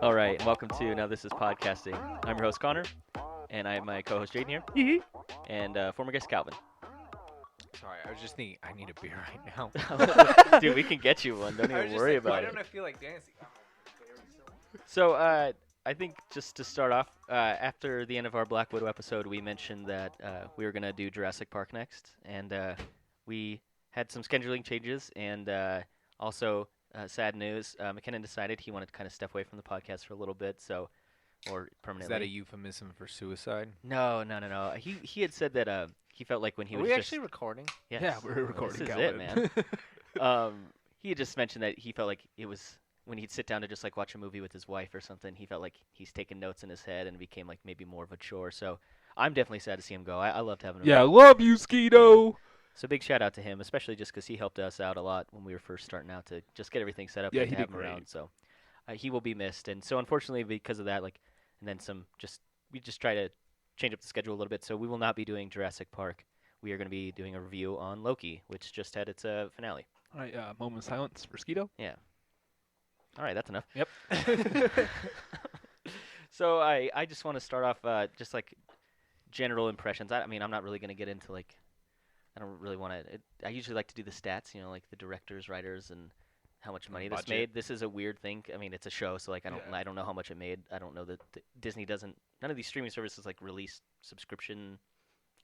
All right, and welcome to Now This Is Podcasting. I'm your host, Connor, and I have my co-host, Jaden here, and former guest, Calvin. Sorry, I was just thinking I need a beer right now. Dude, we can get you one. Don't even worry about why it. don't I feel like dancing? So, I think just to start off, after the end of our Black Widow episode, we mentioned that we were going to do Jurassic Park next, and we had some scheduling changes, and also sad news. McKinnon decided he wanted to kind of step away from the podcast for a little bit, or Is permanently. that a euphemism for suicide? No. He had said that he felt like when he Are was we just actually recording? yes. Yeah, we're recording. This is Calvin. it, man. He had just mentioned that he felt like it was when he'd sit down to just like watch a movie with his wife or something. He felt like he's taking notes in his head and it became like maybe more of a chore. So I'm definitely sad to see him go. I loved having him. Yeah, love you, Skeeto. So big shout out to him, especially just because he helped us out a lot when we were first starting out to just get everything set up. Yeah, and he to have did him great. around. So he will be missed. And so unfortunately, because of that, and then we just try to change up the schedule a little bit. So we will not be doing Jurassic Park. We are going to be doing a review on Loki, which just had its finale. All right, moment of silence for Skeeto. Yeah. All right, that's enough. Yep. So I just want to start off just like general impressions. I mean, I'm not really going to get into I don't really want to. I usually like to do the stats, like the directors, writers, and how much money this Budget. made. This is a weird thing. I mean, it's a show, so I don't know how much it made. I don't know that Disney doesn't. None of these streaming services release subscription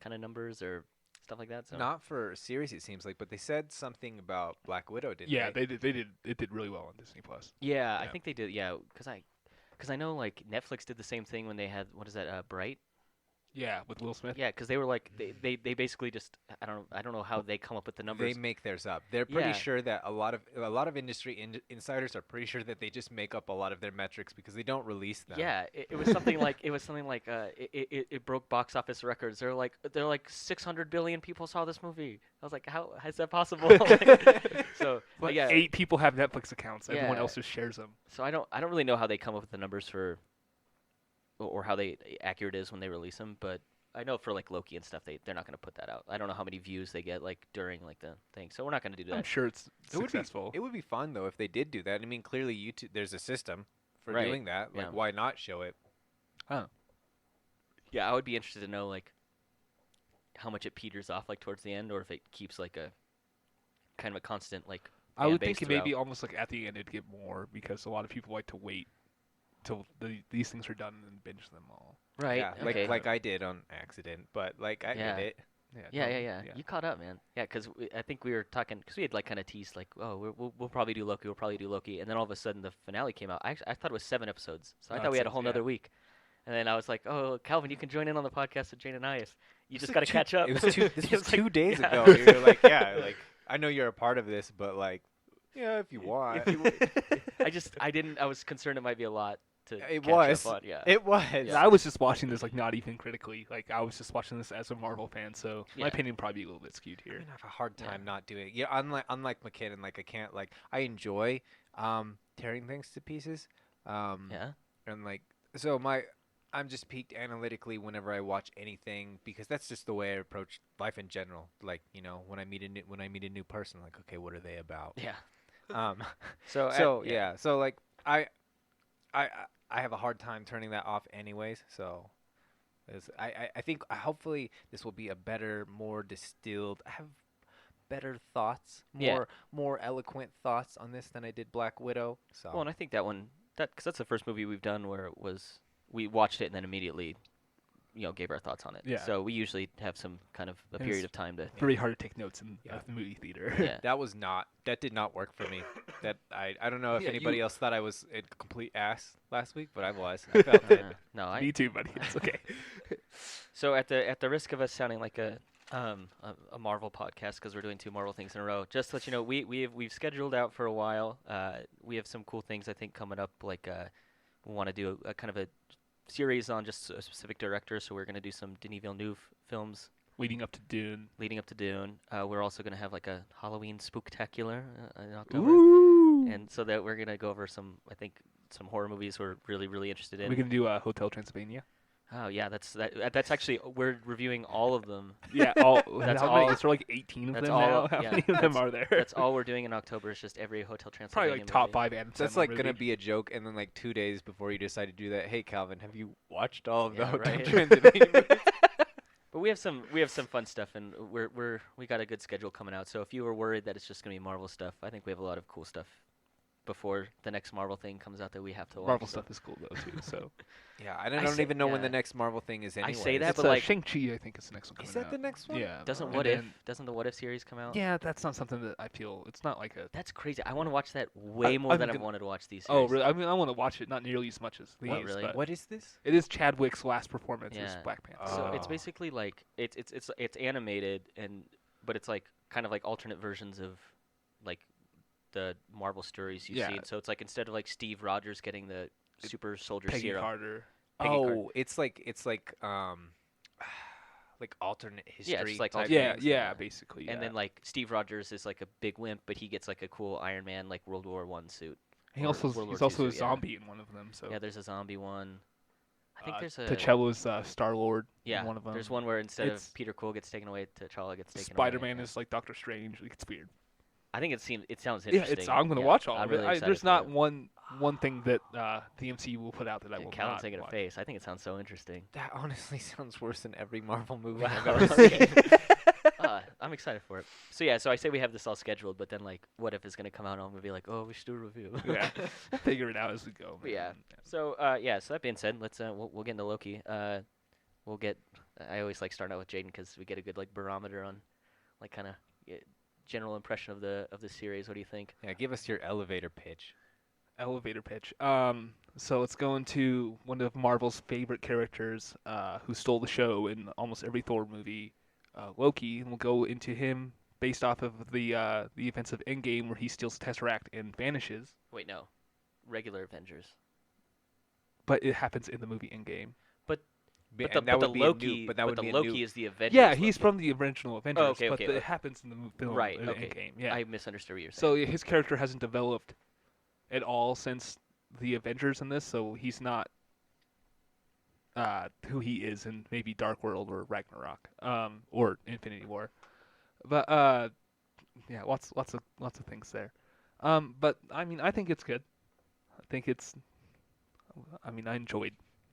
kind of numbers or stuff like that. So Not for a series, it seems like, but they said something about Black Widow, didn't Yeah, they? they did. It did really well on Disney Plus. yeah, I Yeah. think they did. Yeah, because I know Netflix did the same thing when they had what is that Bright. Yeah, with Will Smith. Yeah, because they were they basically just I don't know how they come up with the numbers. They make theirs up. They're pretty Yeah. sure that a lot of industry insiders are pretty sure that they just make up a lot of their metrics because they don't release them. Yeah, it was something like it broke box office records. They're like 600 billion people saw this movie. I was like, how is that possible? So Like yeah, 8 people have Netflix accounts. Everyone Yeah. else just shares them. so I don't really know how they come up with the numbers for, or how they accurate it is when they release them. But I know for Loki and stuff, they're not going to put that out. I don't know how many views they get during the thing. So we're not going to do I'm that. sure it's It would successful. It would be fun though if they did do that. I mean, clearly YouTube there's a system for Right, doing that. Like, yeah. why not show it? Yeah, I would be interested to know how much it peters off towards the end, or if it keeps a kind of a constant I would fan think base it maybe throughout. almost at the end it'd get more because a lot of people like to wait till these things are done and then binge them all. Right. Yeah, Okay. like I did on accident, but I Yeah. get it. Yeah. You caught up, man. Yeah, because I think we were talking because we had kind of teased we'll probably do Loki, and then all of a sudden the finale came out. I thought it was 7 episodes, so I Oh, thought we had a it whole says, nother yeah. week. And then I was like, oh, Calvin, you can join in on the podcast with Jane and I. You It's just like got to two- catch up. It was two. This It was was like- 2 days yeah. ago. You're like, yeah, I know you're a part of this, but yeah, if you want. I was concerned it might be a lot to It catch was. up on. Yeah. It was. Yeah, I was just watching this not even critically. I was just watching this as a Marvel fan, so Yeah. my opinion probbe be a little bit skewed I here. mean, I have a hard Yeah. time not doing it. Yeah, unlike McKinnon, I can't I enjoy tearing things to pieces. Yeah. And so I'm just peaked analytically whenever I watch anything because that's just the way I approach life in general. When I meet a new person, okay, what are they about? Yeah. Um, So so yeah, so I have a hard time turning that off anyways. So I think hopefully this will be a better, more distilled. I have better thoughts, Yeah. more eloquent thoughts on this than I did Black Widow. So Well, and I think because that's the first movie we've done where it was we watched it and then immediately, gave our thoughts on it. Yeah. So we usually have some kind of a And period it's of time to. Very hard to take notes in Yeah. the movie theater. Yeah. that did not work for me. That I don't know if Yeah, anybody else thought I was a complete ass last week, but I was. I felt it. No, I. Me too, buddy. It's okay. So at the risk of us sounding like a Marvel podcast because we're doing 2 Marvel things in a row, just to let you know, we've scheduled out for a while. We have some cool things I think coming up. We want to do a kind of a series on just a specific director. So we're gonna do some Denis Villeneuve films Leading up to Dune. leading up to Dune. We're also gonna have a Halloween spooktacular in October. Ooh. And so that we're gonna go over some, I think, some horror movies we're really interested in. We can do Hotel Transylvania. Oh yeah, that's actually we're reviewing all of them. Yeah, That's how many? all- Is there like 18 of that's them all- now? How yeah, many of them are there? That's all we're doing in October. Is just every Hotel Transylvania. Probably like top movie. 5 Adam That's Sandler like gonna movie. be a joke, and then like 2 days before you decide to do that, hey Calvin, have you watched all of the Yeah, Hotel right. Transylvania movies? But we have some fun stuff, and we got a good schedule coming out. So if you were worried that it's just gonna be Marvel stuff, I think we have a lot of cool stuff before the next Marvel thing comes out that we have to watch. Marvel so. stuff is cool though too. So Yeah, I I don't say- even know when yeah. the next Marvel thing is anyway. say that, it's but like- Shang-Chi, I think is the next one coming Is that out. the next one? Yeah. Doesn't and What If? then- Doesn't the What If series come out? Yeah, that's not something that I feel. It's not like a. That's crazy. I want to watch that way more I'm than I've gonna- wanted to watch these. Oh, Series. really? I mean, I want to watch it, not nearly as much as these. What, really? But What is this? it is Chadwick's last performance as Yeah. Black Panther. So it's Oh. basically like it's animated but it's like kind of like alternate versions of like the Marvel stories you've Yeah. seen. So it's like instead of like Steve Rogers getting the super soldier Peggy serum. Carter. Peggy Carter. Oh, it's like like alternate history. Yeah, just like type alternate- Yeah, things. yeah, basically. And yeah. then like Steve Rogers is like a big wimp, but he gets like a cool Iron Man like World War One suit. He or also World War he's II also a suit, yeah. zombie in one of them. So Yeah, there's a zombie one. I think there's a T'Challa's Star Lord. yeah. in one of them. There's one where instead It's- of Peter Quill gets taken away, T'Challa gets taken away. Spider-Man yeah. is like Doctor Strange. Like, it's weird. I think it sounds Yeah, interesting. I'm gonna Yeah, watch all I'm of really it. excited There's for not it. one thing that the MCU will put out that I Yeah, will Calvin's not taking a watch. face. I think it sounds so interesting. That honestly sounds worse than every Marvel movie Wow. I've ever seen. I'm excited for it. So yeah, so I say we have this all scheduled, but then like, what if it's gonna come out and I'm gonna be like, oh, we should do a review. Yeah, we'll figure it out as we go. But yeah. man. So so that being said, let's we'll get into Loki. We'll get. I always like starting out with Jaden because we get a good like barometer on, like kind of general impression of the series. What do you think? Yeah, give us your elevator pitch. Elevator pitch. So let's go into one of Marvel's favorite characters, who stole the show in almost every Thor movie, Loki, and we'll go into him based off of the events of Endgame, where he steals the Tesseract and vanishes. Wait, no, regular Avengers. But it happens in the movie Endgame. But And the that would be a Loki, new, but that would the be a Loki new, is the Avengers. Yeah, he's Loki. from the original Avengers, okay, but okay. it happens in the film Right, in okay. Endgame. Yeah. I misunderstood what you're saying. So his character hasn't developed at all since the Avengers in this, so he's not who he is in maybe Dark World or Ragnarok, or Infinity War. But yeah, lots of things there. But I mean, I think it's good.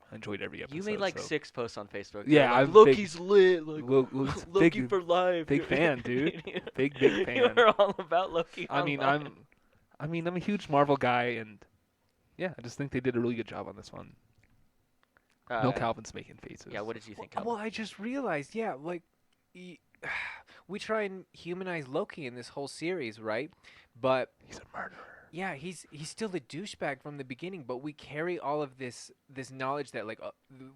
I enjoyed every episode. you made like so. 6 posts on Facebook. Yeah, like, I'm Loki's lit. Like Loki's Loki big- for life. big fan, dude. Big You fan. were all about Loki. I mean, online. I'm a huge Marvel guy, and yeah, I just think they did a really good job on this one. No Calvin's making faces. Yeah, what did you think? Calvin? Well, I just realized, yeah, like we try and humanize Loki in this whole series, right? But He's a murderer. yeah, he's still the douchebag from the beginning. But we carry all of this knowledge that like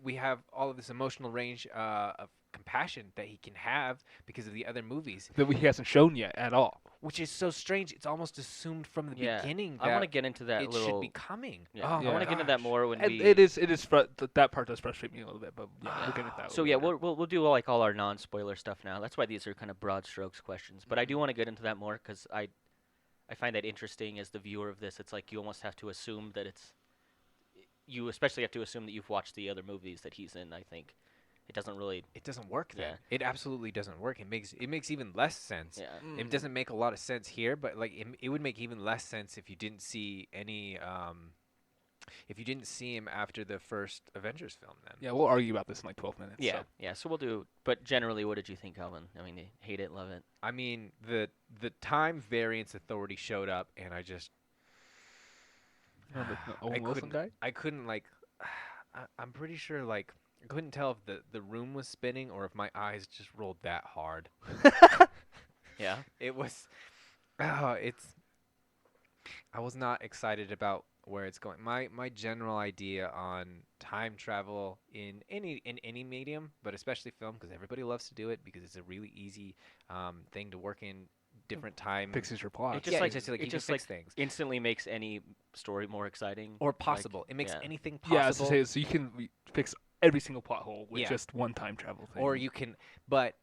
we have all of this emotional range of compassion that he can have because of the other movies, That he hasn't shown yet at all. which is so strange. It's almost assumed from the Yeah, beginning I want to that get into that it little. should be coming. Yeah, Oh, I want to get into that gosh. more when And we. it is that part does frustrate me a little bit, but yeah, we'll get into that. So yeah, we'll do like all our non-spoiler stuff now. That's why these are kind of broad strokes questions. But I Mm-hmm. do want to get into that more because I find that interesting as the viewer of this. It's like you almost have to assume that you especially have to assume that you've watched the other movies that he's in. I think it doesn't really. It doesn't work then. Yeah. It absolutely doesn't work. It makes even less sense. Yeah. It doesn't make a lot of sense here, but like it would make even less sense if you didn't see any if you didn't see him after the first Avengers film then. Yeah, we'll argue about this in like 12 minutes. Yeah, so. yeah. So we'll do. But generally, what did you think, Calvin? I mean, you hate it, love it. I mean, the Time Variance Authority showed up and I just No, the Owen Wilson guy. I couldn't like I'm pretty sure like I couldn't tell if the room was spinning or if my eyes just rolled that hard. Yeah. It was I was not excited about where it's going. My general idea on time travel in any medium, but especially film, because everybody loves to do it because it's a really easy thing to work in different time. Fixes your plot. It just Yeah, like just like it you can just fix like things. instantly makes any story more exciting Or like, possible. It makes yeah. anything possible. Yeah, so you can fix every single plot hole with Yeah. just one time travel thing. Or you can, but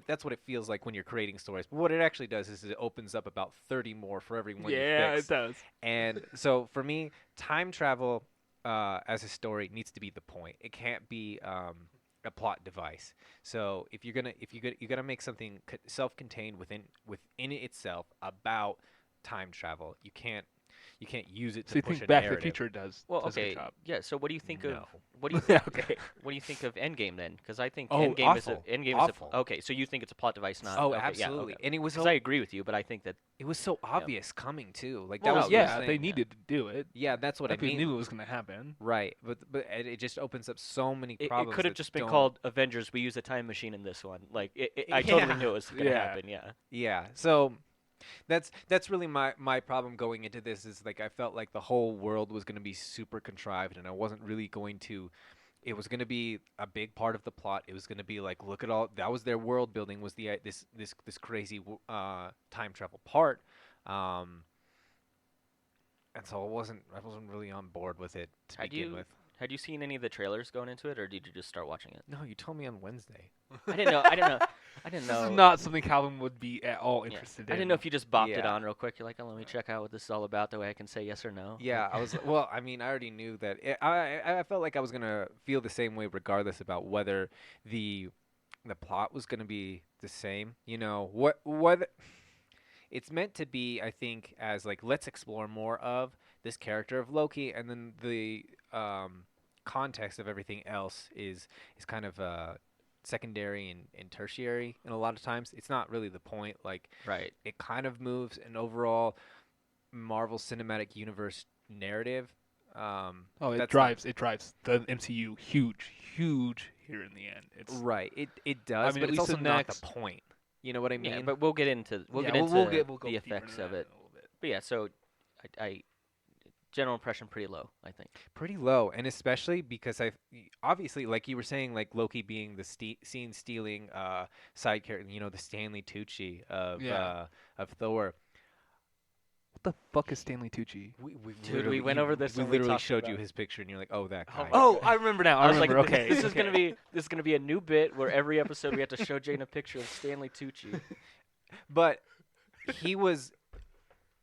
that's what it feels like when you're creating stories. But what it actually does is it opens up about 30 more for every one you Yeah, fix. it does. And so for me, time travel as a story needs to be the point. It can't be a plot device. So if you're gonna make something self-contained within itself about time travel, you can't use it So to you push think a Back to the narrative. Future does Well, a good okay, job? yeah. So what do you think of No. what do you Okay. what do you think of Endgame then? Because I think Oh, Endgame is awful. Endgame Awful. is okay. So you think it's a plot device, not Oh, okay? Yeah, absolutely. okay. And it was Because so I agree with you, but I think that obvious coming too. Like Well, that was yeah, the yeah, thing. they needed to do it. Yeah, that's what I Everybody mean. knew it was gonna happen. Right, but it just opens up so many it problems. could have that just been don't- called Avengers. We use a time machine in this one. Like I totally Yeah. knew it was gonna Yeah. happen. Yeah. Yeah, so that's really my problem going into this is like I felt like the whole world was going to be super contrived, and I wasn't really going to. It was going to be a big part of the plot. It was going to be like, look at all that was their world building was the this crazy time travel part, um, and so I wasn't really on board with it to Had begin you with. had you seen any of the trailers going into it, or did you just start watching it? No, you told me on Wednesday. I didn't know. I didn't know. I didn't This know. is not something Calvin would be at all Yeah. interested I in. didn't know if you just bopped it Yeah. on real quick. You're like, oh, let me check out what this is all about. That way I can say yes or no. Yeah, I was. Well, I mean, I already knew that. I felt like I was gonna feel the same way, regardless about whether the the plot was gonna be the same. You know what? It's meant to be, I think, as like let's explore more of this character of Loki, and then the context of everything else is kind of secondary and tertiary. And a lot of times, it's not really the point. Like Right. it kind of moves an overall Marvel Cinematic Universe narrative. Oh, it that's drives the MCU huge here in the end. It's right. It does, mean, but at it's least also the not next- the point. You know what I mean? Yeah, but we'll get into yeah, get into we'll go the deeper effects into of that it. in a little bit. But yeah, so I general impression pretty low, I think. Pretty low, and especially because I obviously, like you were saying, like Loki being the scene stealing side character, you know, the Stanley Tucci Yeah. of Thor. What the fuck is Stanley Tucci? Dude, we went over this We when we literally talked showed you about- his picture, and you're like, oh, that guy. Oh, I remember now. I was like, okay. this is okay. gonna be a new bit where every episode we have to show Jane a picture of Stanley Tucci. But he was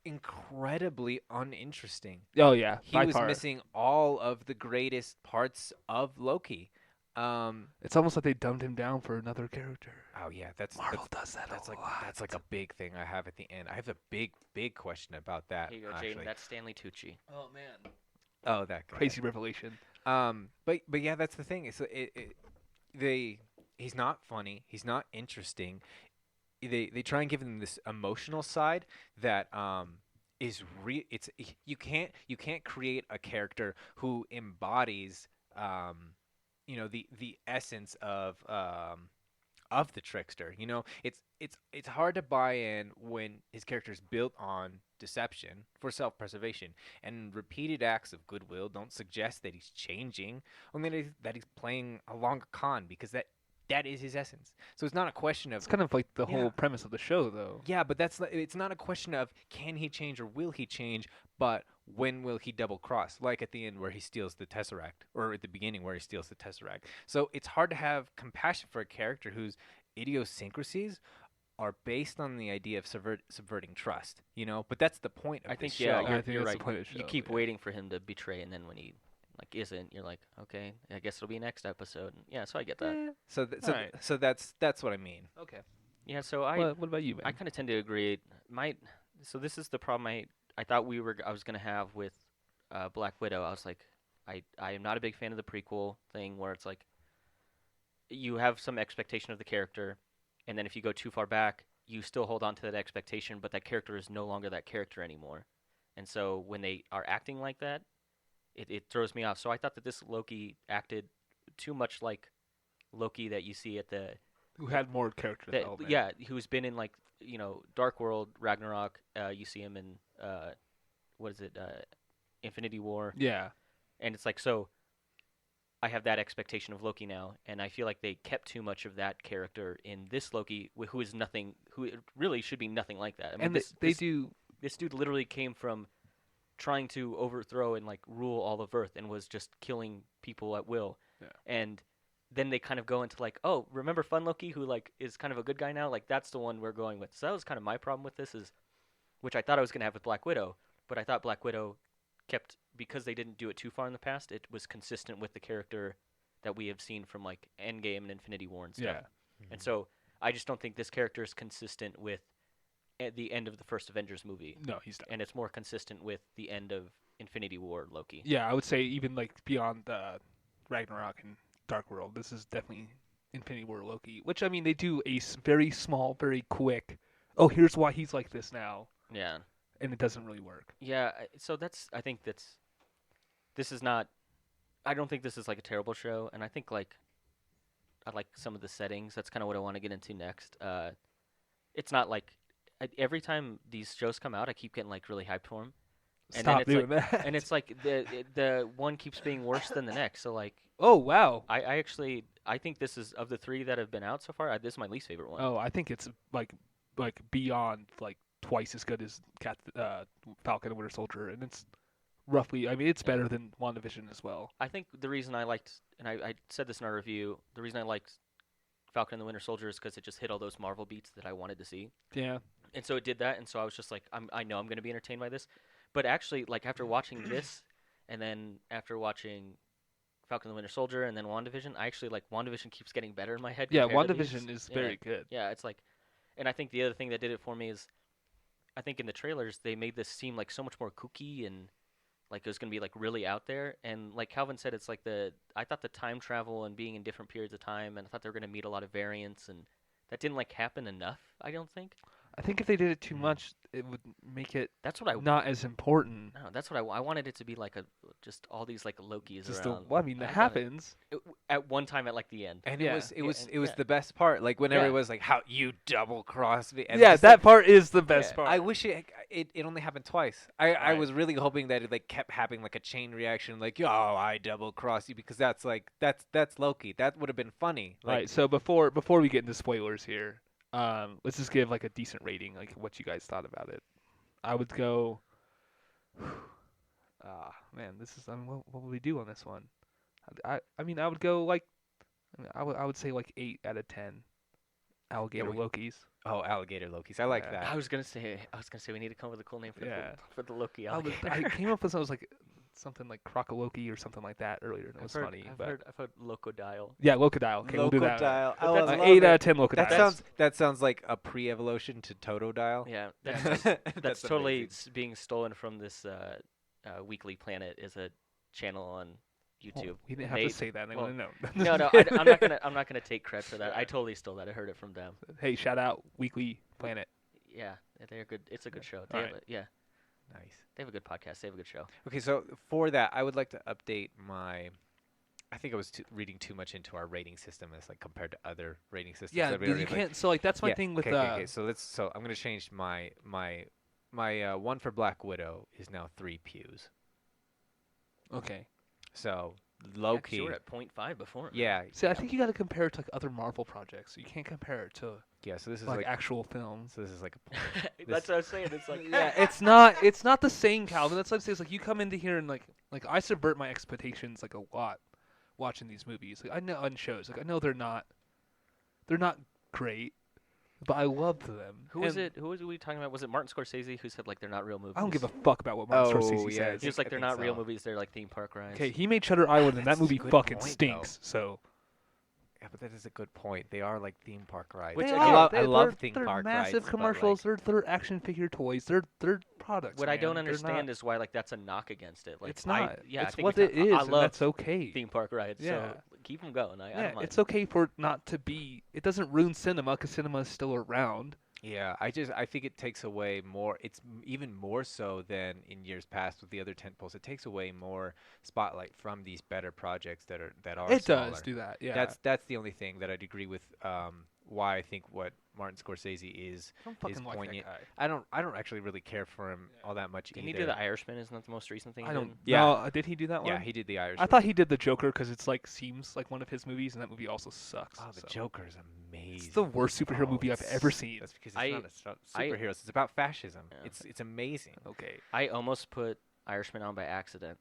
incredibly uninteresting. Oh yeah, He by was far. missing all of the greatest parts of Loki. It's almost like they dumbed him down for another character. Oh yeah, that's Marvel does that that's a like lot. that's like a big thing I have at the end. I have a big question about that. Here you go, actually. Jane. That's Stanley Tucci. Oh man, Oh, that guy. crazy revelation. But yeah, that's the thing. He's not funny. He's not interesting. They try and give him this emotional side that is you can't create a character who embodies you know the essence of the trickster. You know, it's hard to buy in when his character is built on deception for self-preservation, and repeated acts of goodwill don't suggest that he's changing, only that he's playing along a con, because that is his essence. So it's not a question of It's kind of like the Yeah. whole premise of the show, though. yeah, but it's not a question of can he change or will he change, but when will he double cross? Like at the end where he steals the Tesseract, or at the beginning where he steals the Tesseract. So it's hard to have compassion for a character whose idiosyncrasies are based on the idea of subverting trust, you know. But that's the point of I this think show. yeah, I think you're that's the right. point of the You show, keep yeah. waiting for him to betray, and then when he like isn't, you're like, okay, I guess it'll be next episode. Yeah, so I get that. Alright. So that's what I mean. Okay. Yeah, so I What about you, man? I kind of tend to agree. So this is the problem I thought I was gonna have with Black Widow. I was like, I am not a big fan of the prequel thing where it's like you have some expectation of the character, and then if you go too far back, you still hold on to that expectation, but that character is no longer that character anymore. And so when they are acting like that, it throws me off. So I thought that this Loki acted too much like Loki that you see at the Who had more character that, development? yeah, who's been in like Dark World, Ragnarok. You see him in what is it, Infinity War, Yeah. and it's like so. I have that expectation of Loki now, and I feel like they kept too much of that character in this Loki, who is nothing, who really should be nothing like that. I mean, And this dude literally came from trying to overthrow and like rule all of Earth, and was just killing people at will. Yeah. And then they kind of go into like, oh, remember Fun Loki, who like is kind of a good guy now? Like that's the one we're going with. So that was kind of my problem with this is, which I thought I was gonna have with Black Widow, but I thought Black Widow kept because they didn't do it too far in the past. It was consistent with the character that we have seen from like Endgame and Infinity War and stuff. Yeah. And so I just don't think this character is consistent with at the end of the first Avengers movie, No, he's not. and it's more consistent with the end of Infinity War Loki. Yeah, I would say even like beyond Ragnarok and Dark World, this is definitely Infinity War Loki. Which I mean, they do a very small, very quick. Oh, here's why he's like this now, Yeah. and it doesn't really work. Yeah, so I think this is not, I don't think this is like a terrible show, and I think like, I like some of the settings. That's kind of what I want to get into next. It's not like, every time these shows come out, I keep getting like really hyped for them. And then Stop it's doing like, that. and it's like the one keeps being worse than the next. So like, oh wow. I think this is, of the three that have been out so far, this is my least favorite one. Oh, I think it's like beyond like twice as good as Falcon and Winter Soldier, and it's roughly. I mean, it's better than WandaVision as well. I think the reason I liked, and I said this in our review, the reason I liked Falcon and the Winter Soldier is because it just hit all those Marvel beats that I wanted to see. Yeah. And so it did that, and so I was just like, I know I'm going to be entertained by this. But actually, like, after watching this, and then after watching Falcon and the Winter Soldier, and then WandaVision, I actually, like, WandaVision keeps getting better in my head. Yeah, compared to WandaVision these. is very good. Yeah, it's like, and I think the other thing that did it for me is, I think in the trailers, they made this seem like so much more kooky, and like it was going to be, like, really out there. And like Calvin said, it's like I thought the time travel and being in different periods of time, and I thought they were going to meet a lot of variants, and that didn't, like, happen enough, I don't think. I think if they did it too much, it would make it That's what I not as important. No, that's what I wanted it to be, like just all these like Lokis Just around. well, I mean, that happens. At one time at like the end. And Yeah. it was Yeah. the best part. Like whenever Yeah. it was like, how you double cross me. And Yeah, just, that like, part is the best Yeah. part. I wish it only happened twice. I Right. was really hoping that it like kept having like a chain reaction, like, yo, I double cross you, because that's like that's Loki. That would have been funny. Like, Right. So before we get into spoilers here, let's just give like a decent rating, like what you guys thought about it. I would go. Man, this is. I mean, what would we do on this one? I mean, I would go like. I would say like 8 out of 10. Alligator Lokis. oh, alligator Lokis. I like Yeah. that. I was gonna say we need to come up with a cool name for Yeah. for the Loki I alligator. came up with something like Crocoloki or something like that earlier. And it was funny, I've but heard Locodile. yeah, Locodile. Okay, we'll do that. Locodile. But Oh, that's I One. love 8 it. out of 10 Locodile. That sounds like a pre-evolution to Totodile. Yeah, That's, that's totally amazing. being stolen from this Weekly Planet is a channel on Well, YouTube. we didn't have They- to say that. They well, want to know. No, I'm not gonna take credit for that. I totally stole that. I heard it from them. Hey, shout out Weekly Planet. Yeah, they're good. It's a good show. All right. Yeah, Nice. they have a good podcast. They have a good show. Okay, so for that, I would like to update my. I think I was reading too much into our rating system as like compared to other rating systems. Yeah, that we you already, like- can't. So like that's my Yeah, thing with okay. So I'm gonna change my one for Black Widow is now 3 pews. Okay. So Yeah, 'cause Loki. you were at 0.5 before. Yeah, See, I think you got to compare it to like other Marvel projects. You can't compare it to yeah. So this is like like actual films. so this is like That's what I was saying. It's like Yeah, it's not the same, Calvin. That's like it's like you come into here and like I subvert my expectations like a lot watching these movies. Like I know on shows, like I know they're not great, but I loved them. Who was And it? Who was we talking about? Was it Martin Scorsese who said like they're not real movies? I don't give a fuck about what Martin Oh, Scorsese yeah, says. He was I like they're think not real so. movies. They're like theme park rides. Okay, he made Shutter Island, and that That's a movie good fucking point, stinks. So yeah, but that is a good point. They are like theme park rides. Which They again- are. I love they're, theme they're park massive rides. but, commercials. like, They're action figure toys. They're products. What I don't man. They're understand not, is why like that's a knock against it. Like it's not. Yeah, I it's think what it's it is, I and love that's okay. theme park rides. Yeah. So keep them going. I Yeah, don't mind. it's okay for it not to be. It doesn't ruin cinema because cinema is still around. Yeah, I think it takes away more. It's even more so than in years past with the other tentpoles. It takes away more spotlight from these better projects that are It smaller. does do that. Yeah. That's the only thing that I'd agree with. Why I think what Martin Scorsese is. I don't fucking like that poignant. guy. I don't actually really care for him all that much Didn't either. he do The Irishman? Isn't that the most recent thing? I he don't. did? Yeah. No, did he do that one? Yeah, he did the Irish. I thought he did the Joker because it's like seems like one of his movies, and that movie also sucks. Oh, the so. Joker is amazing. It's the worst superhero movie I've it's- ever seen. That's because it's I- not superheroes. It's about fascism. Yeah. It's amazing. Okay. I almost put Irishman on by accident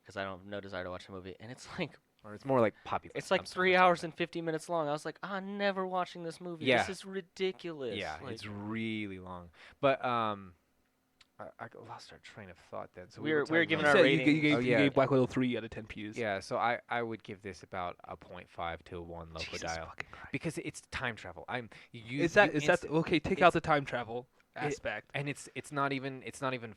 because I don't have no desire to watch the movie, and it's like or it's more like populist. It's like I'm sorry, 3 I'm sorry. hours and 50 minutes long. I was like, I'm never watching this movie. Yeah. This is ridiculous. Yeah, Like, it's really long. But I lost our train of thought then. So We were talking giving You our about- said rating. you gave, Oh, you yeah. gave Black Widow 3 out of 10 pews. Yeah, so I would give this about a 0.5 to a 1 Jesus Locodile fucking Christ. because it's time travel. Is that okay? Take out it's- the time travel aspect. and it's not even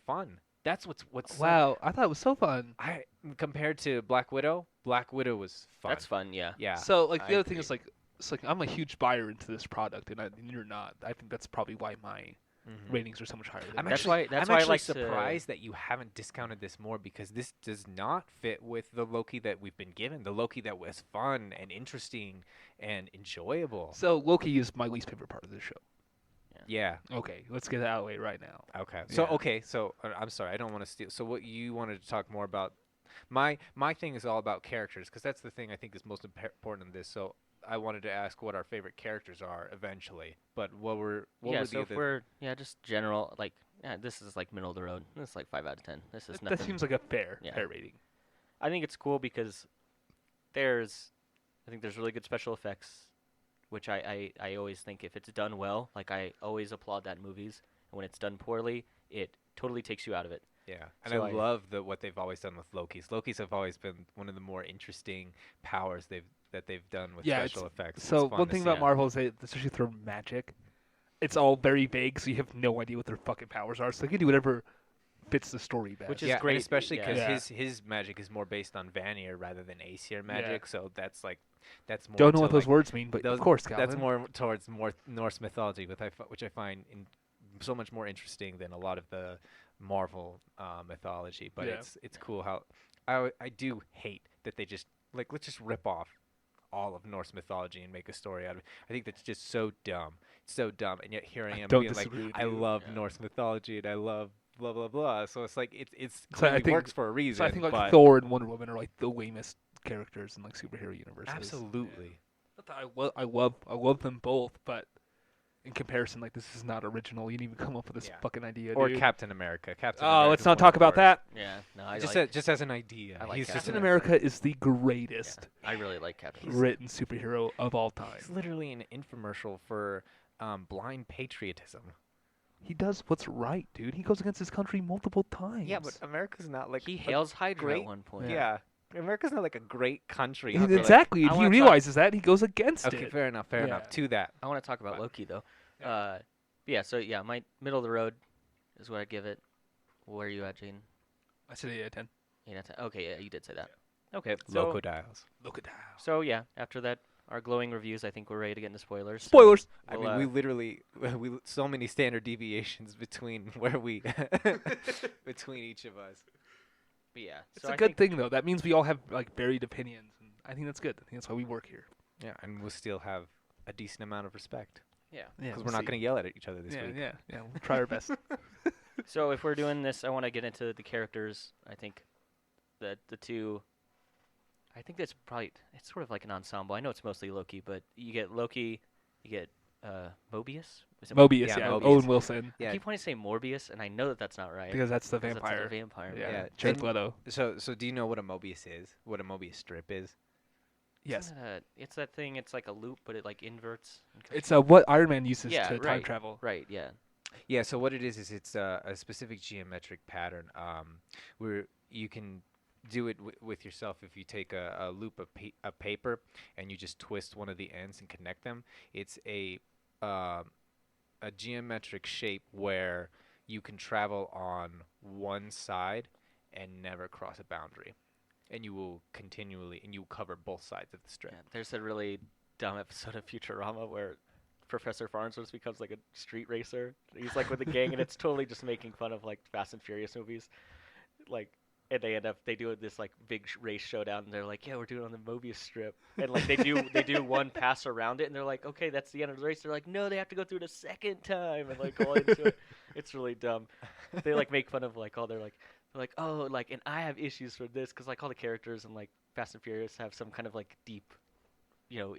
fun. That's what's so- Wow, I thought it was so fun. I compared to Black Widow was fun. that's fun, yeah. Yeah. So like I the other thing agree. is like it's like I'm a huge buyer into this product, and you're not. I think that's probably why my Mhm. ratings are so much higher. Than I'm yours. That's actually, why- that's I'm why I actually like to- surprised that you haven't discounted this more because this does not fit with the Loki that we've been given. The Loki that was fun and interesting and enjoyable. So Loki is my least favorite part of this show. Yeah. Okay, let's get it out of the way right now. Okay. So Yeah. okay. So I'm sorry. I don't want to steal. So what you wanted to talk more about? My thing is all about characters because that's the thing I think is most important in this. So I wanted to ask what our favorite characters are eventually. But what were So the if other? we're, just general, like, this is like middle of the road. This is like 5 out of 10. This is That nothing. seems like a fair Yeah. rating. I think it's cool because I think there's really good special effects, which I always think if it's done well, like I always applaud that in movies. And when it's done poorly, it totally takes you out of it. Yeah, and So I I- love what they've always done with Lokis. Lokis have always been one of the more interesting powers they've done with Yeah, special effects. It's So fun one to thing see. about Marvel is they, especially through magic, it's all very vague, so you have no idea what their fucking powers are. So they can do whatever fits the story best. Which is yeah, great, and especially yeah. because Yeah. his magic is more based on Vanir rather than Aesir magic. So that's more. Don't know to, what those like, words mean, but those- of course, Calvin. That's more towards more Norse mythology, which I find so much more interesting than a lot of the Marvel mythology. But Yeah. it's cool how I do hate that they just let's just rip off all of Norse mythology and make a story out of it. I think that's just so dumb. So dumb, and yet here I am don't being like, disagree with I you. love Yeah. Norse mythology and I love blah blah blah. So it's like it's So I clearly think- works for a reason. So I think like but Thor and Wonder Woman are like the lamest characters in like superhero universes. absolutely. Not that I love them both, but in comparison, like this is not original. You didn't even come up with this Yeah. fucking idea, Or dude. Captain America. Captain Oh, America's let's one not of talk the about worst. that. Yeah, no, I Just as an idea. I like He's just Captain an America is the greatest I really like Captain. written superhero of all time. He's literally an infomercial for blind patriotism. He does what's right, dude. He goes against his country multiple times. Yeah, but America's not like He a hails Hydra great- at one point. Yeah. America's not like a great country. And I'll be like, exactly, I and he wanna talk- realizes that and he goes against okay, it. fair enough. Fair enough. Yeah. To that. I want to talk about But- Loki though. Yeah. So my middle of the road is what I give it. Where are you at, Jaden? I said 8 out of 10. 8 out of 10. Okay, yeah, you did say that. Okay, so Locodiles. Look at that. so yeah, after that, our glowing reviews. I think we're ready to get into spoilers. so Spoilers. I we'll, mean, we literally so many standard deviations between where we between each of us. But yeah, It's so a I good think, thing though. That means we all have like varied opinions, and I think that's good. I think that's why we work here. Yeah, and we'll still have a decent amount of respect Yeah. Yeah, because we're not going to yell at each other this yeah, week. yeah. We'll try our best. So if we're doing this, I want to get into the characters. I think that the two. I think it's sort of like an ensemble. I know it's mostly Loki, but you get Loki, you get Mobius. Is it Mobius, Yeah, yeah, Mobius. Owen Wilson, I Yeah. keep wanting to say Morbius, and I know that that's not right. because that's the 'cause that's vampire. a vampire. Yeah, Yeah, Jared and- Leto. So do you know what a Mobius is? What a Mobius strip is? Yes, It's that thing. It's like a loop, but it like inverts. and comes- it's what Iron Man uses Yeah, to time right. travel. Right. Yeah. Yeah. So what it is it's a specific geometric pattern where you can do it with yourself if you take a loop of paper and you just twist one of the ends and connect them. It's a geometric shape where you can travel on one side and never cross a boundary, and you will cover both sides of the strip. Yeah. There's a really dumb episode of Futurama where Professor Farnsworth becomes like a street racer. He's like with a gang, and it's totally just making fun of like Fast and Furious movies. Like, and they do this like big race showdown, and they're like, yeah, we're doing it on the Mobius strip, and like they do one pass around it, and they're like, okay, that's the end of the race. They're like, no, they have to go through it a second time, and like all into it. It's really dumb. They like make fun of like all they're like, oh, like, and I have issues for this because like all the characters in like Fast and Furious have some kind of like deep,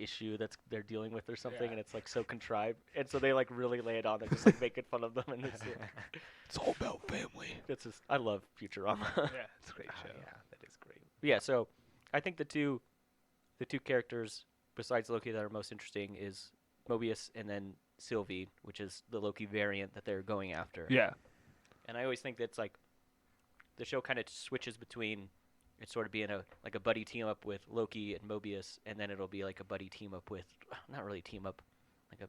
issue they're dealing with or something, Yeah. and it's like so contrived, and so they like really lay it on. They're just like making fun of them, and It's all about family. I love Futurama. Yeah, it's a great Ah, show. yeah, that is great. Yeah, so I think the two the two characters besides Loki that are most interesting is Mobius and then Sylvie, which is the Loki variant that they're going after. Yeah. And I always think that's like the show kind of switches between it sort of being a buddy team up with Loki and Mobius, and then it'll be like a buddy team up with not really team up, like a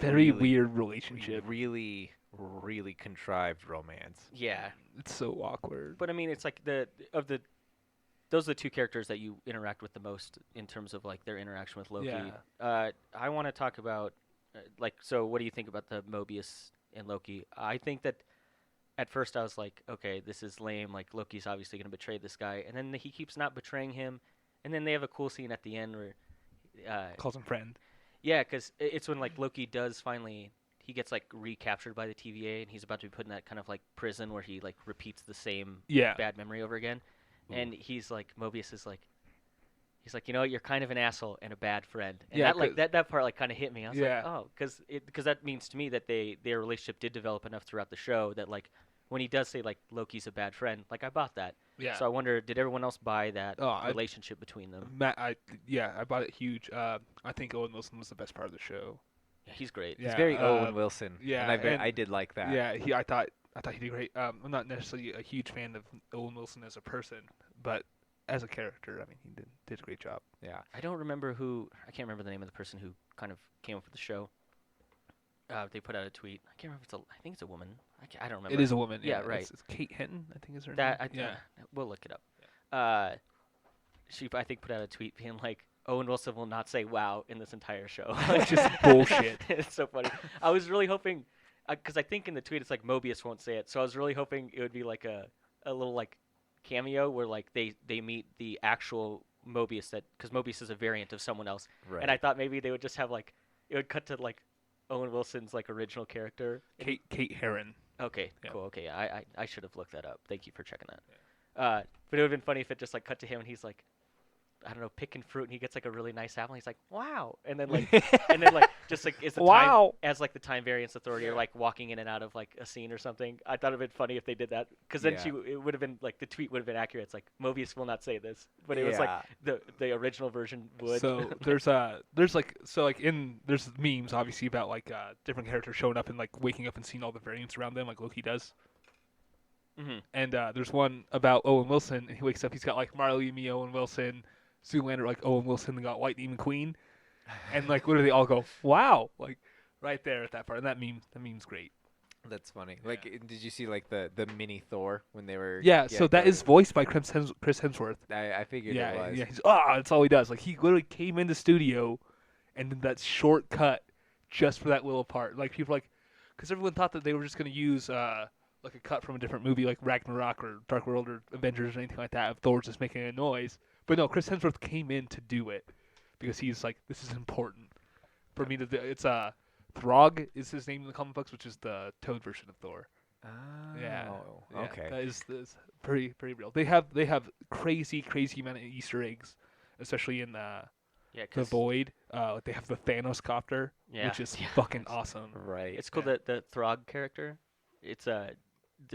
Very Really- weird relationship. Really, really contrived romance. yeah. It's so awkward. But I mean, it's like those are the two characters that you interact with the most in terms of like their interaction with Loki. Yeah. I want to talk about so what do you think about the Mobius and Loki? I think that at first I was like, okay, this is lame. Like Loki's obviously going to betray this guy, and then he keeps not betraying him, and then they have a cool scene at the end where, Calls him friend. yeah, because it's when like Loki does finally he gets like recaptured by the TVA, and he's about to be put in that kind of like prison where he like repeats the same Yeah. bad memory over again, and he's like Mobius is like. He's like, you know what? You're kind of an asshole and a bad friend. And Yeah, that like that part like kind of hit me. I was Yeah. like, oh, because that means to me that their relationship did develop enough throughout the show that like when he does say like Loki's a bad friend, like I bought that. Yeah. So I wonder, did everyone else buy that Oh, I- relationship between them? Matt, I bought it huge. I think Owen Wilson was the best part of the show. Yeah, he's great. Yeah. He's very Owen um, Wilson. yeah, and and- I did like that. Yeah, I thought he did great. I'm not necessarily a huge fan of Owen Wilson as a person, but as a character, I mean, he did a great job. Yeah. I don't remember I can't remember the name of the person who kind of came up with the show. They put out a tweet. I can't remember I think it's a woman. I don't remember. It is a woman. Yeah, right. It's Kate Hinton, I think is her That name. I we'll look it up. She I think put out a tweet being like Owen Wilson will not say "wow" in this entire show. Which is bullshit. It's so funny. I was really hoping because I think in the tweet it's like Mobius won't say it, so I was really hoping it would be like a little like cameo where like they meet the actual Mobius because Mobius is a variant of someone else, Right. and I thought maybe they would just have like it would cut to like Owen Wilson's like original character. Kate Herron. Okay, Yeah. cool. Okay, I should have looked that up. Thank you for checking that. But it would have been funny if it just like cut to him and he's like, I don't know, picking fruit, and he gets like a really nice apple. And he's like, wow, and then like just like is the time Wow. as like the time variance authority or like walking in and out of like a scene or something. I thought it'd been funny if they did that because then Yeah. it would have been like the tweet would have been accurate. It's like Mobius will not say this, but it was like the original version would. So there's memes obviously about like different characters showing up and like waking up and seeing all the variants around them like Loki does. Mhm. And there's one about Owen Wilson, and he wakes up, he's got like Marley, me, Owen Wilson, Zoolander, like Owen Wilson, and got White Demon Queen, and like literally all go, wow, like right there at that part, and that meme's great. That's funny. Like, did you see like the mini Thor when they were? Yeah, so that is voiced by Chris Hemsworth. I figured Yeah, it was. yeah, that's all he does. Like he literally came in the studio, and did that short cut just for that little part. Like people like, because everyone thought that they were just gonna use like a cut from a different movie like Ragnarok or Dark World or Avengers or anything like that of Thor just making a noise. But no, Chris Hemsworth came in to do it because he's like, this is important for me to do. It's Throg is his name in the comic books, which is the Toad version of Thor. Oh. Yeah. Okay. That is pretty real. They have crazy amount of Easter eggs, especially in yeah, the 'cause- Void. They have the Thanos copter, yeah, which is yeah. fucking awesome. Right. It's cool that the Throg character. It's the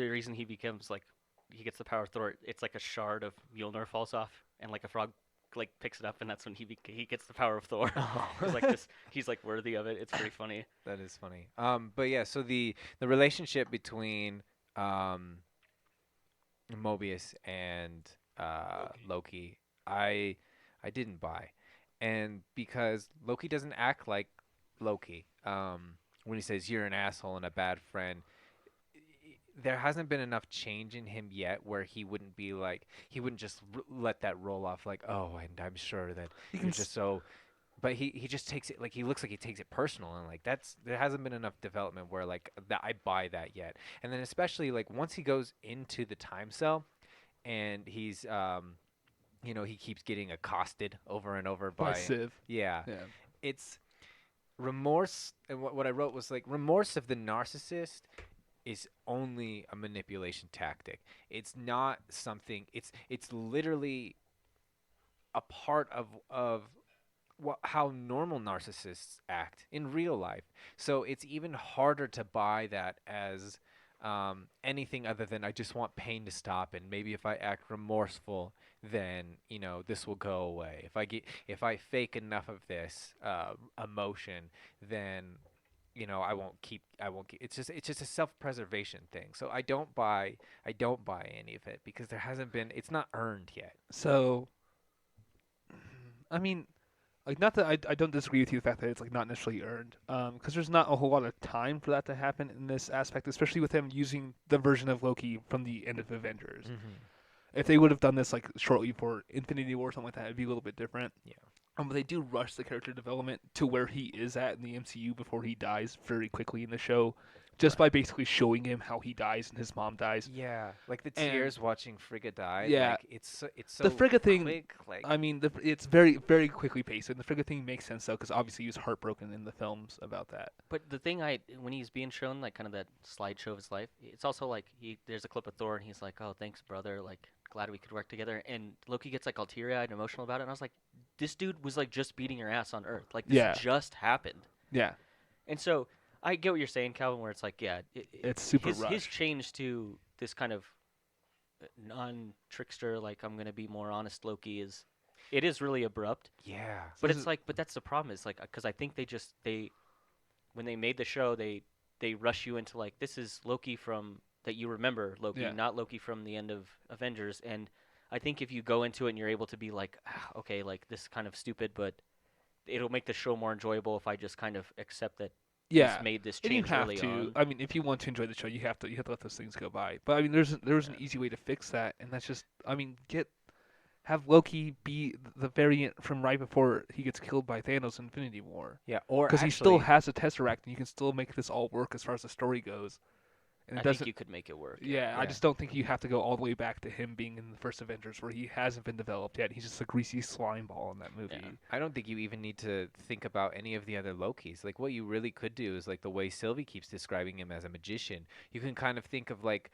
reason he becomes like he gets the power of Thor. It's like a shard of Mjolnir falls off, and like a frog like picks it up, and that's when he gets the power of Thor. He's like this. He's like worthy of it. It's pretty funny. That is funny. But yeah, so the relationship between Mobius and Loki, I didn't buy, and because Loki doesn't act like Loki, when he says you're an asshole and a bad friend, there hasn't been enough change in him yet where he wouldn't be like he wouldn't just let that roll off like, oh, and I'm sure that You you're can just so. But he just takes it like he looks like he takes it personal, and like there hasn't been enough development where like that I buy that yet. And then especially like once he goes into the time cell, and he's he keeps getting accosted over and over by by Civ. yeah, Yeah. it's remorse. And what I wrote was like remorse of the narcissist is only a manipulation tactic. It's not something. It's literally a part of how normal narcissists act in real life. So it's even harder to buy that as anything other than I just want pain to stop, and maybe if I act remorseful, then this will go away. If I fake enough of this emotion, then I won't keep. It's just a self-preservation thing. So I don't buy any of it because there hasn't been. It's not earned yet. So, I mean, like, not that I don't disagree with you the fact that it's like not necessarily earned, because there's not a whole lot of time for that to happen in this aspect, especially with him using the version of Loki from the end of Avengers. If they would have done this like shortly before Infinity War or something like that, it'd be a little bit different. Yeah. But they do rush the character development to where he is at in the MCU before he dies very quickly in the show, just by basically showing him how he dies and his mom dies. Yeah, like the tears watching Frigga die. Yeah. Like, it's so The Frigga thing, quick, like, I mean, it's very, very quickly paced, and the Frigga thing makes sense though, because obviously he was heartbroken in the films about that. But the thing when he's being shown like kind of that slideshow of his life, it's also like there's a clip of Thor and he's like, "Oh, thanks, brother. Like, glad we could work together." And Loki gets like all teary-eyed and emotional about it, and I was like, "This dude was like just beating your ass on Earth. Like, this just happened." Yeah. And so I get what you're saying, Calvin, where it's like, yeah, It's super his rushed. change to this kind of non-trickster, like I'm gonna be more honest Loki it is really abrupt. yeah. But it's like, but that's the problem is like, because I think they when they made the show, they rush you into like, this is Loki from that you remember Loki, not Loki from the end of Avengers. And I think if you go into it and you're able to be like, okay, like this is kind of stupid, but it'll make the show more enjoyable if I just kind of accept that he's made this And you change have early to. on. I mean, if you want to enjoy the show, you have to let those things go by. But I mean, there's an easy way to fix that, and that's just, I mean, have Loki be the variant from right before he gets killed by Thanos in Infinity War. Yeah, or Because he still has a Tesseract, and you can still make this all work as far as the story goes. And I it think doesn't. you could make it work. Yeah, I just don't think you have to go all the way back to him being in the first Avengers, where he hasn't been developed yet. He's just a greasy slime ball in that movie. Yeah. I don't think you even need to think about any of the other Lokis. Like, what you really could do is like the way Sylvie keeps describing him as a magician. You can kind of think of like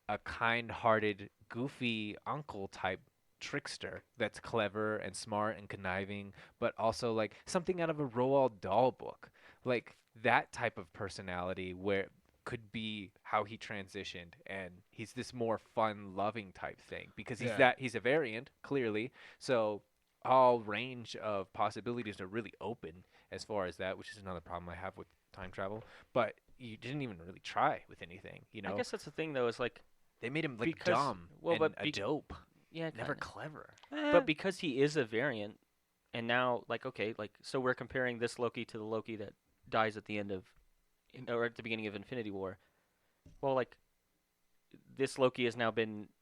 a kind-hearted, goofy uncle type trickster that's clever and smart and conniving, but also like something out of a Roald Dahl book. Like that type of personality where could be how he transitioned, and he's this more fun loving type thing because he's a variant clearly, so all range of possibilities are really open as far as that, which is another problem I have with time travel. But you didn't even really try with anything, I guess that's the thing though, is like they made him like because- dumb well, and but a dope, yeah, never kinda. clever. But because he is a variant, and now like okay, like so we're comparing this Loki to the Loki that dies at the end of or at the beginning of Infinity War. Well, like this Loki has now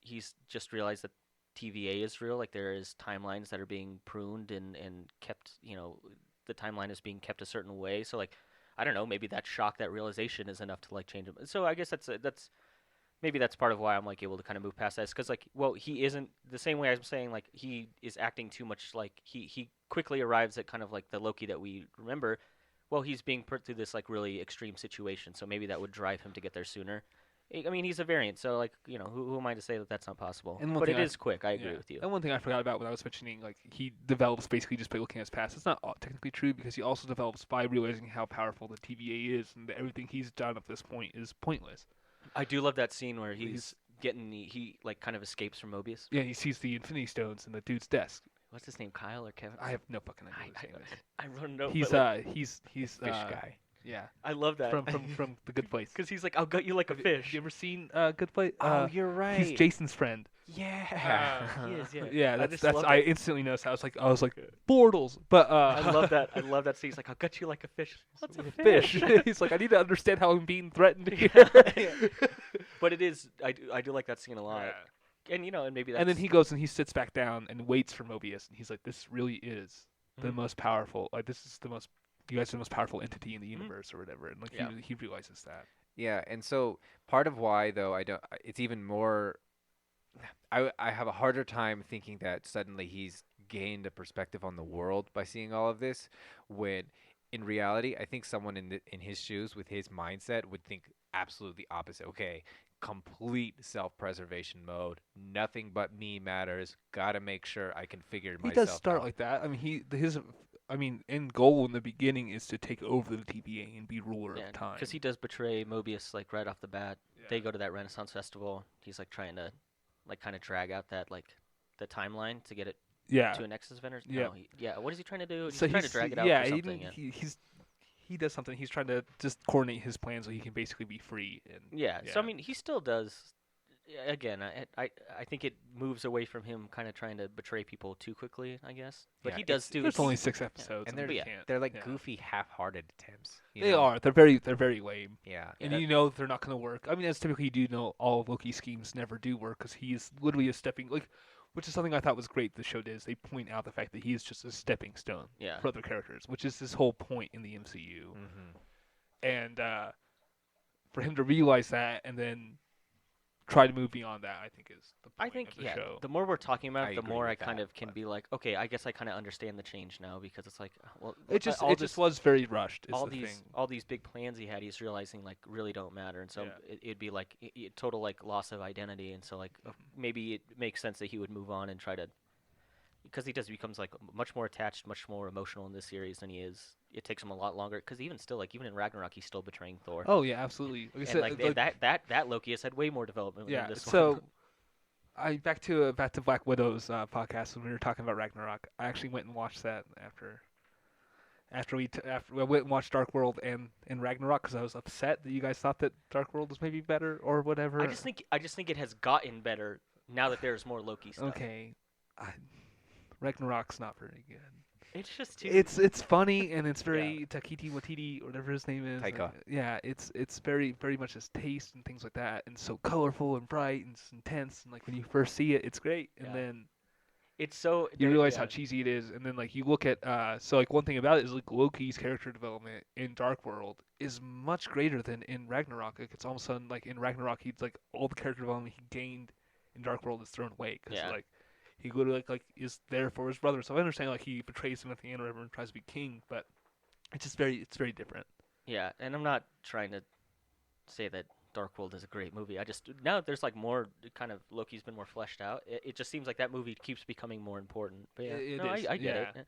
he's just realized that TVA is real. Like there is timelines that are being pruned and kept, the timeline is being kept a certain way. So like, I don't know, maybe that shock, that realization is enough to like change him. So I guess that's maybe that's part of why I'm like able to kind of move past that. Because like, well, he isn't the same way I'm saying like he is acting too much like he quickly arrives at kind of like the Loki that we remember. Well, he's being put through this like really extreme situation, so maybe that would drive him to get there sooner. I mean, he's a variant, so like who am I to say that that's not possible? But it is quick. I agree with you. And one thing I forgot about when I was mentioning like he develops basically just by looking at his past. It's not technically true because he also develops by realizing how powerful the TVA is and that everything he's done up to this point is pointless. I do love that scene where he's getting he like kind of escapes from Mobius. Yeah, he sees the Infinity Stones in the dude's desk. What's his name? Kyle or Kevin? I have no fucking idea. What his name is. I wrote a note. He's Fish guy. Yeah, I love that from The Good Place. because he's like, I'll gut you like a fish. Have you ever seen Good Place? Oh, you're right. He's Jason's friend. Yeah. He is, yeah. Yeah, just that's love I that. instantly noticed. I was like Bortles, but I love that. I love that scene. He's like, I'll gut you like a fish. What's a fish. He's like, I need to understand how I'm being threatened here. But it is. I do like that scene a lot. And and maybe that's. And then he goes and he sits back down and waits for Mobius, and he's like, "This really is the most powerful. Like, this is the most. You guys are the most powerful entity in the universe, or whatever." And like, he realizes that. Yeah, and so part of why though it's even more. I have a harder time thinking that suddenly he's gained a perspective on the world by seeing all of this, when in reality I think someone in his shoes with his mindset would think absolutely opposite. Okay, complete self-preservation mode. Nothing but me matters. Gotta make sure I can figure myself out. He does start like that. I mean, his end goal in the beginning is to take over the TVA and be ruler of time. because he does betray Mobius like right off the bat. they go to that Renaissance festival. He's like trying to like kind of drag out that like the timeline to get it Yeah. to a Nexus vendor. Yeah. No, yeah. What is he trying to do? He's So trying to drag it out yeah, for something. Yeah. He does something. He's trying to just coordinate his plans so he can basically be free. And Yeah. So I mean, he still does. Again, I think it moves away from him kind of trying to betray people too quickly, I guess. But Yeah, he does do. there's only 6 episodes, and and they're we yeah, can't. they're like yeah. goofy, half-hearted attempts. They know? are. They're very lame. Yeah. And Yeah. you know they're not going to work. I mean, as typically you do know, all of Loki's schemes never do work because he is literally a stepping which is something I thought was great. The show did is they point out the fact that he is just a stepping stone Yeah. for other characters, which is his whole point in the MCU. Mm-hmm. And for him to realize that and then try to move beyond that, I think is the point I think of the show. the more we're talking about I it, the agree more with I kind that, of can but- be like, okay, I guess I kind of understand the change now because it's like, well, It just all it just was very rushed. Is all the these thing. all these big plans he had, he's realizing like really don't matter, and so Yeah. it'd be like total like loss of identity, and so like maybe it makes sense that he would move on and try to, because he becomes like much more attached, much more emotional in this series than he is. It takes him a lot longer because even still, like even in Ragnarok, he's still betraying Thor. Oh yeah, absolutely. Like I and said, like that Loki has had way more development yeah. than this So one. I back to Black Widow's podcast when we were talking about Ragnarok. I actually went and watched that after we went and watched Dark World and Ragnarok because I was upset that you guys thought that Dark World was maybe better or whatever. I just think it has gotten better now that there's more Loki stuff. Okay, Ragnarok's not very good. It's just too. It's funny and it's very Takeshi Waititi or whatever his name is. Taika. Yeah, it's very much his taste and things like that, and so colorful and bright and it's intense. And like when you first see it, it's great, and Yeah. then It's so you realize how yeah. cheesy it is, and then like you look at so like one thing about it is like Loki's character development in Dark World is much greater than in Ragnarok. Like it's almost sudden like in Ragnarok he's like all the character development he gained in Dark World is thrown away because Yeah. like he literally like is there for his brother. So I understand like he betrays him at the end or whatever and tries to be king, but it's very different. Yeah, and I'm not trying to say that Dark World is a great movie. I just now that there's like more kind of Loki's been more fleshed out. It just seems like that movie keeps becoming more important. But yeah, It no, is, I get yeah. it.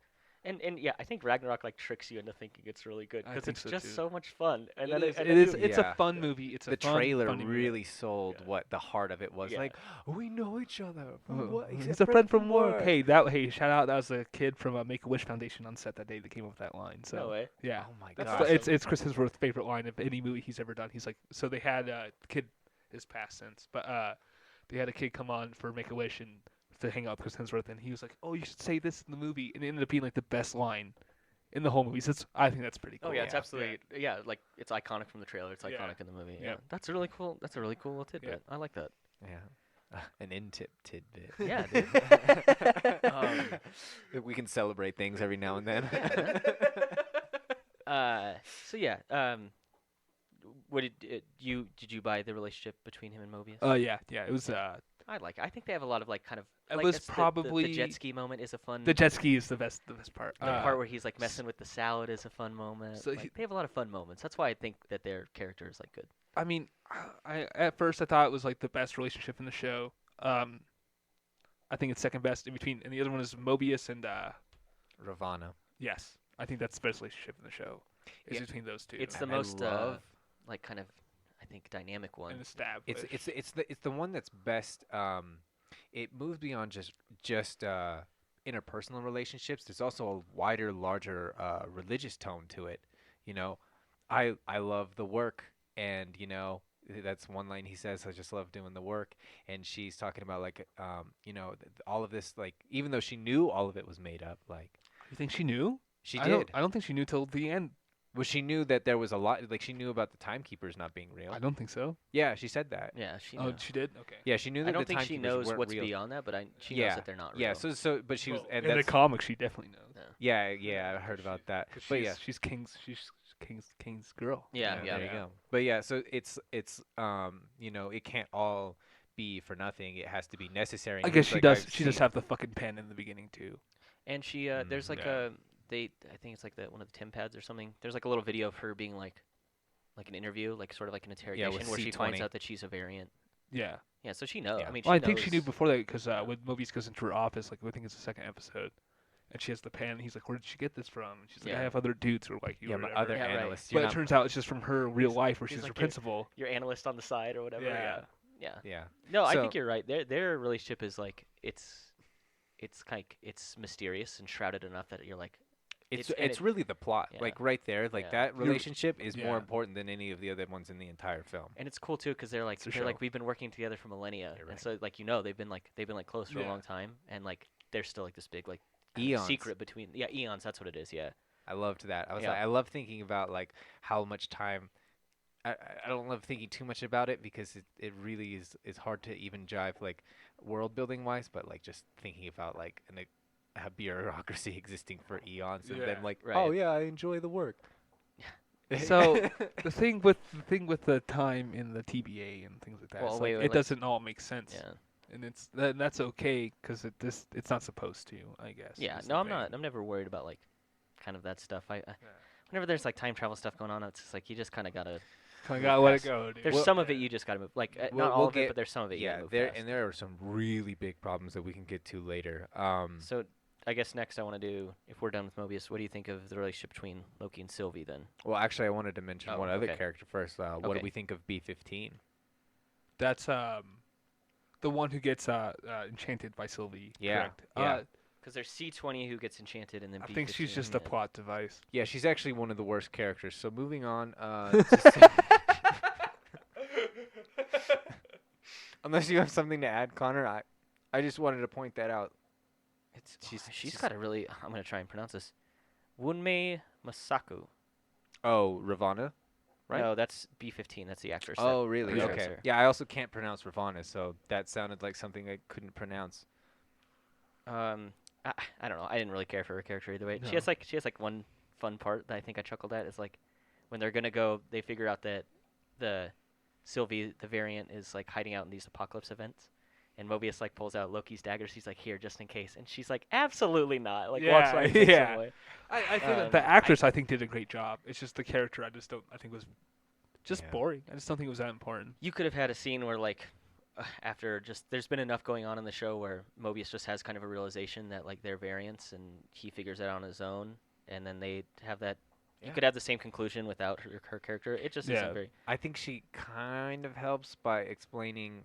And yeah, I think Ragnarok like tricks you into thinking it's really good I because think it's so, just too. so much fun. And It then is. and It then is. you- It's Yeah. a fun movie. It's a The fun, trailer funny movie. really sold Yeah. what the heart of it was. Yeah. Like, we know each other. He's a friend from work. Hey, shout out. That was a kid from Make a Wish Foundation on set that day that came up with that line. So no way. yeah, Oh my That's god. awesome. it's Chris Hemsworth's favorite line of any movie he's ever done. He's like, so they had the kid is past tense, but they had a kid come on for Make a Wish and to hang out with Chris Hemsworth, and he was like, oh, you should say this in the movie, and it ended up being like the best line in the whole movie. So I think that's pretty cool. Oh yeah, it's Yeah. absolutely like it's iconic from the trailer. It's Yeah. iconic in the movie. Yeah. Yeah, that's a really cool. That's a really cool little tidbit. I like that. Yeah. An tidbit. Yeah, dude. We can celebrate things every now and then. So yeah, what did you buy the relationship between him and Mobius? Yeah. It was I think they have a lot of like kind of. It like, was that's the probably- jet ski moment is a fun. the jet ski is the best part. The part where he's like messing with the salad is a fun moment. So Like, they have a lot of fun moments. That's why I think that their character is like good. I mean, I at first I thought it was like the best relationship in the show. I think it's second best in between, and the other one is Mobius and Ravana. yes, I think that's the best relationship in the show. Is Yeah. between those two. It's the And I most love- like kind of I think dynamic one. and the stab. It's the one that's best. It moves beyond just interpersonal relationships. There's also a wider, larger religious tone to it. You know, I love the work, and you know that's one line he says. I just love doing the work, and she's talking about like all of this, like even though she knew all of it was made up, like You think she knew? she I did. don't think she knew till the end. Well, she knew that there was a lot. Like she knew about the timekeepers not being real. I don't think so. Yeah, she said that. Yeah, she. Oh, knows. she did. Okay. Yeah, she knew that I don't the think she timekeepers knows weren't what's real. beyond that, but she Yeah, knows that they're not real. Yeah, but she was, Well, and in the that's comics, she definitely knows. yeah, I heard about that. 'Cause But yeah, she's King's girl. Yeah, there you yeah. go. But yeah, so it's it can't all be for nothing. It has to be necessary. I and guess it's she like does. I've She does seen- have the fucking pen in the beginning too. And she there's like yeah. I think it's like one of the Tim pads or something. There's like a little video of her being like an interview, like sort of like an interrogation with where she finds C20. out that she's a variant. Yeah. Yeah, so she knows. Yeah. I mean, Well, I she think she knew knows- before that because when Mobius goes into her office, like I think it's the second episode, and she has the pen. And he's like, "Where did she get this from?" And she's like, Yeah. "I have other dudes who are like you." Yeah, or my whatever." other Yeah, right. analysts. But You're it turns out it's just from her real life, where he's she's her like principal. Your analyst on the side or whatever. Yeah. Yeah. yeah. No, I So- think you're right. Their relationship is like it's mysterious and shrouded enough that you're like It's really the plot, Yeah. like right there, like Yeah. that relationship is more Yeah. important than any of the other ones in the entire film. and it's cool too because they're like It's a they're like show. we've been working together for millennia, You're and right. so like they've been like close for a Yeah. long time, and like they're still like this big like kind of Eons. secret between eons. That's what it is. Yeah. I loved that. I was Yeah. like, I love thinking about like how much time. I don't love thinking too much about it because it really is hard to even jive like world building wise, but like just thinking about like a bureaucracy existing for eons and Yeah. then like, Right. oh yeah, I enjoy the work. So the thing with the time in the TBA and things like that, Well, it's wait, like, wait, it like- doesn't all make sense, Yeah. and that's okay because it's not supposed to, I guess. Yeah. is the No, I'm thing. not. I'm never worried about like kind of that stuff. Whenever there's like time travel stuff going on, it's just like you just kind of gotta. Kind of move gotta let it past- go, dude. There's Well, some of it you just gotta move. Like We'll- not all we'll of it, get- but there's some of it you yeah, gotta move there past. and there are some really big problems that we can get to later. So I guess next I want to do, if we're done with Mobius, what do you think of the relationship between Loki and Sylvie then? Well, actually, I wanted to mention Oh, one other okay. character first. What Okay. do we think of B-15? That's the one who gets enchanted by Sylvie. Yeah, Correct. yeah. Because there's C20 who gets enchanted, and then I think she's B15, just a yeah. plot device. Yeah, she's actually one of the worst characters. So moving on. To unless you have something to add, Connor, I just wanted to point that out. She's got a really. I'm gonna try and pronounce this. Wunmei Masaku. Oh, Ravana. Right? No, that's B15. That's the actress. Oh, really? pretty sure it's Okay. her. Yeah, I also can't pronounce Ravana, so that sounded like something I couldn't pronounce. I don't know. I didn't really care for her character either way. No. She has like one fun part that I think I chuckled at is like when they're gonna go, they figure out that the Sylvie, the variant, is like hiding out in these apocalypse events. And Mobius like pulls out Loki's daggers. He's like, "Here, just in case." And she's like, "Absolutely not!" Like walks Yeah, right takes yeah. him away. I think Um, the actress I think did a great job. It's just the character I just don't. I think was just Yeah. boring. I just don't think it was that important. You could have had a scene where like after just there's been enough going on in the show where Mobius just has kind of a realization that like they're variants and he figures it out on his own, and then they have that. You Yeah. could have the same conclusion without her character. It just Yeah. isn't very. I think she kind of helps by explaining.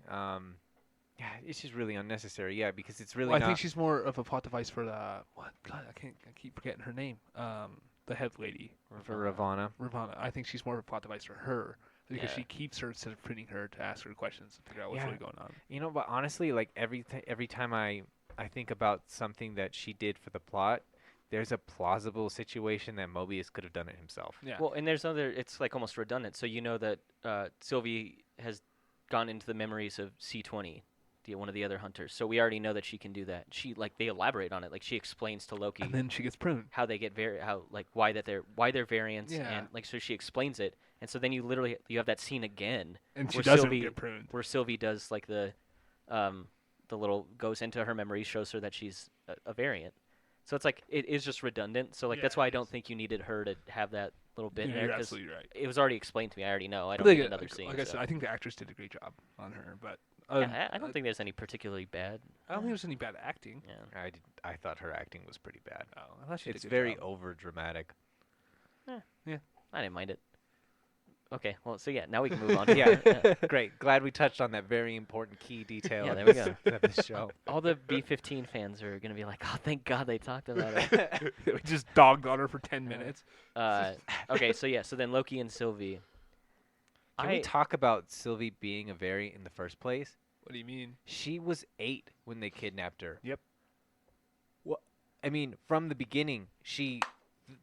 Yeah, it's just really unnecessary. Yeah, because it's really Well, I not. think she's more of a plot device for the what? God, I keep forgetting her name. The head lady, for Ravana. Ravana. I think she's more of a plot device for her because Yeah. she keeps her instead of printing her to ask her questions and figure out what's Yeah. really going on. You know, but honestly, like every time I think about something that she did for the plot, there's a plausible situation that Mobius could have done it himself. Yeah. Well, and there's other. It's like almost redundant. So you know that Sylvie has gone into the memories of C20, one of the other hunters. So we already know that she can do that. She like they elaborate on it. Like she explains to Loki and then she gets pruned. how they get why they're variants, Yeah. and like so she explains it. And so then you have that scene again And she where doesn't Sylvie- get pruned. where Sylvie does like the little goes into her memory, shows her that she's a variant. So it's like it is just redundant. So like Yeah, that's why I it don't is. think you needed her to have that little bit in Yeah, there you're 'cause absolutely right. it was already explained to me. I already know. I But don't need like, another like, scene. like I so. said, I think the actress did a great job on her, but Yeah, I don't think there's any particularly bad. I don't think there's any bad acting. Yeah. I thought her acting was pretty bad. Oh, I thought she did It's a good very job. over dramatic. I didn't mind it. Okay, well, so yeah, now we can move on. Yeah, great. Glad we touched on that very important key detail. Yeah, of there we this- of the show. All the B15 fans are gonna be like, "Oh, thank God they talked about it." We just dogged on her for 10 minutes. Okay, so yeah, so then Loki and Sylvie. Can we talk about Sylvie being a variant in the first place? What do you mean? She was 8 when they kidnapped her. Yep. What? I mean, from the beginning,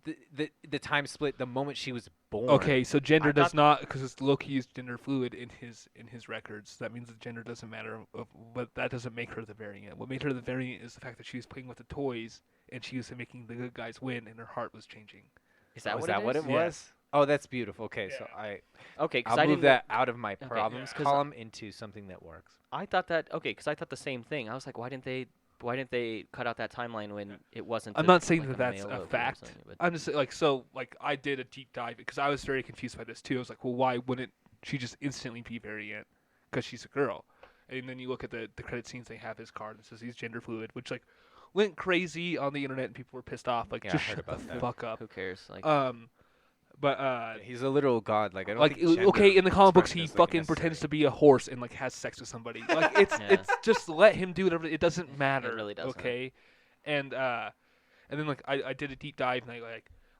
the time split the moment she was born. Okay, so gender I does thought- not, because Loki is gender fluid in his records. That means that gender doesn't matter. But that doesn't make her the variant. What made her the variant is the fact that she was playing with the toys and she was making the good guys win, and her heart was changing. Is that Was what that what it Yeah. was? Oh, that's beautiful. Okay, so Yeah. Okay, because I'll I move didn't. that out of my Okay, problems yeah. 'Cause column into something that works. I thought that. Okay, because I thought the same thing. I was like, why didn't they cut out that timeline when it wasn't? I'm a- not saying like that that's male a Loki or fact. something, but- I'm just like I did a deep dive because I was very confused by this too. I was like, well, why wouldn't she just instantly be variant? Because she's a girl. And then you look at the credit scenes, they have his card that says he's gender fluid, which like went crazy on the internet and people were pissed off. Like, Yeah, just I heard shut the about that. fuck up. Who cares? Like, But He's a literal god. Like I don't like think gender okay, in the comic books expression he is, like, fucking pretends to necessary. be a horse and like has sex with somebody. Like it's Yeah. it's just let him do whatever. It doesn't matter. really doesn't. Okay, and then like I did a deep dive and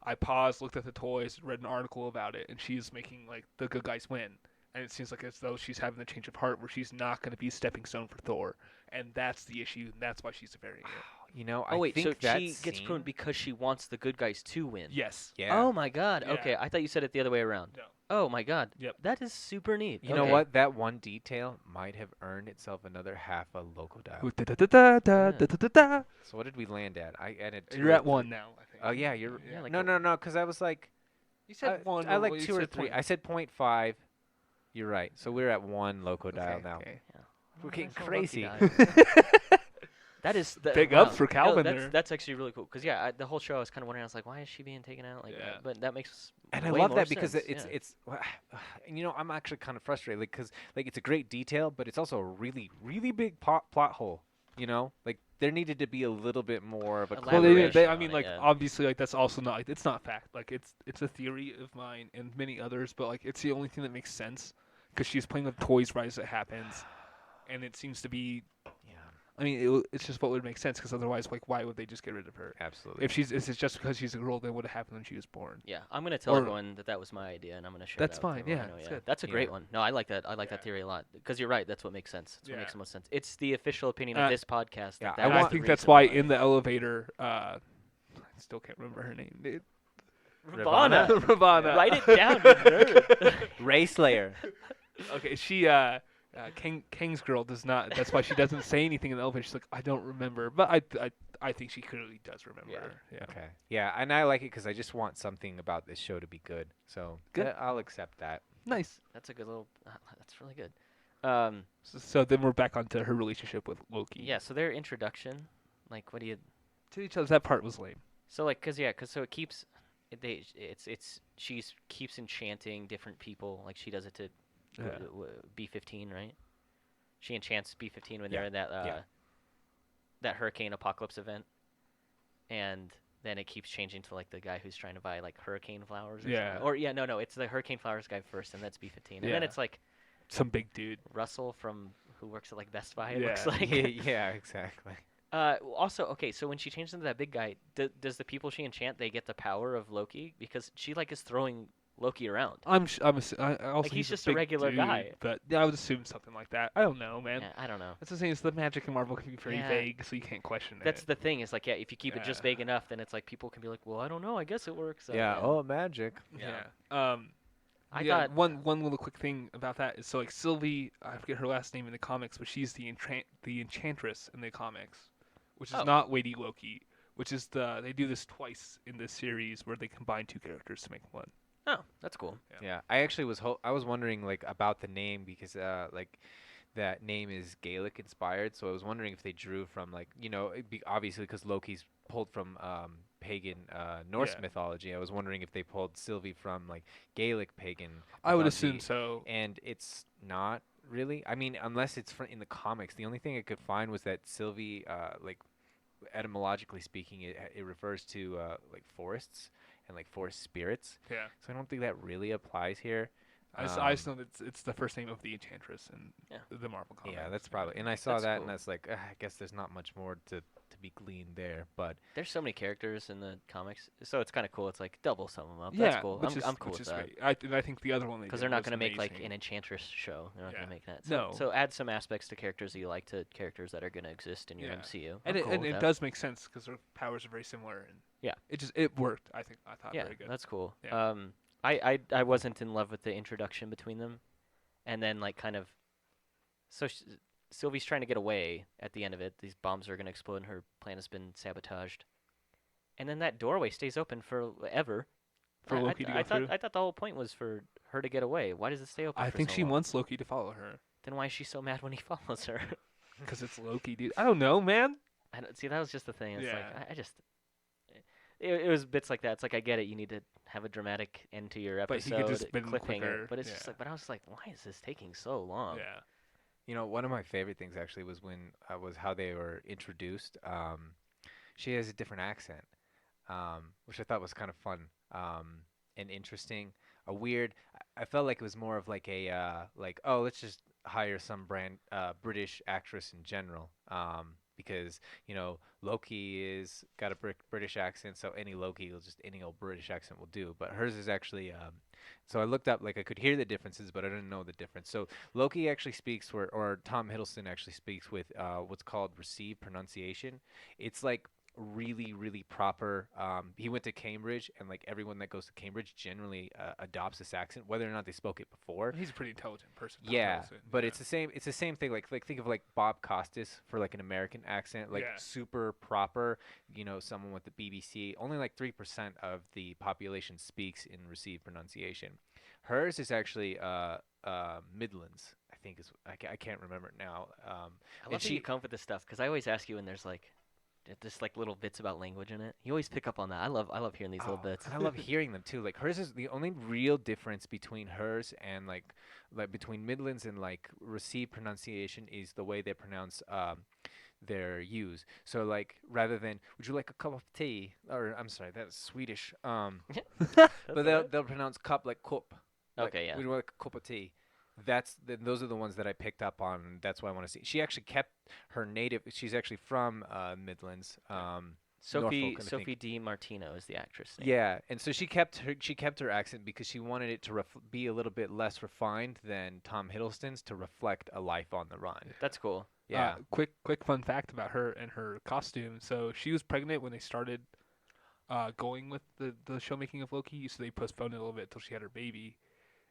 I paused, looked at the toys, read an article about it, and she's making like the good guys win. And it seems like as though she's having a change of heart where she's not going to be a stepping stone for Thor, and that's the issue, and that's why she's a variant. You know, oh I wait, think so that she gets scene- pruned because she wants the good guys to win. Yes. Yeah. Oh my god. Yeah. Okay, I thought you said it the other way around. No. Oh my god. Yep. That is super neat. You know Okay. what? That one detail might have earned itself another half a local dial. Da-da-da-da-da-da-da-da. So what did we land at? I added 2 You're or at 3. one now, I think. Oh yeah, you're. Yeah, like no, a- no, because I was like, You said one. I well, like you 2 or said 3. point- I said 0.5. You're right. So we're at 1 local dial Okay, now. okay. We're Oh, getting that's how Loki crazy. died. That is Big wow. ups for Calvin that's, there. That's actually really cool. Cause yeah, the whole show I was kind of wondering. I was like, why is she being taken out? Like, Yeah. but that makes. And I way love more that because sense, it's yeah. and you know I'm actually kind of frustrated because like it's a great detail, but it's also a really really big plot hole. You know, like there needed to be a little bit more of a. Elaborate. Well, Elaboration I on mean, it, like yeah. obviously, like that's also not. Like, it's not fact. Like it's a theory of mine and many others, but like it's the only thing that makes sense because she's playing with toys right as it happens, and it seems to be. Yeah, I mean, it's just what would make sense because otherwise, like, why would they just get rid of her? absolutely. If she's, is it just because she's a girl? Then what happened when she was born? Yeah, I'm gonna tell Or- everyone that was my idea, and I'm gonna share. That's that with fine, everyone I yeah, know, it's good. That's a Yeah. great one. No, I like that. I like Yeah. that theory a lot because you're right. That's what makes sense. That's what makes Yeah. the most sense. It's the official opinion Uh, of this podcast. yeah, that And was I the think that's reason why in the elevator, I still can't remember her name. Dude. Ravana. Ravana. Write it down, you nerd. Ray Slayer. Okay, she Kang's girl does not. That's why she doesn't say anything in the elevator. She's like, I don't remember, but I think she clearly does remember. Yeah. Yeah. Okay. Yeah, and I like it because I just want something about this show to be good. So Good. I'll accept that. Nice. That's a good little. That's really good. So then we're back onto her relationship with Loki. Yeah. So their introduction, like, what do you? To each other. That part was lame. So like, cause so it keeps, she's keeps enchanting different people. Like she does it to Yeah. B-15, right? She enchants B-15 when Yeah, they're in that yeah. that hurricane apocalypse event, and then it keeps changing to like the guy who's trying to buy like hurricane flowers. Or Yeah. something. Or yeah, no, it's the hurricane flowers guy first, and that's B-15, and then Yeah. it's like Some big dude. Russell from who works at like Best Buy. It Yeah. looks like. yeah, exactly. Also, okay, so when she changes into that big guy, does the people she enchant they get the power of Loki because she like is throwing Loki around? I also he's a just a big regular dude, guy. But yeah, I would assume something like that. I don't know, man. Yeah, I don't know. That's the thing. Is the magic in Marvel can be very Yeah. vague, so you can't question That's it. the thing. Is like, yeah, if you keep it just Yeah. vague enough, then it's like people can be like, well, I don't know. I guess it works. So, Yeah. Oh, magic. Yeah. I yeah, thought one little quick thing about that is so like Sylvie, I forget her last name in the comics, but she's the enchantress in the comics, which is Oh. not Lady Loki. Which is they do this twice in this series where they combine two characters to make one. Oh, that's cool. Yeah, I actually was I was wondering like about the name because like that name is Gaelic inspired, so I was wondering if they drew from like obviously because Loki's pulled from pagan Norse Yeah. mythology. I was wondering if they pulled Sylvie from like Gaelic pagan. I would mythology, assume so. and it's not really. I mean, unless it's in the comics, the only thing I could find was that Sylvie like etymologically speaking, it refers to like forests and like forest spirits. Yeah. So I don't think that really applies here. I just know that it's the first name of the Enchantress in Yeah. the Marvel comics. Yeah, that's probably. And I saw That's that, cool. and that's like, I guess there's not much more to be gleaned there. But There's so many characters in the comics, so it's kind of cool. It's like double sum them up. Yeah, That's cool. which is, I'm cool which with is that. great. And I think the other one Because they're not going to make like an amazing. Enchantress show. They're not Yeah. going to make that. No. So add some aspects to characters that you like to characters that are going to exist in your Yeah. MCU. And I'm it, cool and with it that. does make sense because their powers are very similar. And Yeah. it worked. I thought Yeah, very good. that's cool. Yeah. I wasn't in love with the introduction between them, and then like kind of, so Sylvie's trying to get away at the end of it. These bombs are gonna explode, and her plan has been sabotaged. And then that doorway stays open forever. For Loki to go through. I thought the whole point was for her to get away. Why does it stay open? I for think so she long? wants Loki to follow her Then why is she so mad when he follows her? because it's Loki, dude. I don't know, man. I don't see. That was just the thing. It's Yeah. like I just. It was bits like that. It's like I get it. You need to have a dramatic end to your But he episode, could just been cliffhanger. quicker, But it's just yeah. like. But I was like, why is this taking so long? Yeah. You know, one of my favorite things actually was when was how they were introduced. She has a different accent, which I thought was kind of fun and interesting. A weird. I felt like it was more of like a like, oh, let's just hire some British actress in general. Because Loki is got a British accent, so any Loki will just any old British accent will do. But hers is actually. So I looked up, like I could hear the differences, but I didn't know the difference. So Loki actually speaks, or Tom Hiddleston actually speaks with what's called received pronunciation. It's like really, really proper. He went to Cambridge, and like everyone that goes to Cambridge generally adopts this accent, whether or not they spoke it before. He's a pretty intelligent person. Tom Yeah, Hiddleston, but yeah. it's the same. It's the same thing. Like think of like Bob Costas for like an American accent, like Yeah. super proper. Someone with the BBC. Only like 3% of the population speaks in received pronunciation. Hers is actually Midlands. I think is I can't remember it now. I And love that you she come up with this stuff because I always ask you when there's like just like little bits about language in it. You always pick up on that. I love hearing these little bits. and I love hearing them too. Like hers is the only real difference between hers and like between Midlands and like received pronunciation is the way they pronounce their U's. So like rather than would you like a cup of tea, or I'm sorry, that's Swedish. That's But alright. they'll pronounce cup like cup. Like, Okay, yeah. would you like a cup of tea? Those are the ones that I picked up on. That's why I want to see. She actually kept her native. She's actually from Midlands. Sophie Norfolk, I Sophie think. D. Martino is the actress name. Yeah, and so she kept her accent because she wanted it to be a little bit less refined than Tom Hiddleston's to reflect a life on the run. That's cool. Yeah. Quick fun fact about her and her costume. So she was pregnant when they started going with the show making of Loki. So they postponed it a little bit until she had her baby,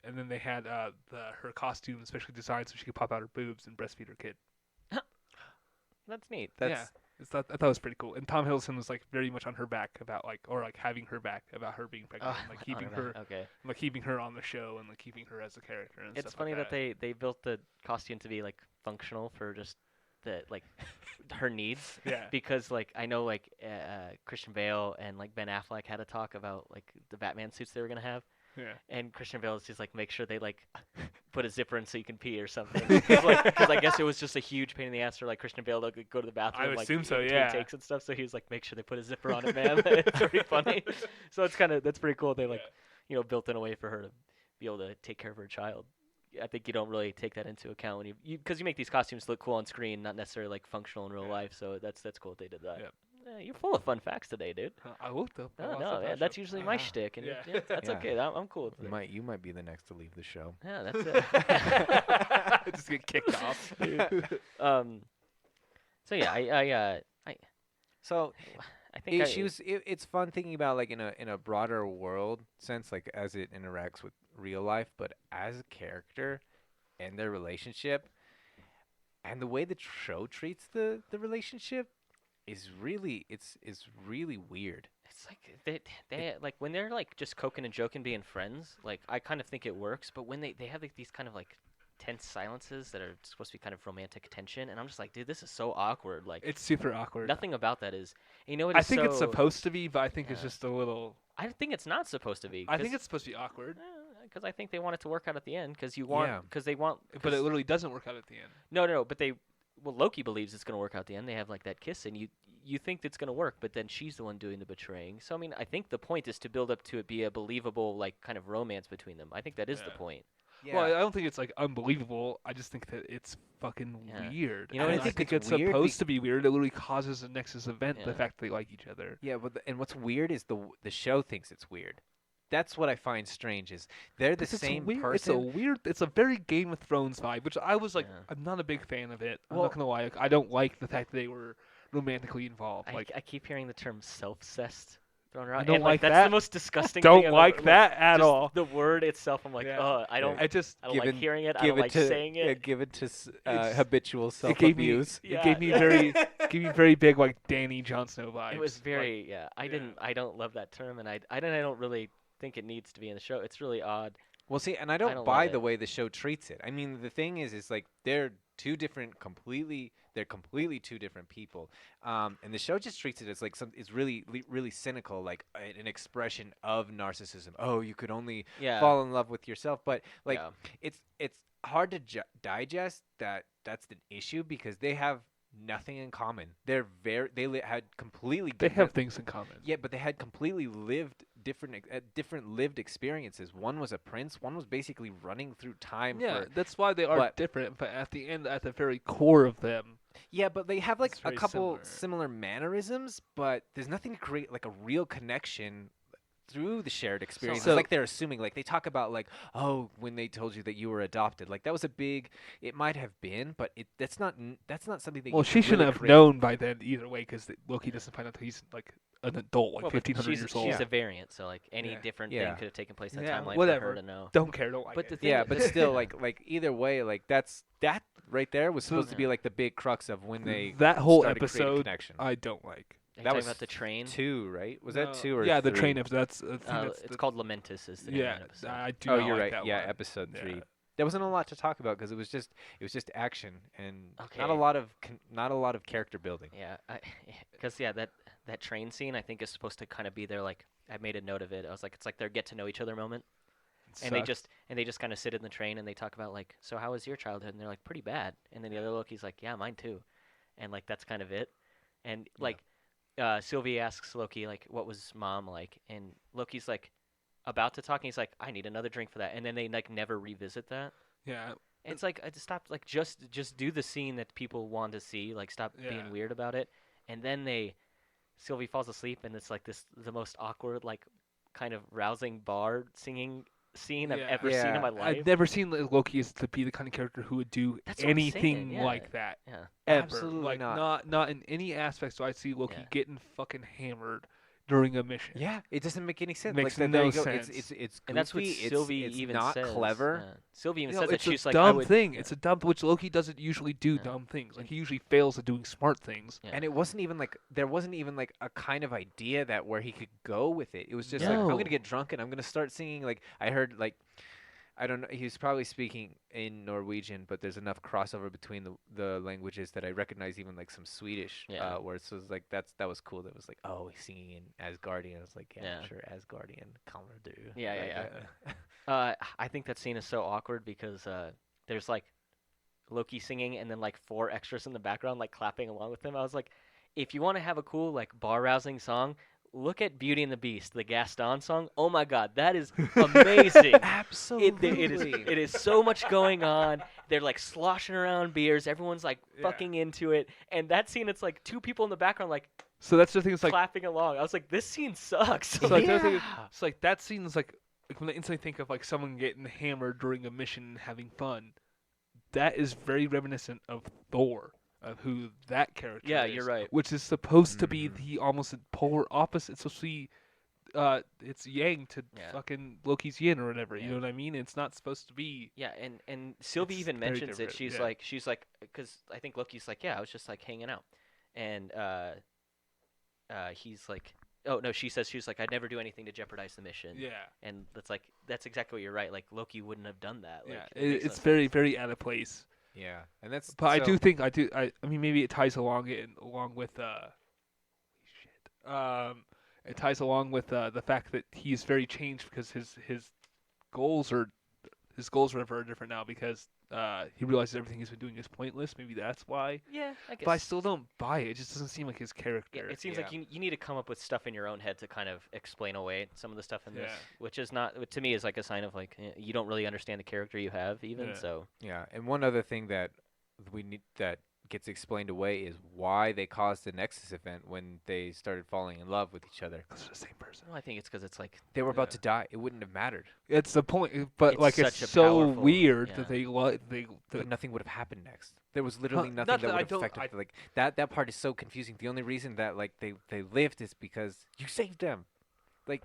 and then they had her costume specially designed so she could pop out her boobs and breastfeed her kid. That's neat. That's I thought it was pretty cool. And Tom Hiddleston was like very much on her back about having her back about her being pregnant, and, like keeping her Okay. like keeping her on the show and like keeping her as a character and It's stuff funny like that they built the costume to be like functional for just the like her needs Yeah. because like I know like Christian Bale and like Ben Affleck had a talk about like the Batman suits they were gonna have, Yeah. and Christian Bale is just like make sure they like put a zipper in so you can pee or something. Because I guess it was just a huge pain in the ass for like Christian Bale to go to the bathroom. I would like, assume so, between yeah. takes and stuff. So he was like, make sure they put a zipper on it, man. It's pretty funny. So that's pretty cool. They like built in a way for her to be able to take care of her child. I think you don't really take that into account when because you make these costumes look cool on screen, not necessarily like functional in real life. So that's cool that they did that. Yep. Yeah, you're full of fun facts today, dude. I looked up. No, yeah, that's usually my shtick, and Yeah. that's Yeah. okay. I'm cool with you it. you might be the next to leave the show. Yeah, that's it. Just get kicked off. So yeah, So I think it's fun thinking about like in a broader world sense, like as it interacts with real life, but as a character and their relationship and the way the show treats the relationship is really it's really weird. it's like they like when they're like just coking and joking, being friends. Like I kind of think it works, but when they have like these kind of like tense silences that are supposed to be kind of romantic tension, and I'm just like, dude, this is so awkward. Like It's super awkward. nothing about that is. You know what? I is think it's so- supposed to be, but I think it's Yeah. just a little. I think it's not supposed to be. I think it's supposed to be awkward, because I think they want it to work out at the end. Because they want. but it literally doesn't work out at the end. No. But Loki believes it's gonna work out at the end. They have like that kiss, and you think it's gonna work, but then she's the one doing the betraying. So I mean, I think the point is to build up to it be a believable like kind of romance between them. I think that is the Yeah. point. Well, I don't think it's like unbelievable. I just think that it's fucking Yeah. weird. You know, And I I think think it's it's weird supposed to be weird. It literally causes a Nexus event. The Yeah. fact that they like each other. Yeah, but and what's weird is the show thinks it's weird. That's what I find strange is they're the Because same weird, person. It's a very Game of Thrones vibe, which I was like, Yeah. I'm not a big fan of it. I'm Well- not gonna lie. I don't like the fact that they were romantically involved. Like, I keep hearing the term self-cessed thrown around. don't and, like that's that. the most disgusting don't thing I've like ever, that at just all. The word itself, I'm like, Yeah. I don't. I just I don't like Given- hearing it. I Give don't it like to saying it. give it to It's- habitual it gave me self-abuse. it gave me very big like Danny Jon Snow vibes. It was Like, very I yeah. didn't. I don't love that term, and I don't really think it needs to be in the show. It's really odd. Well, see, and I don't don't love buy the it. way the show treats it. I mean, the thing is like they're completely two different people. And the show just treats it as like it's really cynical, like an expression of narcissism. Oh, you could only Yeah. fall in love with yourself, but like Yeah. it's hard to digest that that's the issue because they have nothing in common. Had completely They different. have things in common. Yeah, but they had completely different lived experiences. One was a prince. One was basically running through time Yeah, for. that's why they are but- different. But at the end, at the very core of them, Yeah, but they have like It's a very couple similar. similar mannerisms, but there's nothing to create like a real connection through the shared experience. So- It's like they're assuming, like they talk about, like, oh, when they told you that you were adopted, like that was a big. It might have been, but that's not something that. well, you she can shouldn't really have create. known by then either way, because Loki doesn't find out that he's like an adult, like Well, but 1,500 years old. she's a variant, so like any Yeah. different Yeah. thing could have taken place in that Yeah, timeline whatever. for her to know. Don't care, don't like But it. the thing Yeah, is- but still, like either way, like that right there was supposed to be Yeah. like the big crux of when they that whole started creating episode, connection. I don't like. Are you That talking was about the train. 2, right? Was No, that 2 or yeah, the 3? train episode. That's I think that's It's the- called Lamentus. Is the name Yeah, of that episode. I do. Oh, not you're like right. that Yeah, one. episode 3. Yeah. There wasn't a lot to talk about because it was just action and not Okay. a lot of character building. Yeah, because that train scene I think is supposed to kind of be their like I made a note of it. I was like, it's like their get to know each other moment, and they just kind of sit in the train and they talk about like, so how was your childhood? And they're like, pretty bad. And then the other Loki's like, yeah, mine too, and like that's kind of it. And like, Sylvie asks Loki like, what was mom like? And Loki's like, about to talk, and he's like, I need another drink for that. And then they like never revisit that. Yeah, And it's like I just stop like just do the scene that people want to see, like stop Yeah. being weird about it. And then Sylvie falls asleep and it's like the most awkward like kind of rousing bard singing scene I've Yeah. ever seen in my life. I've never seen Loki as to be the kind of character who would do That's what I'm saying, anything yeah. like that Yeah. ever. Absolutely like not. not in any aspects do I see Loki Yeah. getting fucking hammered during a mission. Yeah, it doesn't make any sense. Makes like, there no you go. sense. It's goofy. And that's what it's, Sylvie it's even not says. clever. Yeah. Sylvie even You know, says that it's she's a like dumb I would, thing. yeah. It's a dumb, which Loki doesn't usually do Yeah. dumb things. Like And- he usually fails at doing smart things. Yeah. And it wasn't even like there wasn't even like a kind of idea that where he could go with it. It was just like I'm No. gonna get drunk and I'm gonna start singing. Like I heard like I don't know. He was probably speaking in Norwegian, but there's enough crossover between the languages that I recognize even like some Swedish Yeah. words. So it was like that was cool. That was like, oh, he's singing in Asgardian. I was like, yeah, Yeah. sure, Asgardian, kommer du. Yeah, yeah, Like, yeah. I think that scene is so awkward because there's like Loki singing and then like 4 extras in the background like clapping along with him. I was like, if you want to have a cool like bar rousing song, look at Beauty and the Beast, the Gaston song. Oh my God, that is amazing. Absolutely. It is so much going on. They're like sloshing around beers. Everyone's like Yeah. fucking into it. And that scene, it's like 2 people in the background like So that's the thing. It's like clapping along. I was like, this scene sucks. So like, the other thing is, Yeah. it's like that scene is like when I instantly think of like someone getting hammered during a mission and having fun. That is very reminiscent of Thor, of who that character Yeah, is. you're right. Which is supposed to be Mhm. the almost polar opposite. It's supposed to be, it's Yang to Yeah. fucking Loki's Yin or whatever. You Yeah. know what I mean? It's not supposed to be. Yeah, and Sylvie It's even very mentions it. different, She's like, because I think Loki's like, yeah, I was just like hanging out, and he's like, oh no, she says she's like, I'd never do anything to jeopardize the mission. Yeah. And that's exactly what you're right. Like Loki wouldn't have done that. Like, Yeah. it makes no It's very sense. very out of place. Yeah, and that's. But I so- do think I mean maybe it ties along with it ties along with the fact that he's very changed because his goals are very different now because he realizes everything he's been doing is pointless. Maybe that's why. Yeah, I guess. But I still don't buy it. It just doesn't seem like his character. Yeah, it seems Yeah. like you need to come up with stuff in your own head to kind of explain away some of the stuff in this, Yeah. which is not to me is like a sign of like you don't really understand the character you have even. Yeah. So Yeah, and one other thing that we need that gets explained away is why they caused the Nexus event when they started falling in love with each other. Because they're the same person. well, I think it's because it's like They were about Yeah. to die. It wouldn't have mattered. It's the point, but It's like it's such a so powerful- weird yeah. that they But nothing would have happened next. There was literally nothing not that that I would have don't- affected. I- Like that part is so confusing. The only reason that like they lived is because you saved them. Like,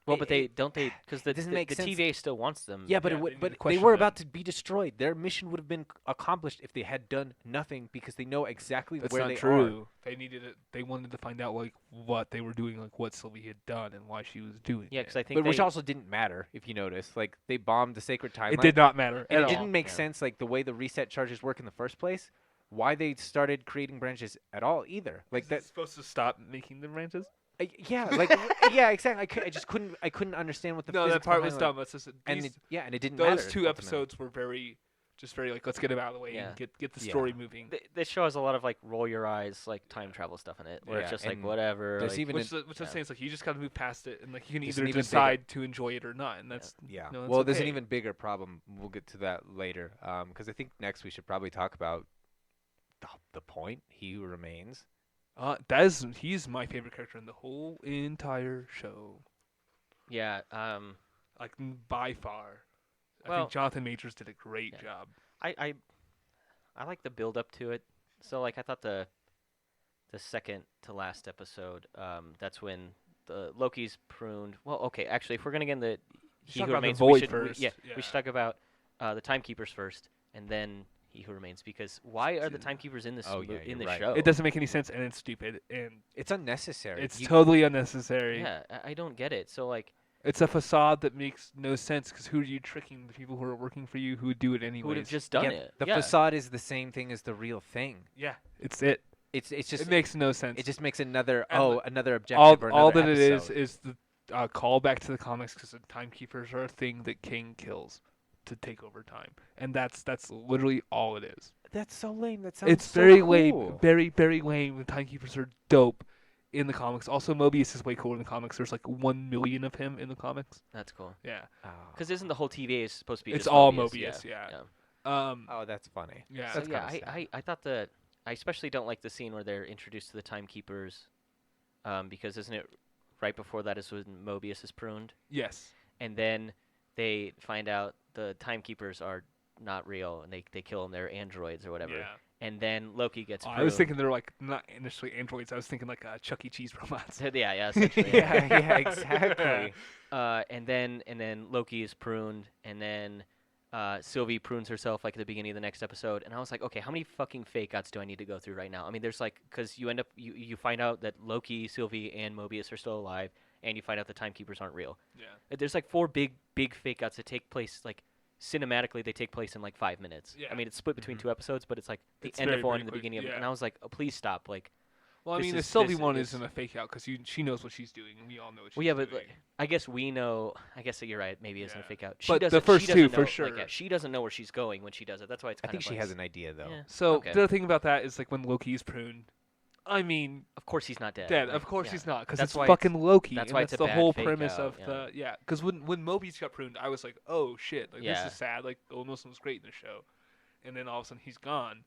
well, it- but they it- don't they because the doesn't make the sense. TVA still wants them. yeah, but Yeah, it they would. need But to they question were them. about to be destroyed. Their mission would have been accomplished if they had done nothing because they know exactly That's where not they true. are. They needed it. They wanted to find out like what they were doing, like what Sylvie had done and why she was doing. Yeah, it. because I think But which they- also didn't matter if you notice. Like they bombed the sacred timeline. It did not matter And at it all. didn't make Yeah. sense, like the way the reset charges work in the first place. Why they started creating branches at all either? Like Is it that? supposed to stop making the branches? Yeah, exactly. I couldn't understand what the No, that physics part was behind, dumb. That's just and and it didn't those matter. two ultimately. episodes were very like let's get them out of the way Yeah. and get the Yeah. story moving. This show has a lot of like roll your eyes, like time travel stuff in it, where Yeah, it's just like and whatever. there's Like, even Which an- which yeah. I'm saying is like you just gotta move past it and like you can There's either an even decide to enjoy it or not, and that's Yeah. no, that's Well, there's an okay. even bigger problem. We'll get to that later. Because I think next we should probably talk about the point. He who remains. He's my favorite character in the whole entire show, yeah. like by far. I Well, think Jonathan Majors did a great yeah. job. I like the build up to it. So like I thought the second to last episode, that's when the Loki's pruned. Well, okay, actually, if we're gonna get in the He talk Who about the Remains, void we should first, we yeah. should talk about the Timekeepers first, and then He Who Remains, because why are the Timekeepers in this Oh, yeah, in you're this right. show? It doesn't make any sense and it's stupid and It's unnecessary. it's You- totally unnecessary. Yeah, I don't get it. So like, It's a facade that makes no sense because who are you tricking? The people who are working for you who would do it anyways. who would have just done yeah, it? The Yeah. facade is the same thing as the real thing. Yeah, it's it. It's just It makes no sense. it just makes another And another objective all or all another that it episode. is the callback to the comics because the timekeepers are a thing that King kills to take over time, and that's literally all it is. That's so lame. That sounds It's so very cool. lame, very lame. The timekeepers are dope in the comics. Also, Mobius is way cooler in the comics. There's like 1 million of him in the comics. That's cool. Yeah, Oh. Because isn't the whole TVA is supposed to be? it's just all Mobius? Mobius. Yeah. Yeah. Oh, that's funny. Yeah. So That's yeah, kinda sad. I thought I especially don't like the scene where they're introduced to the Timekeepers, because isn't it right before that is when Mobius is pruned, Yes. and then they find out the Timekeepers are not real and they kill them, they're androids or whatever, Yeah. and then Loki gets Oh, pruned. I was thinking they're like not initially androids. I was thinking like Chuck E. Cheese robots. yeah, essentially. yeah, exactly. And then Loki is pruned, and then Sylvie prunes herself like at the beginning of the next episode, and I was like, okay, how many fucking fake outs do I need to go through right now? I mean, there's like, because you end up you find out that Loki, Sylvie, and Mobius are still alive, and you find out the Timekeepers aren't real. Yeah. There's like 4 big fake outs that take place like cinematically. They take place in like 5 minutes. Yeah. I mean, it's split between Mhm. 2 episodes, but it's like the It's end very, of one very and the quick, beginning of it, and yeah. I was like, oh, please stop, like. Well, I This mean, the is- Sylvie this one is- isn't a fake out because she knows what she's doing, and we all know what she's Well, yeah, doing. but like, I guess we know. I guess that you're right. Maybe it's Yeah. a fake out. But the doesn't- first she two, doesn't for know, sure. yeah, she doesn't know where she's going when she does it. That's why it's I kind think of she like, has an idea though. Yeah. So Okay. the other thing about that is like when Loki is pruned, I mean, Of course he's not dead. dead. like, Of course yeah. he's not, because That's it's why fucking Loki. that's and why that's it's a the bad whole fake premise out, of the Because when Mobius got pruned, I was like, oh shit, like Yeah. this is sad. Like Owen Wilson was great in the show, and then all of a sudden he's gone,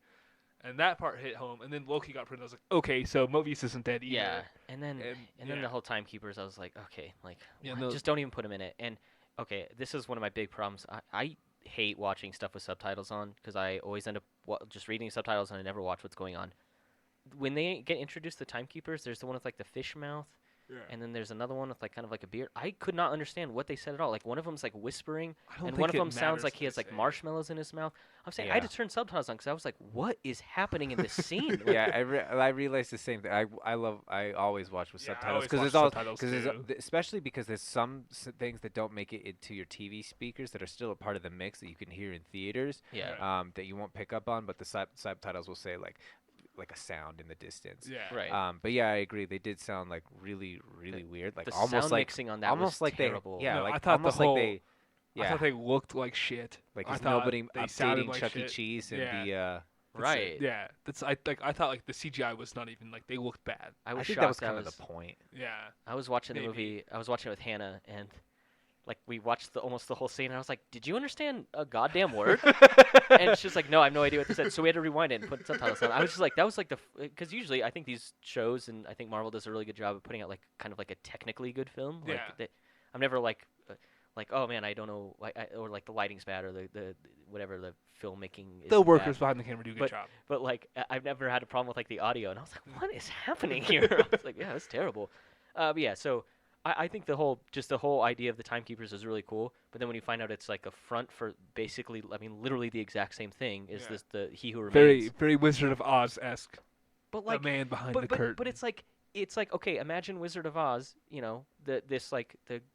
and that part hit home. And then Loki got pruned. I was like, okay, so Mobius isn't dead either. Yeah, and then yeah. the whole Timekeepers, I was like, okay, like Yeah, what? no- Just don't even put him in it. And okay, this is one of my big problems. I hate watching stuff with subtitles on because I always end up just reading subtitles and I never watch what's going on. When they get introduced to Timekeepers, there's the one with like the fish mouth. Yeah. And then there's another one with like kind of like a beard. I could not understand what they said at all. Like one of them's like whispering, I don't and think one of it them sounds matters like what he has they like say. marshmallows in his mouth. I'm saying I had Yeah. to turn subtitles on because I was like, what is happening in this scene? Yeah, I realized the same thing. I always watch with Yeah, I subtitles always because watch there's all subtitles because too. especially because there's some things that don't make it into your TV speakers that are still a part of the mix that you can hear in theaters. Yeah. That you won't pick up on, but the subtitles will say like a sound in the distance. Yeah. Right. But yeah, I agree. They did sound like really weird, like The almost sound like mixing on that almost was like terrible. they yeah, No, I like thought the almost whole- like they I yeah, thought they looked like shit. like I is thought nobody they sounded updating like Chuck E. shit. Cheese and Yeah. the That's it. Right. Yeah. That's I thought like the CGI was not even like they looked bad. I I was think shocked. that was I kind of was, the point. Yeah. I was watching the Maybe. movie. I was watching it with Hannah, and like we watched almost the whole scene. And I was like, "Did you understand a goddamn word?" And she's like, "No, I have no idea what they said." So we had to rewind it and put subtitles on. I was just like, "That was like because usually I think these shows and I think Marvel does a really good job of putting out like kind of like a technically good film. Like Yeah. I'm never like oh man, I don't know, or like the lighting's bad or the whatever the filmmaking is. The bad. workers behind the camera do a good job. But like I've never had a problem with like the audio, and I was like, what is happening here? I was like, yeah, that's terrible. But yeah, so I think the whole idea of the Timekeepers is really cool. But then when you find out it's like a front for basically, I mean, literally the exact same thing is Yeah. the He Who Remains. Very, very Wizard of Oz esque. but The like, man behind but the curtain. but it's like it's like, okay, imagine Wizard of Oz, you know, the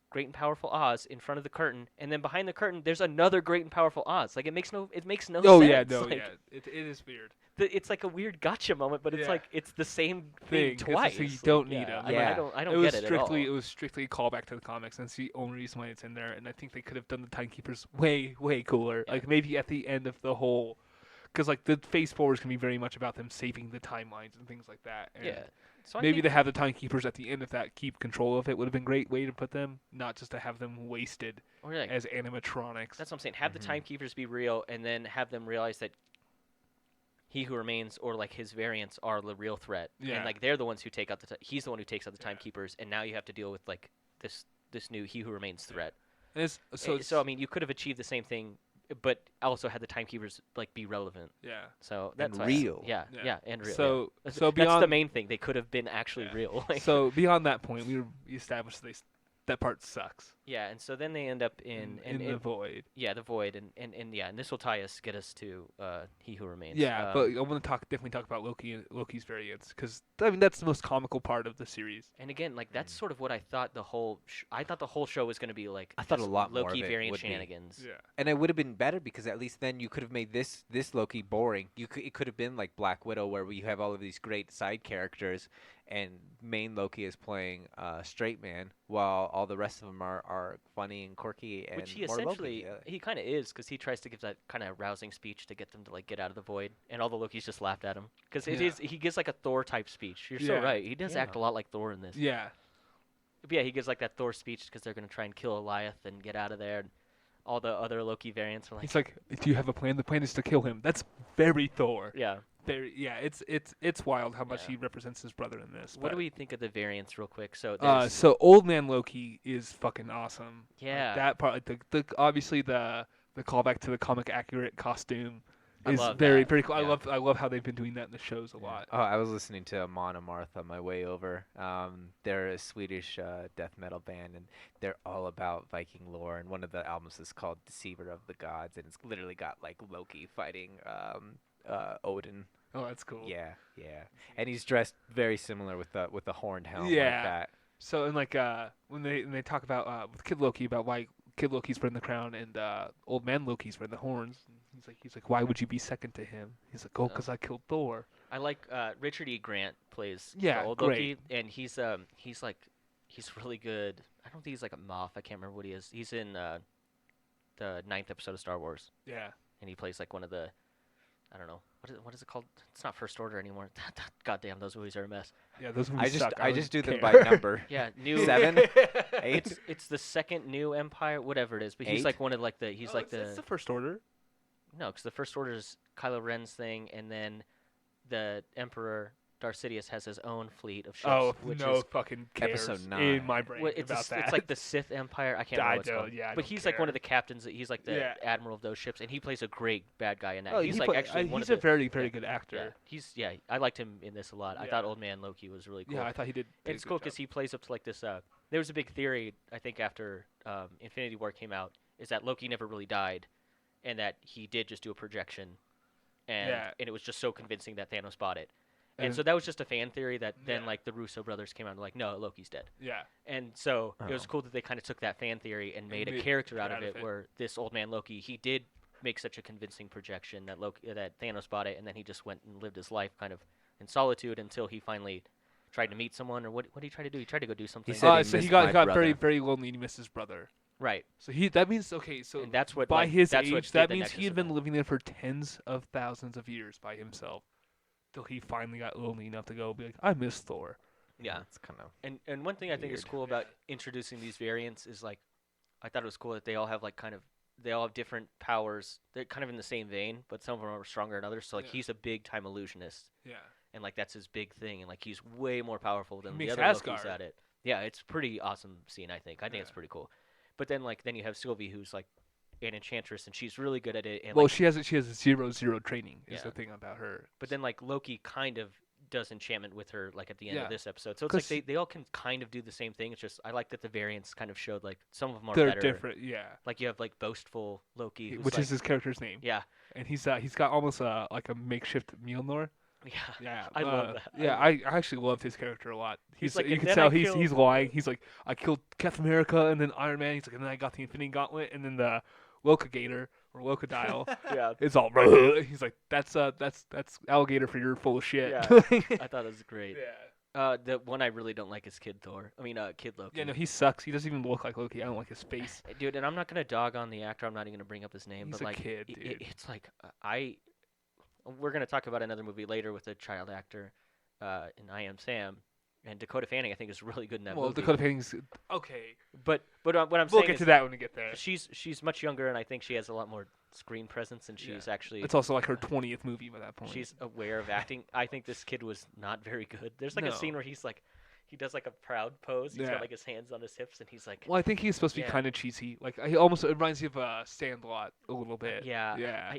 great and powerful Oz in front of the curtain, and then behind the curtain there's another great and powerful Oz. Like it makes no Oh sense. yeah, no, Like, yeah. It is weird. It's like a weird gotcha moment, but it's Yeah. like it's the same Thing. thing It's twice. just like you Like, don't need yeah, them. I Yeah. don't It was get it at all. strictly a callback to the comics. That's the only reason why it's in there. And I think they could have done the timekeepers way cooler. Yeah. Like maybe at the end of the whole, because like the phase forwards can be very much about them saving the timelines and things like that. And Yeah. So I maybe think, to have the timekeepers at the end of that keep control of it would have been a great way to put them, not just to have them wasted or like, as animatronics. that's what I'm saying. Have the Mhm. timekeepers be real, and then have them realize that He Who Remains or like his variants are the real threat, Yeah. and like they're the ones who take out he's the one who takes out the Yeah. timekeepers, and now you have to deal with like this new He Who Remains threat. And it's, so So I mean, you could have achieved the same thing, but also had the timekeepers like be relevant. yeah. So that's why real. Yeah, Yeah. yeah, and real. So yeah. That's, so that's the beyond main thing. They could have been actually Yeah. real. Like, so beyond that point, we established that part sucks. yeah, and so then they end up in the void. yeah, the void, and this will get us to He Who Remains. Yeah, but I want to definitely talk about Loki's variants, because I mean that's the most comical part of the series. And again, like that's sort of what I thought the whole I thought the whole show was going to be like. I thought a just lot more Loki of it variant would be. shenanigans. Yeah. And it would have been better because at least then you could have made this Loki boring. It could have been like Black Widow, where you have all of these great side characters, and main Loki is playing straight man, while all the rest of them are funny and quirky and Which he more essentially Loki. he kind of is, because he tries to give that kind of rousing speech to get them to like get out of the void, and all the Lokis just laughed at him because Yeah. he gives like a Thor type speech. You're so Yeah. right. He does Yeah. act a lot like Thor in this. Yeah. But yeah, he gives like that Thor speech because they're gonna try and kill Eliath and get out of there. And all the other Loki variants are like, He's like, "Do you have a plan? The plan is to kill him." That's very Thor. yeah. Very. Yeah. It's wild how much Yeah. he represents his brother in this. What but, do we think of the variants, real quick? So there's, so Old Man Loki is fucking awesome. Like, yeah, that part, like the obviously the callback to the comic accurate costume I is love very that. very cool. Yeah. I love how they've been doing that in the shows a lot. Oh, I was listening to Amon Amarth on my way over. They're a Swedish death metal band, and they're all about Viking lore. And one of the albums is called "Deceiver of the Gods," and it's literally got like Loki fighting Odin. Oh, that's cool. Yeah, and he's dressed very similar with the horned helm Yeah. like that. So and like when they talk about with Kid Loki about why Kid Loki's wearing the crown and Old Man Loki's wearing the horns, he's like why would you be second to him? He's like, oh, because I killed Thor. I like Richard E. Grant plays Yeah, the old great. Loki, and he's really good. I don't think he's like a Moff. I can't remember what he is. He's in the 9th episode of Star Wars, Yeah. and he plays like one of the, I don't know, what is it called? It's not First Order anymore. God damn, those movies are a mess. Yeah, those movies suck. I don't just do them care. by number. Yeah, new 7, 8. It's the second new Empire, whatever it is. But he's 8? like one of like the Oh, it's the First Order. no, because the First Order is Kylo Ren's thing, and then the Emperor Darth Sidious has his own fleet of ships. Oh, which no is fucking cares Episode 9. in my brain it's about that. it's like the Sith Empire. I can't remember what it's called. Yeah, I But don't he's like one care. of the captains. He's like the Yeah. admiral of those ships, and he plays a great bad guy in that. Oh, he's he like play- actually one he's of a the very yeah, good actor. yeah. I liked him in this a lot. I Yeah. thought Old Man Loki was really cool. Yeah, I thought he did. It's cool because he plays up to like this. There was a big theory, I think, after Infinity War came out, is that Loki never really died, and that he did just do a projection, and Yeah. it was just so convincing that Thanos bought it. And And- so that was just a fan theory that then Yeah. like the Russo brothers came out and were like, no, Loki's dead. Yeah. And so it was Oh. cool that they kind of took that fan theory and made a made character out out of of it, it. where this Old Man Loki, he did make such a convincing projection that that Thanos bought it, and then he just went and lived his life kind of in solitude until he finally tried to meet someone, or what did he try to do? He tried to go do something. said he So he missed got my very brother. very lonely. And he missed his brother. Right. So that means okay. So And that's what by like, his that's what age, did that the means Nexus he had been event. living there for tens of thousands of years by himself, till he finally got lonely enough to go be like, I miss Thor. Yeah. It's kind of And one thing I think is Weird. cool about introducing these variants is like, I thought it was cool that they all have like they all have different powers. They're kind of in the same vein, but some of them are stronger than others. So like Yeah. he's a big time illusionist, Yeah. and like that's his big thing, and like he's way more powerful than the makes other Asgard. Lokis at it. Yeah, it's pretty awesome scene. I think it's Yeah. pretty cool. But then you have Sylvie, who's like an enchantress, and she's really good at it. And Well, like, she has 0-0 training is Yeah. the thing about her. but then like Loki kind of does enchantment with her like at the end Yeah. of this episode. So it's like 'Cause- they all can kind of do the same thing. It's just I like that the variants kind of showed like some of them are They're better. different. Yeah. Like you have like boastful Loki, who's Which like, is his character's name. yeah, And he's got almost like a makeshift Mjolnir. Yeah, Yeah, I love that. Yeah, I actually loved his character a lot. He's like, you "And can then tell I he's killed-" lying. He's like, I killed Captain America and then Iron Man. He's like, and then I got the Infinity Gauntlet and then the Gator or Dial. Yeah, It's all. He's like, that's alligator for you're full of shit. Yeah. I thought it was great. The one I really don't like is Kid Thor. I mean, Kid Loki. Yeah, no, he sucks. He doesn't even look like Loki. I don't like his face. Dude, and I'm not gonna dog on the actor. I'm not even gonna bring up his name. He's but a like, kid, dude. it's like we're gonna talk about another movie later with a child actor, in I Am Sam, and Dakota Fanning I think is really good in that Well, movie. Dakota Fanning's okay. But what I'm We'll saying get is to that when we get there. she's much younger, and I think she has a lot more screen presence, and she's actually. It's also like her 20th movie by that point. She's aware of acting. I think this kid was not very good. There's like a scene where he's like, he does like a proud pose. He's got like his hands on his hips, and he's like. Well, I think he's supposed to be kind of cheesy. Like it reminds me of Sandlot a little bit. Yeah. Yeah.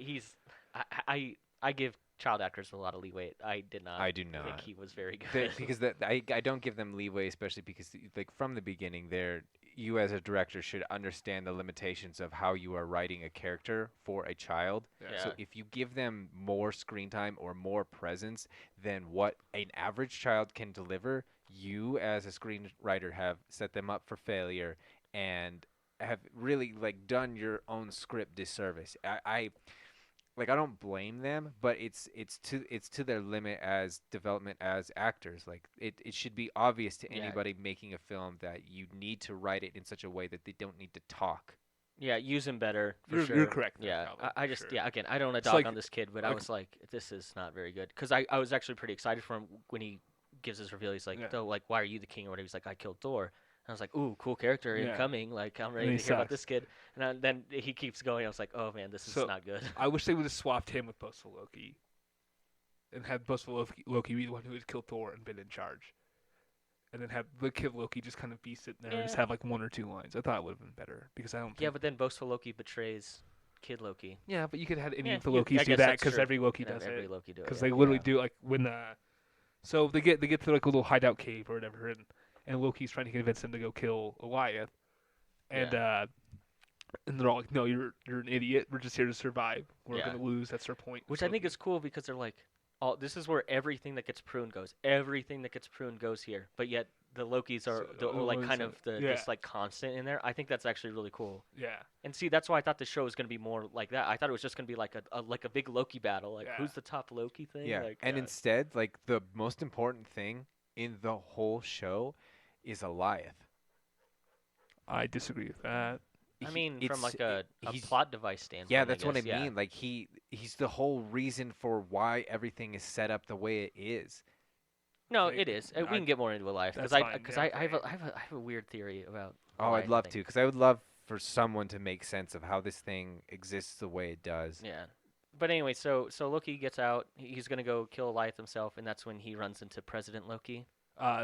I give child actors a lot of leeway. I did not. I do not think he was very good. because I don't give them leeway, especially because like from the beginning, you as a director should understand the limitations of how you are writing a character for a child. Yeah. So if you give them more screen time or more presence than what an average child can deliver, you as a screenwriter have set them up for failure and have really like done your own script disservice. I don't blame them, but it's to their limit as development as actors. Like it should be obvious to anybody making a film that you need to write it in such a way that they don't need to talk. Yeah, use him better. For sure. You're correct. Yeah, probably, I just sure. again I don't want to It's dog like- on this kid, but I was like, this is not very good because I was actually pretty excited for him when he gives his reveal. He's like, "Oh, like why are you the king?" or whatever. He's like, "I killed Thor." I was like, "Ooh, cool character incoming! Like, I'm ready And to he hear about sucks. this kid." And then he keeps going. I was like, "Oh man, this is not good." I wish they would have swapped him with Boastful Loki, and had Boastful Loki be the one who had killed Thor and been in charge, and then have the kid Loki just kind of be sitting there and just have like one or two lines. I thought it would have been better because I don't. Yeah, Think... but then Boastful Loki betrays Kid Loki. Yeah, but you could have had any Yeah, of the I Lokis do guess that that's because true. every Loki You can does have every it. Loki do it. Because Yeah. they literally do like when so they get to like a little hideout cave or whatever, and Loki's trying to convince them to go kill Goliath, and and they're all like, "No, you're an idiot. We're just here to survive. We're gonna lose. That's our point." Which I think is cool because they're like, this is where everything that gets pruned goes. Everything that gets pruned goes here. But yet the Lokis are like kind of this like constant in there. I think that's actually really cool. Yeah. And see, that's why I thought the show was gonna be more like that. I thought it was just gonna be like a big Loki battle. Like who's the top Loki thing? Yeah, Like, and instead, like the most important thing in the whole show is Goliath. I disagree with that. I mean, from It's- like a he's- plot device standpoint. Yeah, that's what I guess, mean. Like he's the whole reason for why everything is set up the way it is. No, Like, it is. We I- can get more into Goliath because that's fine, I yeah, have a weird theory about. Oh, Goliath, I'd I love think. to, because I would love for someone to make sense of how this thing exists the way it does. Yeah. But anyway, so Loki gets out. He's gonna go kill Goliath himself, and that's when he runs into President Loki.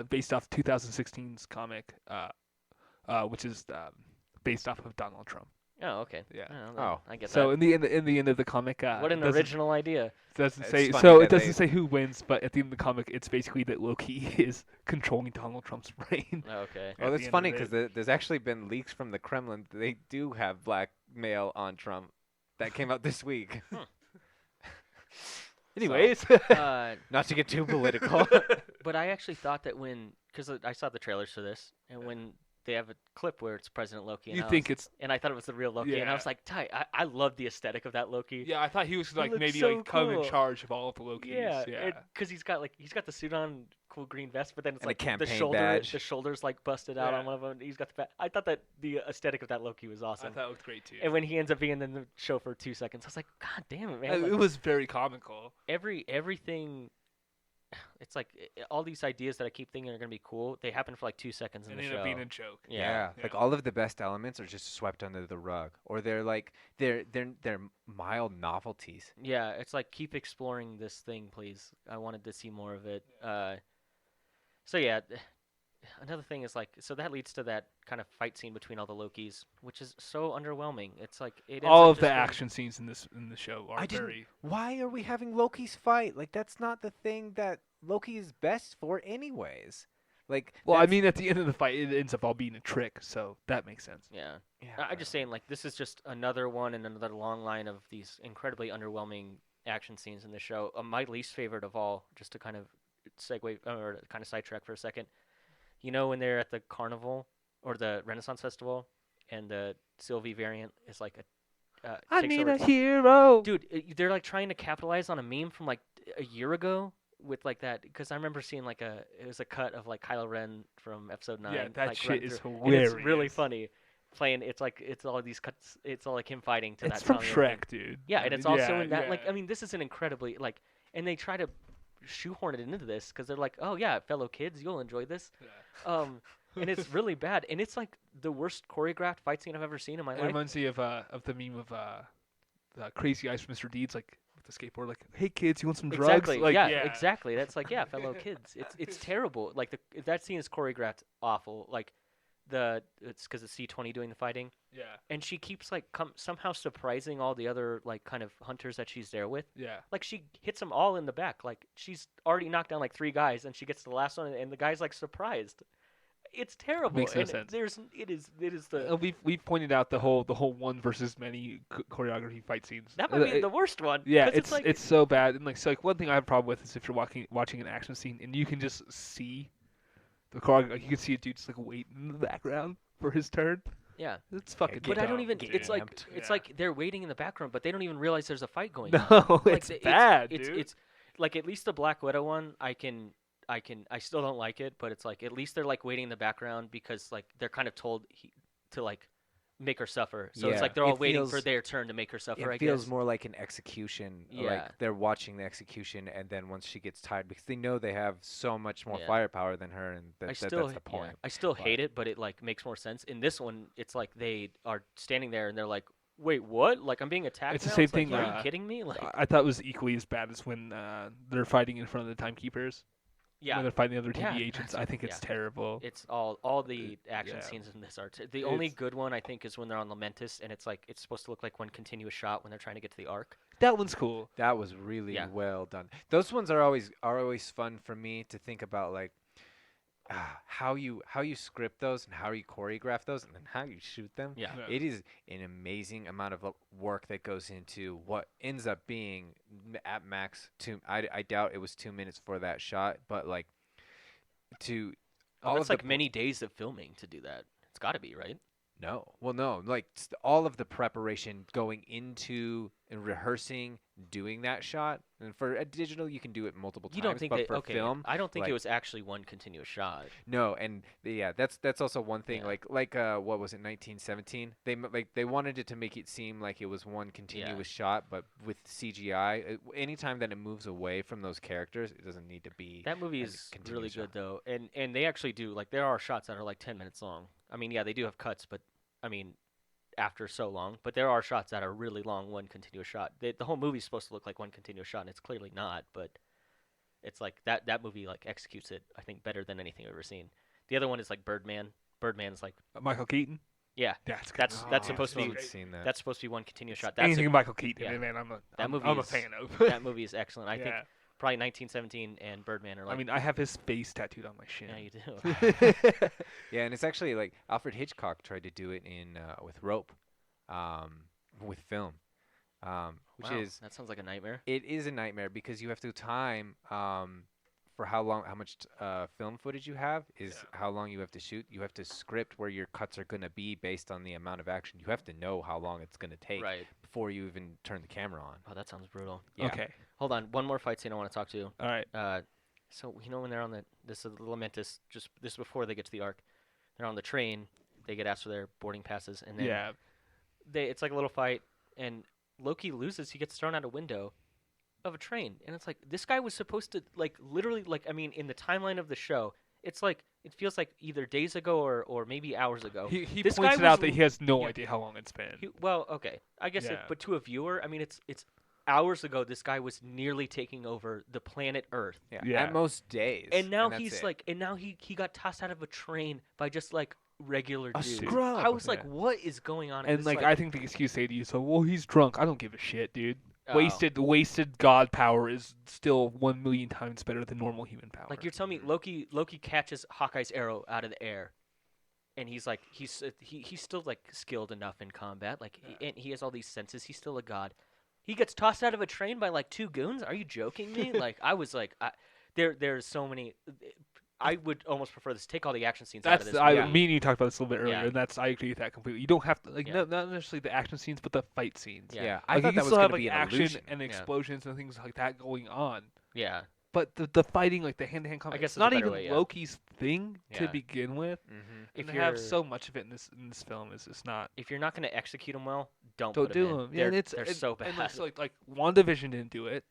Based off 2016's comic, which is based off of Donald Trump. Oh, okay. Yeah. Oh, I get So that. in the end of the comic, What an doesn't- original idea. Doesn't It's say funny so. that It doesn't they- say who wins, but at the end of the comic, it's basically that Loki is controlling Donald Trump's brain. Oh, okay. Oh, At that's the end funny of because it. there's actually been leaks from the Kremlin. They do have blackmail on Trump. That came out this week. Anyways, Not to get too political. But I actually thought that because I saw the trailers for this, and when they have a clip where it's President Loki, and you I think was- it's and I thought it was the real Loki, and I Yeah. was like, tight. I love the aesthetic of that Loki. yeah. I thought he was like looks maybe so like come cool. in charge of all of the Lokis. Yeah, because he's got the suit on, cool green vest, but then it's And a like the campaign badge. the shoulders like busted out on Yeah. one of them. He's got the. I thought that the aesthetic of that Loki was I awesome. thought it looked great too. And when he ends up being in the show for 2 seconds, I was like, God damn it, man! it Like, was very comical. everything. It's like all these ideas that I keep thinking are gonna be cool. They happen for like 2 seconds in And the it show. ended up being a joke. Yeah. Like all of the best elements are just swept under the rug, or they're like they're mild novelties. Yeah, it's like keep exploring this thing, please. I wanted to see more of it. So yeah, another thing is like so that leads to that kind of fight scene between all the Lokis, which is so underwhelming. It's like it ends All up of just the being- action scenes in the show are I didn't- very. Why are we having Loki's fight? Like that's not the thing that Loki is best for, anyways. Like Well, I that's- mean, at the end of the fight, it ends up all being a trick, so that makes sense. Yeah, yeah, I'm just saying like this is just another one in another long line of these incredibly underwhelming action scenes in the show. My least favorite of all, just to kind of segue or kind of sidetrack for a second. You know when they're at the carnival or the Renaissance Festival, and the Sylvie variant is like I takes need over. a hero. Dude, they're like trying to capitalize on a meme from like a year ago with like that, because I remember seeing like it was a cut of like Kylo Ren from Episode 9. Yeah, that like, shit running is through, hilarious. and it's really funny. Playing, it's all these cuts. It's all like him fighting to It's that from song. And everything. Shrek, dude. Yeah, and it's also Yeah, in that. yeah. Like, I mean, this is an incredibly like, and they try to shoehorn it into this because they're like, oh yeah, fellow kids, you'll enjoy this. And it's really bad, and it's like the worst choreographed fight scene I've ever seen in my It life. reminds me of the meme of the Crazy Eyes from Mr. Deeds, like with the skateboard, like, "Hey kids, you want some drugs?" Exactly. Like, yeah, exactly. That's like, yeah, fellow kids. It's terrible. Like that scene is choreographed awful. Like it's because it's C-20 doing the fighting, Yeah, and she keeps like somehow surprising all the other like kind of hunters that she's there with. yeah. Like she hits them all in the back. Like she's already knocked down like 3 guys, and she gets to the last one, and the guy's like surprised. It's terrible. Makes no and sense. It is the We've pointed out the whole one versus many choreography fight scenes. that might be the worst one. Yeah, 'cause it's like, so bad. And like one thing I have a problem with is if you're watching an action scene and you can just see the choreography, like you can see a dude just like waiting in the background for his turn. yeah. It's fucking. But I don't dumb. even. Get It's like amped. it's Yeah. like they're waiting in the background, but they don't even realize there's a fight going on. No, Like, it's bad, dude. It's like at least the Black Widow one, I still don't like it, but it's like at least they're like waiting in the background because like they're kind of told to like make her suffer. So it's Yeah, like they're all it waiting for feels- their turn to make her suffer. I It feels guess. more like an execution. Yeah. Like they're watching the execution, and then once she gets tired, because they know they have so much more Yeah. firepower than her, and I that's still the point. I still but- hate it, but it like makes more sense. In this one, it's like they are standing there and they're like, "Wait, what? Like I'm being attacked It's the now?" same It's like, thing, Are you kidding me? Like, I thought it was equally as bad as when they're fighting in front of the timekeepers. yeah. When they're fighting the other TV Yeah, agents. that's- I think it's yeah. terrible. It's all the action yeah. scenes in this are. The only It's- good one I think is when they're on Lamentus, and it's like it's supposed to look like one continuous shot when they're trying to get to the Ark. That one's cool. That was really Yeah. well done. Those ones are always fun for me to think about, like how you script those and how you choreograph those and then how you shoot them. Yeah. Yeah. It is an amazing amount of work that goes into what ends up being at max 2. I doubt it was 2 minutes for that shot, but like to all It's of the like many days of filming to do that. It's got to be right. No. Well, no. Like all of the preparation going into and rehearsing, doing that shot. And for a digital, you can do it multiple times. You don't think but that? for Okay. film, I don't think it like- was actually one continuous shot. no. And yeah, that's also one thing. Yeah. Like what was it? 1917. They wanted it to make it seem like it was one continuous shot, but with CGI, anytime that it moves away from those characters, it doesn't need to be. That movie a is really continuous good shot. though, and they actually do like there are shots that are like 10 minutes long. I mean, yeah, they do have cuts, but I mean, after so long, but there are shots that are really long, one continuous shot. The whole movie's supposed to look like one continuous shot, and it's clearly not. But it's like that movie like executes it, I think, better than anything I've ever seen. The other one is like Birdman. Birdman's like, Michael Keaton. yeah, That's good. That's Oh, supposed to I be- haven't seen that. that's supposed to be one continuous shot. That's anything Michael Keaton. yeah. Man, That I'm movie a is- fan of. that movie is excellent. I think Yeah. probably 1917 and Birdman are like. I mean, I have his face tattooed on my shin. yeah, you do. Yeah, and it's actually like Alfred Hitchcock tried to do it in with rope, with film, which Wow, is that sounds like a nightmare. it is a nightmare because you have to time for how much film footage you have is Yeah. how long you have to shoot. You have to script where your cuts are gonna be based on the amount of action. You have to know how long it's gonna take Right. before you even turn the camera on. Oh, that sounds brutal. Yeah. Okay. Hold on, one more fight scene I want to talk to. All right. So you know when they're on this is the Lamentus, just this is before they get to the Ark. They're on the train. They get asked for their boarding passes, and then Yeah. it's like a little fight, and Loki loses. He gets thrown out a window of a train, and it's like this guy was supposed to like literally like I mean in the timeline of the show, it's like it feels like either days ago or maybe hours ago. He This guy points it out was that l- he has no yeah. idea how long it's been. Well, okay, I guess, Yeah. but to a viewer, I mean it's hours ago. This guy was nearly taking over the planet Earth. Yeah. At most days. And now that's he's it. like, and now he got tossed out of a train by just like regular A dude. scrub. I was like, Yeah. what is going on? And It's like, I think the excuse they use, so well, he's drunk. I don't give a shit, dude. Oh. Wasted god power is still 1,000,000 times better than normal human power. Like you're telling me Loki catches Hawkeye's arrow out of the air, and he's like he's still like skilled enough in combat. Like and he has all these senses. He's still a god. He gets tossed out of a train by like 2 goons. Are you joking me? Like I was like, there's so many. I would almost prefer this. Take all the action scenes out of That's this me movie. and you talked about this a little bit earlier, Yeah. and I agree with that completely. You don't have to Yeah. not necessarily the action scenes, but the fight scenes. Yeah. Yeah, I Like, thought you that can was still going have to like be an action illusion. and Yeah. explosions and things like that going on. Yeah. But the fighting, like the hand-to-hand combat, guess it's there's a not better even way, yeah. Loki's thing to Yeah. begin with. Mm-hmm. If And to have you're- so much of it in this film is just not. If you're not going to execute them well, don't Don't put do them in. them. Yeah, and They're so bad. And like WandaVision didn't do it.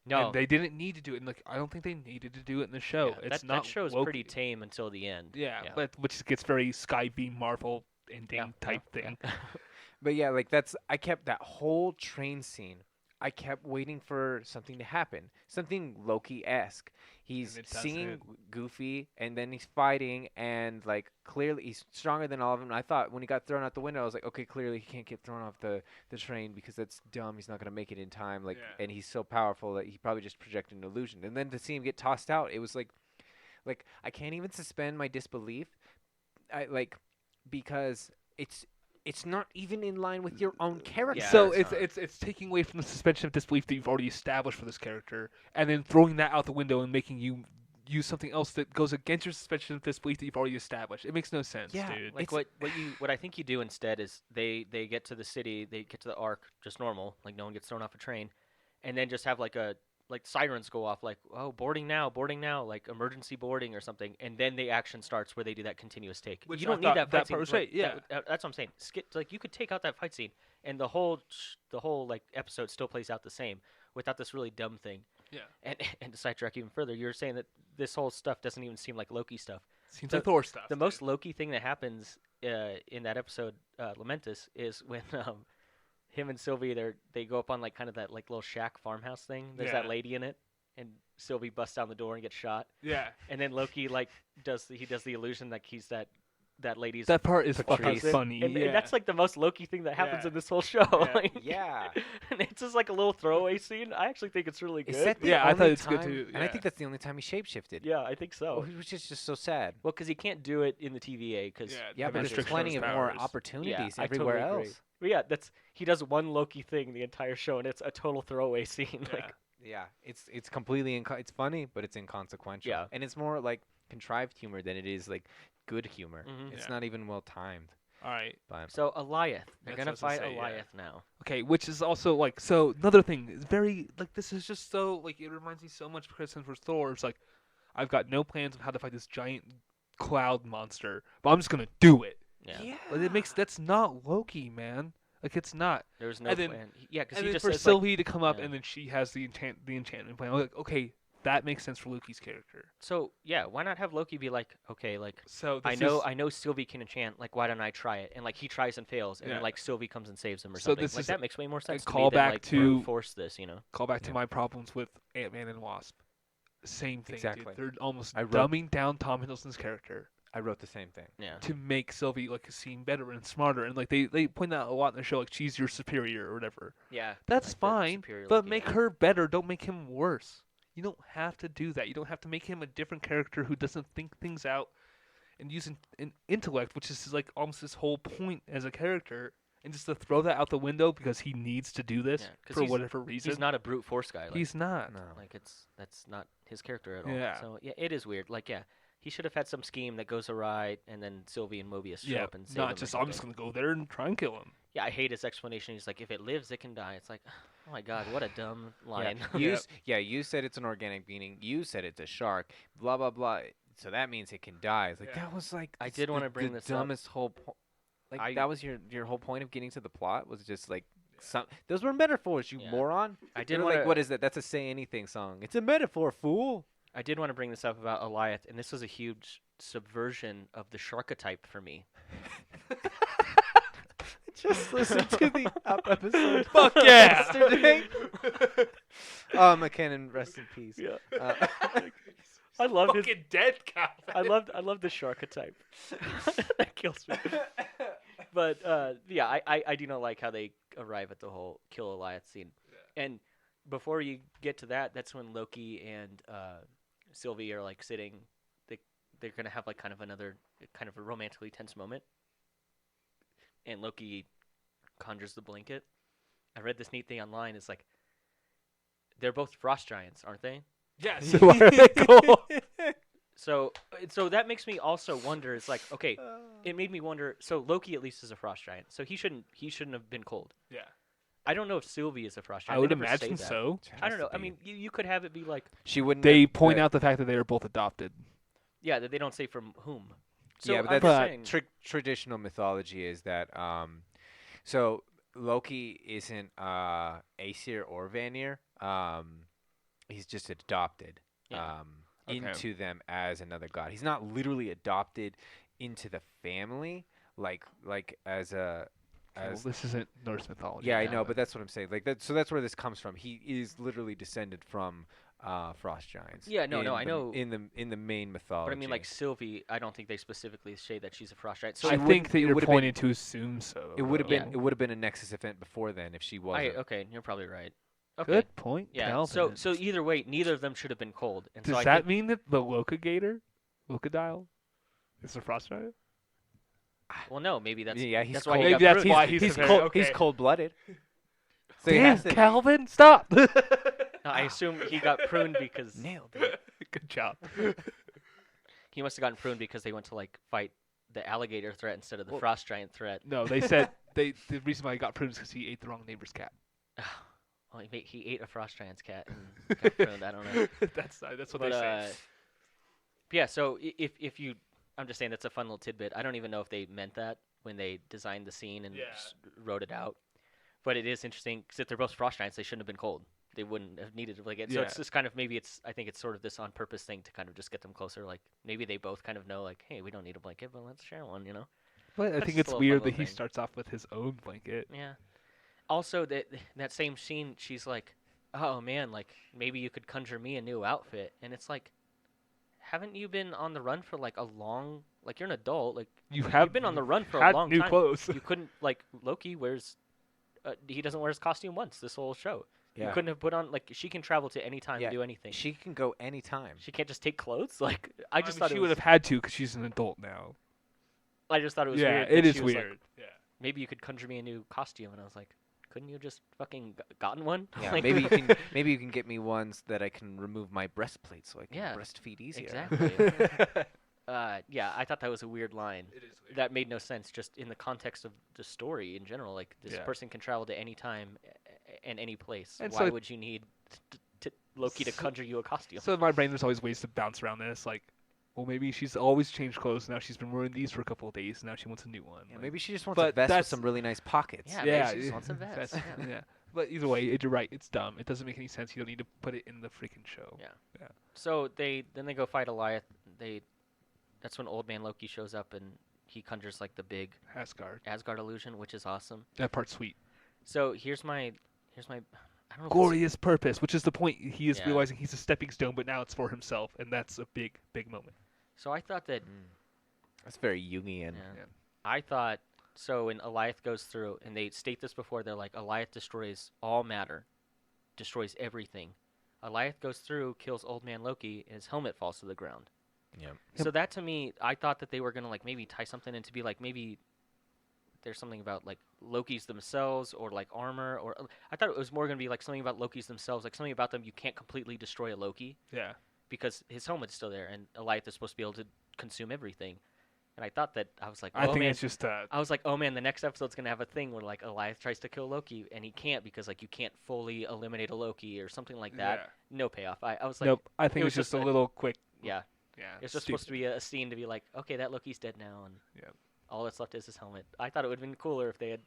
no. And they didn't need to do it. And like I don't think they needed to do it in the show. Yeah, It's that not show's Loki. pretty tame until the end. Yeah, Yeah. but which gets very Skybeam Marvel ending type thing. But yeah, like I kept that whole train scene. I kept waiting for something to happen, something Loki-esque. He's it singing doesn't. goofy, and then he's fighting, and like clearly he's stronger than all of them. And I thought when he got thrown out the window, I was like, okay, clearly he can't get thrown off the train because that's dumb. He's not gonna make it in time. Like, Yeah. and he's so powerful that he probably just projected an illusion. And then to see him get tossed out, it was like I can't even suspend my disbelief. Because it's not even in line with your own character. Yeah, So it's it's taking away from the suspension of disbelief that you've already established for this character, and then throwing that out the window and making you use something else that goes against your suspension of disbelief that you've already established. It makes no sense, Yeah, dude. Like what I think you do instead is they get to the city, they get to the Ark just normal, like no one gets thrown off a train, and then just have like sirens go off, like boarding now, like emergency boarding or something, and then the action starts where they do that continuous take. Which you I don't need thought that that fight scene. part was like, great, yeah. that's what I'm saying. Like you could take out that fight scene, and the whole like episode still plays out the same without this really dumb thing. Yeah. And to sidetrack even further, you're saying that this whole stuff doesn't even seem like Loki stuff. Seems the- like Thor stuff. The most Loki thing that happens in that episode, Lamentus, is when him and Sylvie they go up on like kind of that like little shack farmhouse thing. There's that Yeah. lady in it, and Sylvie busts down the door and gets shot. Yeah. And then Loki like does the illusion like he's that lady's That part is fucking husband. funny. And, yeah. and that's like the most Loki thing that happens Yeah. in this whole show. Yeah. Like, Yeah. and it's just like a little throwaway scene. I actually think it's really good. Is that the Yeah, I thought only it's good time- too, And I yeah. think that's the only time he shapeshifted. Yeah, I think so. Which is just so sad. Well, because he can't do it in the TVA because Yeah, the but there's restriction plenty his of more powers. opportunities I everywhere totally agree. else. But yeah, he does one Loki thing the entire show, and it's a total throwaway scene. Yeah. Like, Yeah, it's completely it's funny, but it's inconsequential. Yeah. And it's more like contrived humor than it is like good humor. Mhm. It's Yeah. not even well timed. All right. But so Eliath, they're That's gonna what I was fight gonna say, yeah. Eliath now. Okay, which is also like so another thing. It's very like this is just so like it reminds me so much of Chris Hemsworth's Thor. It's like I've got no plans of how to fight this giant cloud monster, but I'm just gonna do it. Yeah. But it makes that's not Loki, man. Like it's not. There's no And then- plan. Yeah, because And he then just for says like, Sylvie to come up yeah. and then she has the enchantment plan. I'm like, okay, that makes sense for Loki's character. so yeah, why not have Loki be like, okay, like So I this know is- I know Sylvie can enchant. Like, why don't I try it? And like he tries and fails, and Yeah. then like Sylvie comes and saves him or So something. this Like is that makes way more sense to me callback than like to- brute force this, you know? call back to Yeah. my problems with Ant-Man and Wasp. Same thing, Exactly. dude. They're almost I wrote- dumbing down Tom Hiddleston's character I wrote the same thing. Yeah. to make Sylvie like seem better and smarter, and like they point out a lot in the show, like she's your superior or whatever. Yeah. That's like that fine, superior but Loki, make yeah. her better. Don't make him worse. You don't have to do that. You don't have to make him a different character who doesn't think things out and use an intellect, which is like almost his whole point as a character. And just to throw that out the window because he needs to do this Yeah, 'cause for he's- whatever reason. He's not a brute force guy. Like, He's not. No. Like that's not his character at all. Yeah. So yeah, it is weird. Like yeah, he should have had some scheme that goes awry, and then Sylvie and Mobius show Yeah, up and save him. not or just I'm just something. gonna go there and try and kill him. Yeah, I hate his explanation. He's like, if it lives, it can die. It's like, oh my god, what a dumb line. You said it's an organic being. You said it's a shark. Blah blah blah. So that means it can die. It's like Yeah. that was like I did wanna bring the this up. dumbest whole point. Like I- that was your whole point of getting to the plot was just like some those were metaphors, you Yeah. moron. I They did were want like, what is that? That's a Say Anything song. It's a metaphor, fool. I did want to bring this up about Eliath, and this was a huge subversion of the sharkatype for me. Just listen to the episode. Fuck yeah! Yesterday. Oh, McKinnon, rest in peace. Yeah. Uh, I love his. Fucking dead cow. I love the sharkatype. That kills me. But yeah, I do not like how they arrive at the whole kill Eliath scene. And before you get to that, that's when Loki and Sylvie are like sitting. They're gonna have like kind of a romantically tense moment. And Loki conjures the blanket, I read this neat thing online. It's like they're both frost giants, aren't they? Yes. Why are they cold? So that makes me also wonder. It's like, okay, it made me wonder. So Loki at least is a frost giant, so he shouldn't have been cold. Yeah. I don't know if Sylvie is a frost giant. I would They never say imagine that. so. I don't know. I mean, you could have it be like, she wouldn't. They have- point the- out the fact that they are both adopted. yeah, that they don't say from whom. So yeah, I'm but just that's saying, traditional mythology is that so Loki isn't Aesir or Vanir. He's just adopted Yeah. Okay. into them as another god. He's not literally adopted into the family like as a Well, as this isn't Norse mythology. yeah, I Yeah. know, but that's what I'm saying. Like that, so that's where this comes from. He is literally descended from frost giants. Yeah, no, I know. in the main mythology. but I mean, like Sylvie, I don't think they specifically say that she's a frost giant. So I She think wouldn't- that it you're would've been- pointing to assume so. it would have been Yeah. it would have been a Nexus event before then if she wasn't. okay, you're probably right. Okay. Good point, Yeah. Calvin. So either way, neither of them should have been cold. And does so I that think, mean that the Lokadial is a frost giant? well, no, maybe that's Yeah, he's that's why cold. he Maybe got that's pruned. why he's he's a very- cold. okay. He's cold blooded. So he Damn, has to- Calvin, stop! No, I assume he got pruned because nailed it. Good job. he must have gotten pruned because they went to like fight the alligator threat instead of the Well- frost giant threat. No, they said the reason why he got pruned is because he ate the wrong neighbor's cat. Well, he ate a frost giant's cat and got pruned. I don't know. that's what But they say. yeah, so if you, I'm just saying that's a fun little tidbit. I don't even know if they meant that when they designed the scene and Yeah. wrote it out. But it is interesting because if they're both frost giants, they shouldn't have been cold. They wouldn't have needed to like it. So Yeah. it's just kind of I think it's sort of this on purpose thing to kind of just get them closer. Like maybe they both kind of know like, hey, we don't need a blanket, but let's share one. You know? But I that's think just it's a little fun weird that little he thing. starts off with his own blanket. Yeah. Also, that same scene, she's like, "Oh man, like maybe you could conjure me a new outfit," and it's like, haven't you been on the run for like a long? Like you're an adult, like You've been on the run for a had long new time. clothes. You couldn't like Loki wears. He doesn't wear his costume once this whole show. You Yeah. couldn't have put on like she can travel to any time Yeah, and do anything. She can go anytime. She can't just take clothes. Like I just mean, thought she it would was. have had to because she's an adult now. I just thought it was Yeah, weird. it that is she was like, weird. Yeah. maybe you could conjure me a new costume, and I was like, couldn't you just fucking gotten one? Yeah, Like, maybe you can get me ones that I can remove my breastplate so I can Yeah, breastfeed easier. exactly. Yeah, I thought that was a weird line. It is weird. That made no sense just in the context of the story in general. Like, this Yeah. person can travel to any time and any place. And Why so- would you need Loki to So- conjure you a costume? So in my brain, there's always ways to bounce around this. Like, well, maybe she's always changed clothes. Now she's been wearing these for a couple of days. Now she wants a new one. Yeah, Like, maybe she just wants a But vest with that's- some really nice pockets. Yeah, maybe she just wants a vest. that's- Yeah. yeah. But either way, you're right. It's dumb. It doesn't make any sense. You don't need to put it in the freaking show. Yeah. So they go fight Goliath. That's when Old Man Loki shows up and he conjures like the big Asgard. Asgard illusion, which is awesome. That part's sweet. So here's my I don't know. If it's- Glorious purpose, which is the point. He is Yeah. realizing he's a stepping stone, but now it's for himself, and that's a big, big moment. So I thought that That's very Jungian. Yeah. I thought so. When Goliath goes through, and they state this before, they're like, Goliath destroys all matter, destroys everything. Goliath goes through, kills Old Man Loki, and his helmet falls to the ground. Yep. So that to me, I thought that they were gonna like maybe tie something in to be like maybe there's something about like Lokis themselves or like armor or I thought it was more gonna be like something about Lokis themselves, like something about them you can't completely destroy a Loki Yeah. because his helmet's still there, and Goliath is supposed to be able to consume everything. And I thought that I was like, I oh think man, it's just I was like, oh man, the next episode's gonna have a thing where like Goliath tries to kill Loki and he can't because like you can't fully eliminate a Loki or something like that. Yeah. No payoff. I was like, Nope. I think it it's was just a just a- little quick. yeah, Yeah. it's just supposed to be a scene to be like, okay, that Loki's dead now, and Yep. all that's left is his helmet. I thought it would have been cooler if they had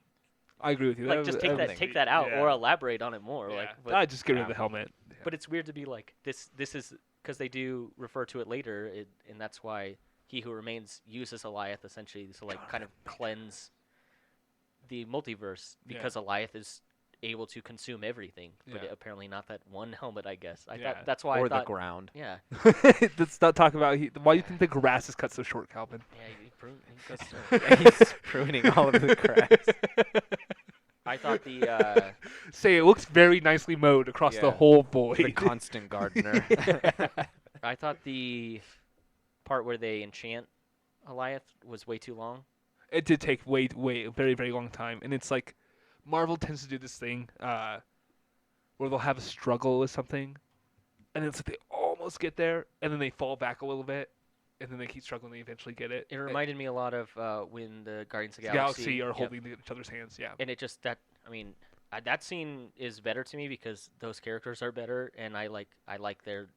I agree with you. like That just was- take was that sweet. take that out Yeah. or elaborate on it more. Yeah. Like, I'd just get rid of yeah. the helmet. but it's weird to be like this is because they do refer to it later, and that's why He Who Remains uses Goliath essentially to like kind of cleanse the multiverse Yeah. because Goliath is able to consume everything, but Yeah. apparently not that one helmet. I guess I Yeah. thought that's why Or I the thought ground. yeah Let's not talk about why do you think the grass is cut so short, Calvin? yeah he goes through. He's pruning all of the grass. I thought the Say it looks very nicely mowed across the Yeah. whole void. The constant gardener. I thought the part where they enchant Goliath was way too long. It did take way, a very, very long time, and it's like Marvel tends to do this thing where they'll have a struggle with something, and it's like they almost get there, and then they fall back a little bit, and then they keep struggling, and they eventually get it. It reminded me a lot of when the Guardians of the The Galaxy are Yep. holding each other's hands, yeah. And it just that I mean that scene is better to me because those characters are better, and I like their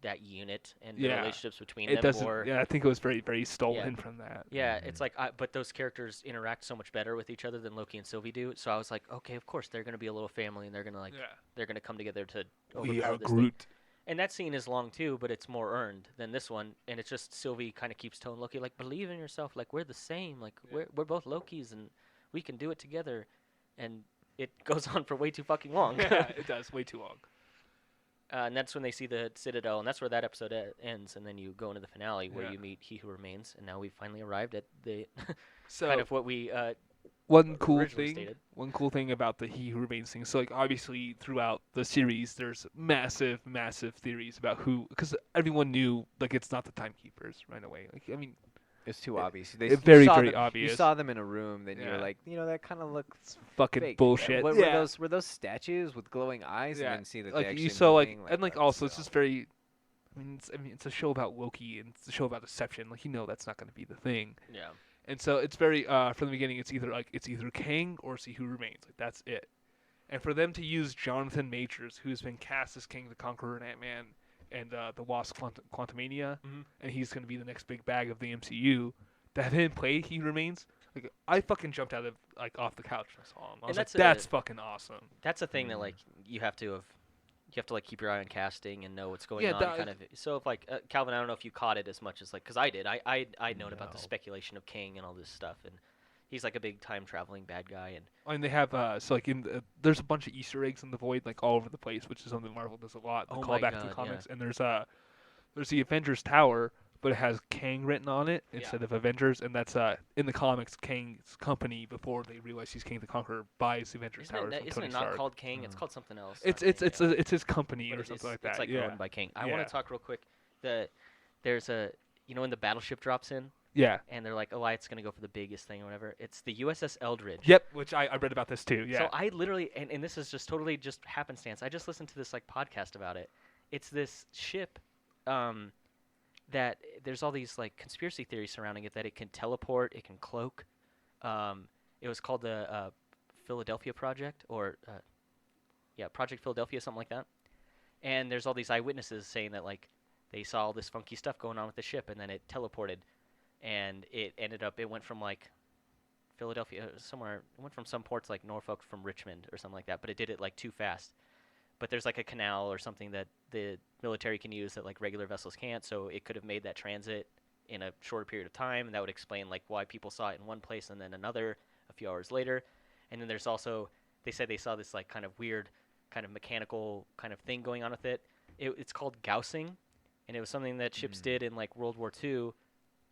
that unit and the Yeah. relationships between It them. doesn't. More, Yeah, I think it was very, very stolen from that. yeah, it's like but those characters interact so much better with each other than Loki and Sylvie do. So I was like, okay, of course they're gonna be a little family, and they're gonna they're gonna come together to We overpower are this thing. Groot. And that scene is long too, but it's more earned than this one. And it's just Sylvie kind of keeps telling Loki, like, believe in yourself. Like, we're the same. Like, we're both Lokis, and we can do it together. And it goes on for way too fucking long. Yeah, it does. Way too long. And that's when they see the Citadel, and that's where that episode ends. And then you go into the finale where Yeah. you meet He Who Remains. And now we've finally arrived at the So kind of what we one cool originally thing. stated. One cool thing about the He Who Remains thing. So like obviously throughout the series, there's massive, massive theories about who, because everyone knew like it's not the Timekeepers right away. Like I mean, It's too obvious. You very, saw very them, obvious. You saw them in a room, then you were Yeah. like, that kind of looks fucking fake. bullshit. Were, yeah. were those statues with glowing eyes? Yeah. And then see that Like they you actually saw like, moving? and like that's also it's so- just very. I mean, it's a show about Loki and it's a show about deception. Like that's not going to be the thing. Yeah. And so it's very from the beginning. It's either Kang or He Who Remains. Like that's it. And for them to use Jonathan Majors, who's been cast as King the Conqueror and Ant-Man and the Wasp Quantumania, Mhm. and he's going to be the next big bag of the MCU, to have him play He Who Remains, like I fucking jumped out of like off the couch when I saw him. I was like, that's fucking awesome. That's a thing that like you have to like keep your eye on casting and know what's going Yeah, on. that- Kind of. So if like Calvin, I don't know if you caught it as much as like because I did. I'd known about the No. speculation of King and all this stuff, and he's like a big time traveling bad guy. And And they have so like there's a bunch of Easter eggs in the Void like all over the place, which is something Marvel does a lot. The Oh my callback to the God, comics, and there's the Avengers Tower, but it has Kang written on it Yeah. instead of Avengers, and that's in the comics Kang's company before they realize he's King the Conqueror buys the Avengers Tower from isn't Tony it not Stark. called King? It's called something else. It's not it's King, yeah. it's his company But or it something is- like that. It's like yeah. owned by King. I want Yeah. to talk real quick. There's a when the battleship drops in Yeah. and they're like, oh, it's gonna go for the biggest thing or whatever. It's the USS Eldridge. Yep. Which I read about this too. Yeah. So I literally, and this is just totally just happenstance. I just listened to this like podcast about it. It's this ship, that there's all these like conspiracy theories surrounding it that it can teleport, it can cloak. It was called the Philadelphia Project, or Project Philadelphia, something like that. And there's all these eyewitnesses saying that like they saw all this funky stuff going on with the ship, and then it teleported, and it went from like Philadelphia somewhere. It went from some ports like Norfolk from Richmond or something like that, but it did it like too fast. But there's like a canal or something that the military can use that like regular vessels can't, so it could have made that transit in a shorter period of time, and that would explain like why people saw it in one place and then another a few hours later. And then there's also, they said they saw this like kind of weird kind of mechanical kind of thing going on with it. It's called gaussing, and it was something that ships did in like World War II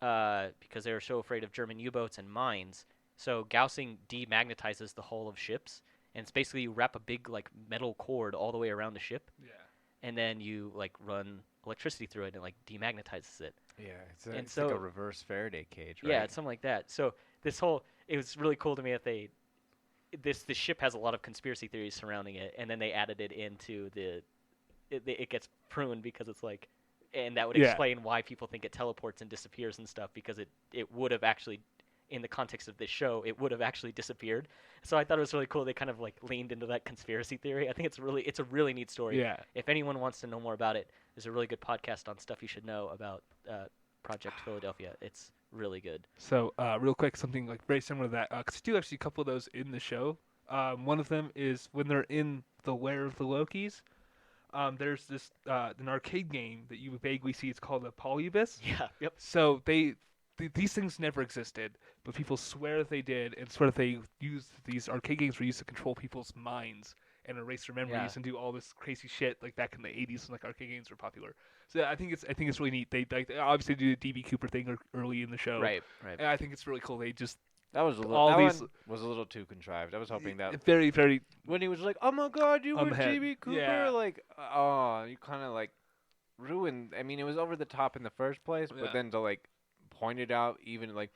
because they were so afraid of German U-boats and mines. So gaussing demagnetizes the hull of ships, and it's basically you wrap a big like metal cord all the way around the ship, Yeah. and then you like run electricity through it and it like demagnetizes it. Yeah, it's And like so- a reverse Faraday cage, right? Yeah, it's something like that. So it was really cool to me that this ship has a lot of conspiracy theories surrounding it, and then they added it into it gets pruned because it's like, and that would Yeah. explain why people think it teleports and disappears and stuff, because it would have actually, in the context of this show, it would have actually disappeared. So I thought it was really cool. They kind of like leaned into that conspiracy theory. I think it's a really neat story. Yeah. If anyone wants to know more about it, there's a really good podcast on stuff you should know about Project Philadelphia. It's really good. So, real quick, something like very similar to that, because you do actually a couple of those in the show. One of them is when they're in the Lair of the Lokis. There's this an arcade game that you vaguely see. It's called a Polybus. Yeah. Yep. So these things never existed, but people swear that they did, and swear that they used these arcade games were used to control people's minds and erase their memories Yeah. and do all this crazy shit like back in the 80s when like arcade games were popular. So I think it's really neat. They obviously do the DB Cooper thing early in the show. Right. And I think it's really cool. They just That was a little. all That these- one was a little too contrived. I was hoping that very, very when he was like, "Oh my God, you On were the head. JB Cooper," Yeah. like, oh, you kind of like ruined. I mean, it was over the top in the first place, Yeah. but then to like point it out, even like,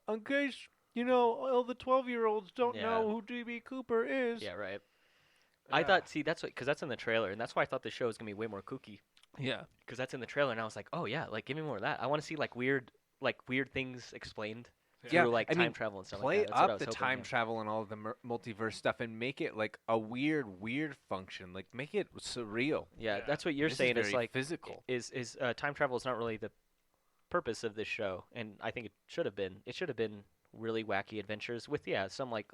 in case all the 12-year-olds don't Yeah. know who DB Cooper is. Yeah, right. I thought, see, that's what, because that's in the trailer, and that's why I thought the show was gonna be way more kooky. Yeah. Because that's in the trailer, and I was like, oh yeah, like give me more of that. I want to see like weird things explained Yeah, through like I time mean, travel and stuff Play like that. That's what I up was the hoping, time yeah. travel and all of the multiverse stuff, and make it like a weird function. Like make it surreal. Yeah, Yeah. that's what you're This saying. is Is very like physical. is time travel is not really the purpose of this show, and I think it should have been. It should have been really wacky adventures with some like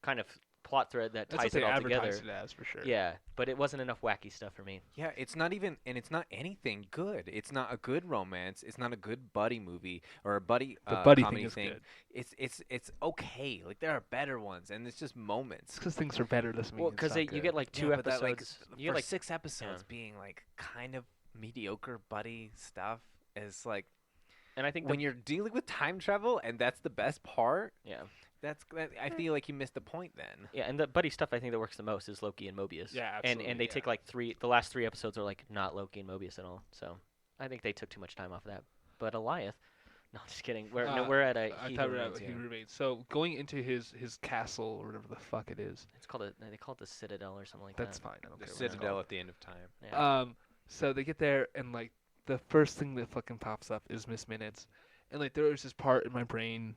kind of plot thread that That's what ties they it all together. advertised it as for sure. Yeah, but it wasn't enough wacky stuff for me. Yeah, it's not even, and it's not anything good. It's not a good romance. It's not a good buddy movie or a buddy The buddy comedy thing is good. It's okay. Like there are better ones, and it's just moments. Because things are better doesn't mean Well, it's because not you good. get like two Yeah, but that, episodes. You for get like 6 episodes being like kind of mediocre buddy stuff is like and I think when you're dealing with time travel, and that's the best part. yeah, I feel like you missed the point then. yeah, and the buddy stuff I think that works the most is Loki and Mobius. Yeah, and absolutely, they yeah. take like the last 3 episodes are like not Loki and Mobius at all. So I think they took too much time off of that. But Eliath, no, just kidding. We're at a I He thought Who we were Remains, at yeah. He Remains. So going into his castle or whatever the fuck it is. It's called they call it the Citadel or something like That's that. fine. I don't The care what it's Citadel called. at the end of time. Yeah. So they get there and like the first thing that fucking pops up is Miss Minutes, and like there was this part in my brain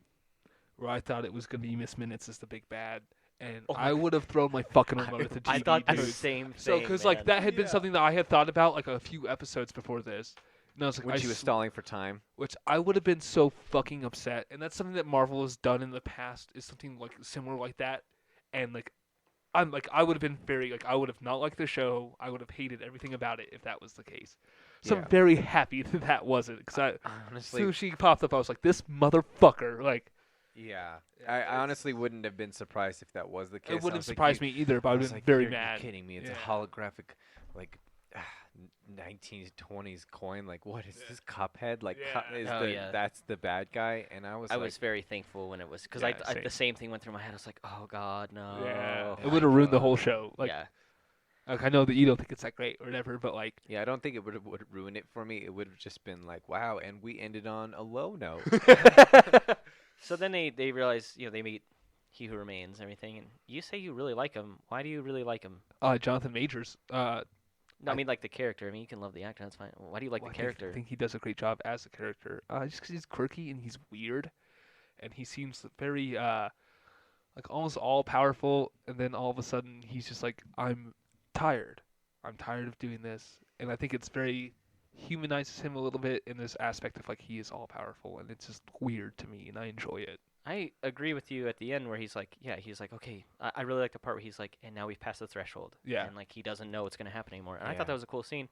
where I thought it was gonna be Miss Minutes as the big bad, and Oh I my- would have thrown my fucking remote at the TV. I thought the dude. same thing. So because like man. that had been Yeah. something that I had thought about like a few episodes before this, and I was like, When she was stalling for time. which I would have been so fucking upset, and that's something that Marvel has done in the past is something like similar like that, and like. I'm like I would have been very like I would have not liked the show. I would have hated everything about it if that was the case. So Yeah. I'm very happy that that wasn't because as Honestly, soon as she popped up, I was like, this motherfucker. Like yeah. Yeah, I it's- honestly wouldn't have been surprised if that was the case. it I wouldn't was like, surprise you- me either, but I I would was have been like, very you're mad. kidding me. It's Yeah. a holographic, like, 1920s coin. Like, what is this? Cuphead? Like, Yeah. Yeah. that's the bad guy. And I was I like, was very thankful when it was because Yeah, the same thing went through my head. I was like, oh god, no. Yeah, Oh it would have ruined the God. whole show. Like, yeah. like I know that you don't think it's that great or whatever, but like, yeah, I don't think it would ruin it for me. It would have just been like, wow, and we ended on a low note. So then they realize they meet He Who Remains and everything, and you say you really like him. Why do you really like him? Jonathan Majors. No, I I- mean like the character. I mean you can love the actor. That's fine. Why do you like well, the I think- character? I think he does a great job as a character. Just because he's quirky and he's weird, and he seems very like almost all powerful, and then all of a sudden he's just like, I'm tired. I'm tired of doing this, and I think it's very humanizes him a little bit in this aspect of like he is all powerful, and it's just weird to me, and I enjoy it. I agree with you at the end where he's like, okay, I really like the part where he's like, and now we've passed the threshold. Yeah. And like he doesn't know what's gonna happen anymore. And I Yeah. thought that was a cool scene,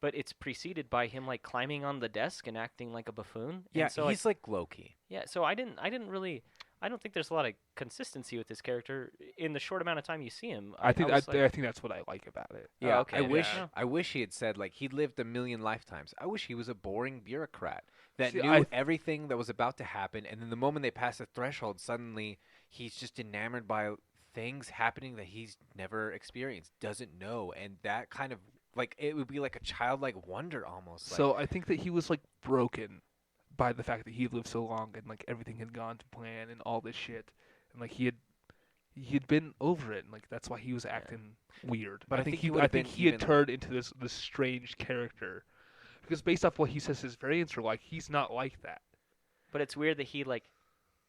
but it's preceded by him like climbing on the desk and acting like a buffoon. Yeah, And so he's like Loki. yeah. So I didn't really. I don't think there's a lot of consistency with this character in the short amount of time you see him. I think was I think that's what I like about it. Yeah, okay, I wish yeah. I wish he had said like he lived a million lifetimes. I wish he was a boring bureaucrat that See, knew everything that was about to happen, and then the moment they pass the threshold, suddenly he's just enamored by things happening that he's never experienced, doesn't know, and that kind of like it would be like a childlike wonder almost. So I think that he was like broken by the fact that he lived so long and like everything had gone to plan and all this shit, and like he had been over it, and like that's why he was acting weird. But I think he I would've think been he had even- turned into this strange character, because based off what he says his variants are like, he's not like that. But it's weird that he like,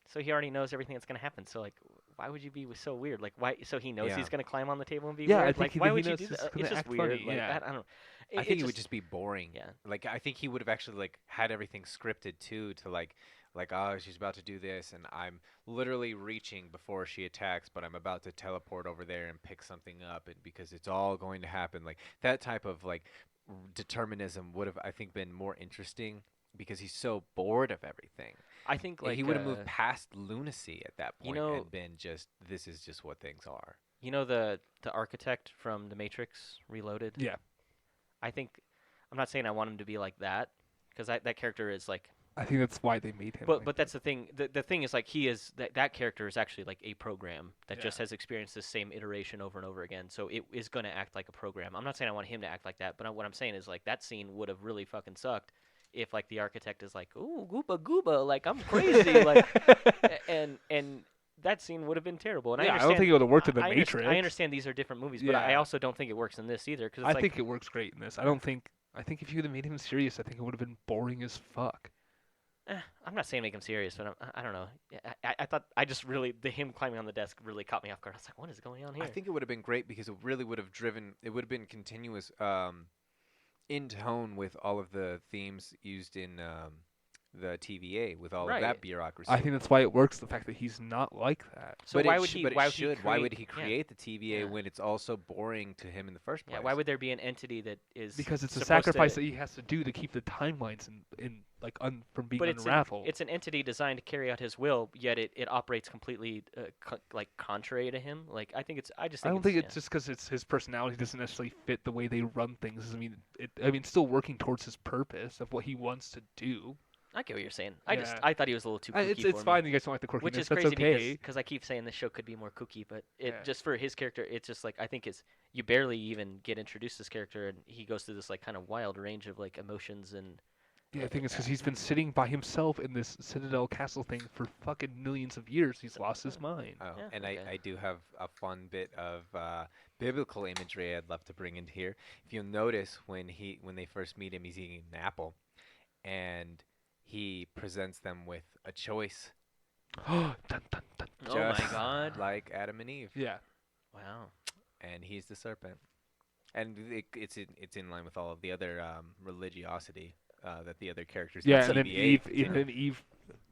so he already knows everything that's gonna happen. So like, why would you be so weird? Like why? So he knows Yeah. he's gonna climb on the table and be Yeah, I weird. think Like why he would you knows do he's that? gonna It's just act weird. funny, Like yeah. I don't know. I think he would just be boring. Yeah. Like I think he would have actually like had everything scripted too to like oh she's about to do this and I'm literally reaching before she attacks but I'm about to teleport over there and pick something up and because it's all going to happen like that type of like determinism would have I think been more interesting because he's so bored of everything. I think like He would have moved past lunacy at that point you know- and been just this is just what things are. You know the architect from The Matrix Reloaded. Yeah. I think I'm not saying I want him to be like that because that character is like. I think that's why they made him. But like but that's the thing. The thing is like he is that character is actually like a program that Yeah. just has experienced the same iteration over and over again. So it is going to act like a program. I'm not saying I want him to act like that, but what I'm saying is like that scene would have really fucking sucked if like the architect is like, ooh gooba gooba, like I'm crazy, like, and that scene would have been terrible. And Yeah, I I understand. don't think it would have worked in The I Matrix. I understand these are different movies, but I Yeah. also don't think it works in this either. Cause it's I like, think it works great in this. I think if you would have made him serious, I think it would have been boring as fuck. I'm not saying make him serious, but I don't know. Yeah, I thought him climbing on the desk really caught me off guard. I was like, what is going on here? I think it would have been great because it really would have driven. It would have been continuous, in tone with all of the themes used in the TVA, with all of Right. that bureaucracy. I think that's why it works. The fact that he's not like that. So but why it would sh- he? But Why it would he should. Why would he yeah. create the TVA Yeah. when it's all so boring to him in the first place? Yeah, why would there be an entity that is Because it's a supposed sacrifice to, that he has to do to keep the timelines from being but unraveled. it's an entity designed to carry out his will, yet it operates completely contrary to him. Like I just think I don't think it's it's just because it's his personality doesn't necessarily fit the way they run things. I mean, still working towards his purpose of what he wants to do. I get what you're saying. Yeah. I thought he was a little too kooky It's for fine. me. You guys don't like the quirkiness. Which is That's crazy okay. because I keep saying this show could be more kooky, but Yeah. just for his character, it's just like I think you barely even get introduced to this character, and he goes through this like kind of wild range of like emotions and Yeah, I think it's because he's been sitting by himself in this Citadel Castle thing for fucking millions of years. He's lost his mind. Oh, Yeah, and okay. I do have a fun bit of biblical imagery I'd love to bring into here. If you'll notice when they first meet him, he's eating an apple, and he presents them with a choice, Dun, dun, dun. oh my just god, like Adam and Eve, Yeah. wow. and he's the serpent. And it's in line with all of the other religiosity that the other characters. in Yeah, and then TVA Eve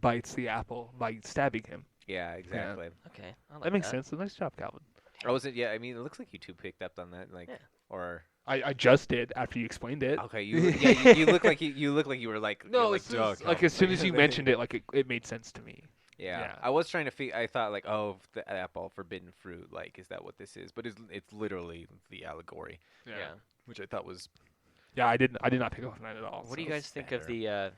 bites the apple by stabbing him. Yeah, exactly. Okay, I like That makes sense. Nice job, Calvin. Oh, was it? Yeah, I mean, it looks like you two picked up on that, like, Yeah. or I just did after you explained it. okay, you look like you look like you were like No, you're it's "Duh, just, like Calvin." as soon as you mentioned it, like it made sense to me. Yeah. Yeah. I was trying to figure. I thought like, oh, the apple, forbidden fruit. Like, is that what this is? But it's literally the allegory, Yeah. which I thought was Yeah, I did not pick up on that at all. What do you so- guys think of better. the?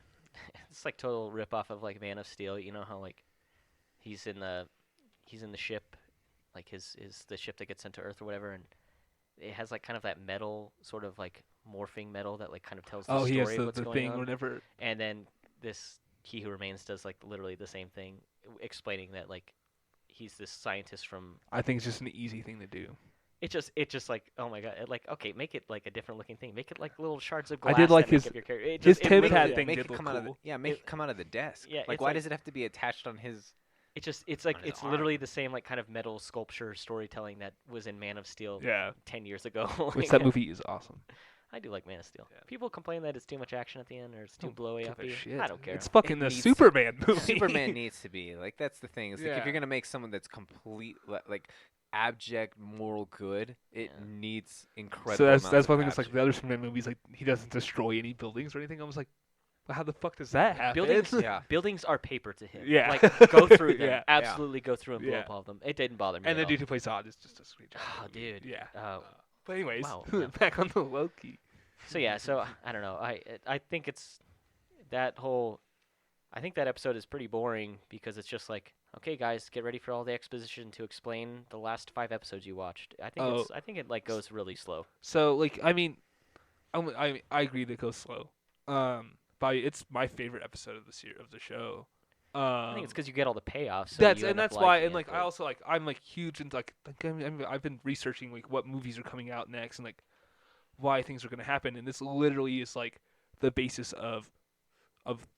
It's like total rip off of like Man of Steel. You know how like he's in the ship, like his the ship that gets sent to Earth or whatever, and it has like kind of that metal sort of like morphing metal that like kind of tells the Oh, story he has of what's the going thing on. whenever. And then this He Who Remains does like literally the same thing, explaining that like he's this scientist from. I think it's just an easy thing to do. It just like, oh my god, like okay, make it like a different looking thing. Make it like little shards of I glass. did like that make his- up your character. It his just, it Tim really- Hat Yeah, thing make did it look come out of the, cool. yeah, make It- it come out of the desk. yeah, like it's why like- does it have to be attached on his? It's like on his it's literally arm? the same like kind of metal sculpture storytelling that was in Man of Steel Yeah, 10 years ago. which Like, that movie is awesome. I do like Man of Steel. Yeah. People complain that it's too much action at the end or it's too Don't blowy give up. a shit. I don't care. It's fucking the needs- Superman movie. Superman needs to be like that's the thing. It's like if Yeah. you're gonna make someone that's complete like abject moral good, it Yeah. needs incredible. So that's amounts one of thing. It's like abject- the other Superman movies, like he doesn't destroy any buildings or anything. I was like, well, how the fuck does that happen? Buildings, Yeah. buildings are paper to him. Yeah. Like go through them. Yeah. Absolutely go through and blow Yeah. up all of them. It didn't bother me. And the at dude who plays Zod is just a sweet job. Oh, dude. Yeah. all. But anyways, Wow, yeah. back on the Loki. So yeah, so I don't know. I think it's that whole. I think that episode is pretty boring because it's just like, okay, guys, get ready for all the exposition to explain the last 5 episodes you watched. I think it like goes really slow. So like, I mean, I agree that it goes slow. But it's my favorite episode of the show. I think it's because you get all the payoffs. So That's you end and up that's why, liking and it, like but- I also like I'm like huge into like I've been researching like what movies are coming out next and like why things are gonna happen, and this literally is like the basis of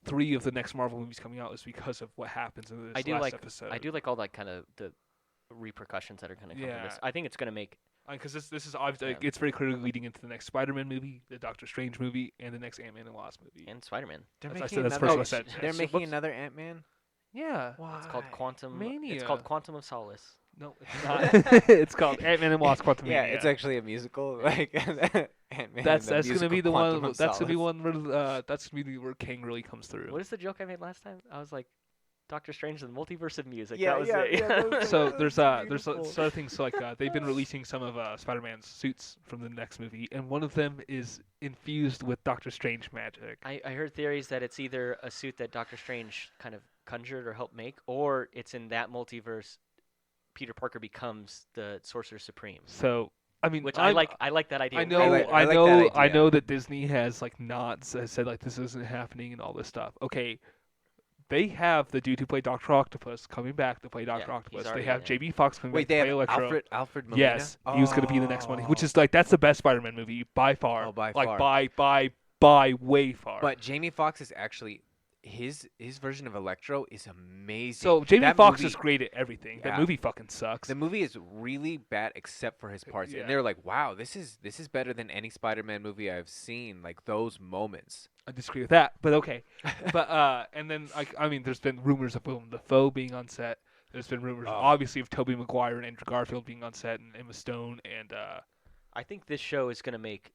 3 of the next Marvel movies coming out is because of what happens in this I do last like episode. I do like all that kind of the repercussions that are going to come from this. Yeah. I think it's going to make because this is obviously Yeah. it's very clearly leading into the next Spider-Man movie, the Doctor Strange movie, and the next Ant-Man and Wasp movie. and Spider-Man. They're That's- I making said that's another. first what I said. They're So making whoops. another Ant-Man. Yeah. Why? It's called Quantum. It's Mania. called Quantum of Solace. No, it's not. It's called Ant-Man and Wasp: Quantumania. Yeah, it's actually a musical. Like Ant-Man. That's and the gonna be musical the Quantum one. of That's gonna be Solace. one where that's gonna be where Kang really comes through. What is the joke I made last time? I was like, Doctor Strange and the Multiverse of Music. Yeah, that was yeah, it. yeah, that was So That's there's beautiful. other things. So like they've been releasing some of Spider-Man's suits from the next movie, and one of them is infused with Doctor Strange magic. I heard theories that it's either a suit that Doctor Strange kind of conjured or helped make, or it's in that multiverse. Peter Parker becomes the Sorcerer Supreme, So I mean, which I'm- I like that idea. I know, I really like- I I like know, that I idea. know that Disney has like nods, has said like this isn't happening and all this stuff. Okay, they have the dude who played Doctor Octopus coming back to play Doctor Yeah, Octopus. he's They already have in it. Jamie Foxx coming Wait, back they to have play Electro. Alfred Molina? Yes, he was going to be in the next one, which is Oh. like that's the best Spider-Man movie by far. Oh, by like far. by way far. But Jamie Foxx is actually his version of Electro is amazing. so Jamie That Foxx movie- is great at everything. Yeah. That movie fucking sucks. The movie is really bad except for his parts, Yeah. and they're like, "Wow, this is better than any Spider-Man movie I've seen." Like those moments. I disagree with that, but okay. but and then I mean, there's been rumors of Willem Dafoe being on set. There's been rumors, Oh. obviously, of Tobey Maguire and Andrew Garfield being on set, and Emma Stone, and I think this show is gonna make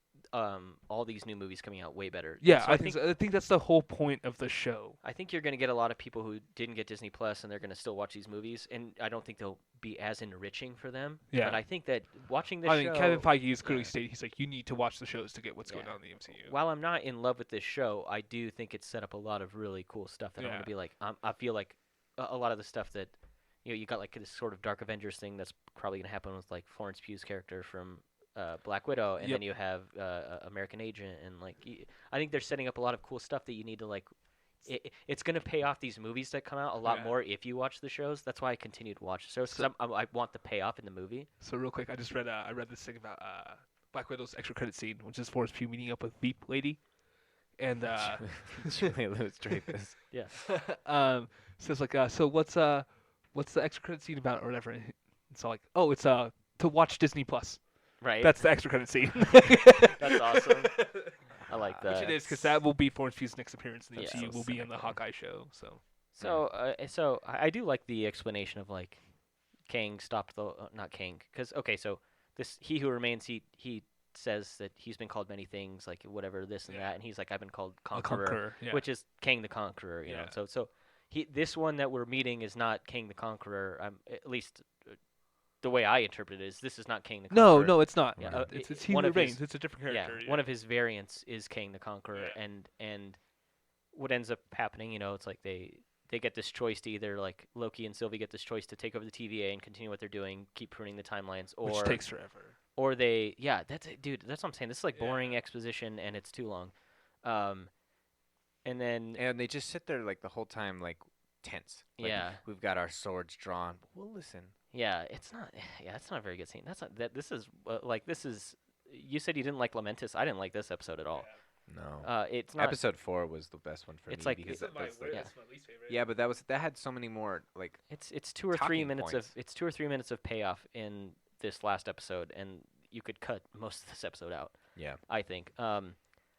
all these new movies coming out way better. yeah, So I think that's the whole point of the show. I think you're gonna get a lot of people who didn't get Disney Plus and they're gonna still watch these movies, and I don't think they'll be as enriching for them. Yeah. But I think that watching this I show, mean, Kevin Feige has clearly yeah. stated he's like, you need to watch the shows to get what's going Yeah. on in the MCU. while I'm not in love with this show, I do think it's set up a lot of really cool stuff that I'm Yeah. gonna be like. I feel like a lot of the stuff that you got like this sort of Dark Avengers thing that's probably gonna happen with like Florence Pugh's character from Black Widow, and Yep. then you have American Agent, and like I think they're setting up a lot of cool stuff that you need to like. It's gonna pay off these movies that come out a lot Yeah. more if you watch the shows. That's why I continue to watch the shows because I want the payoff in the movie. So real quick, I read this thing about Black Widow's extra credit scene, which is Florence Pugh meeting up with Veep Lady, and Julia Louis-Dreyfus. Yeah. says like, so what's the extra credit scene about or whatever? It's all like, oh, it's to watch Disney Plus. Right. That's the extra credit scene. That's awesome. I like that. Which it is, because that will be Florence Pugh's next appearance in the Yeah. MCU. So Will be in the cynical. Hawkeye show. So So I do like the explanation of like Kang stopped the not Kang because so this He Who Remains he says that he's been called many things like whatever this and Yeah. that, and he's like I've been called a Conqueror, yeah. which is Kang the Conqueror, you know. Yeah. So this one that we're meeting is not Kang the Conqueror. At least the way I interpret it is this is not King the Conqueror. No, it's not. Yeah, It's He one Who of his- Remains. It's a different Yeah, character. one of his variants is King the Conqueror, Yeah. and what ends up happening, it's like they get this choice to either like Loki and Sylvie get this choice to take over the TVA and continue what they're doing, keep pruning the timelines, or which takes forever. or they that's it, dude. That's what I'm saying. This is like Yeah. boring exposition and it's too long. And then And they just sit there like the whole time, like tense. Like, Yeah. we've got our swords drawn. But we'll listen. it's not a very good scene. That's not that. This is this is. You said you didn't like Lamentus. I didn't like this episode at all. No. It's not. Episode 4 was the best one for It's me like- because It's that's like, yeah. my least favorite. yeah, but that had so many more like It's 2 or 3 talking minutes points. of it's 2 or 3 minutes of payoff in this last episode, and you could cut most of this episode out. yeah. I think.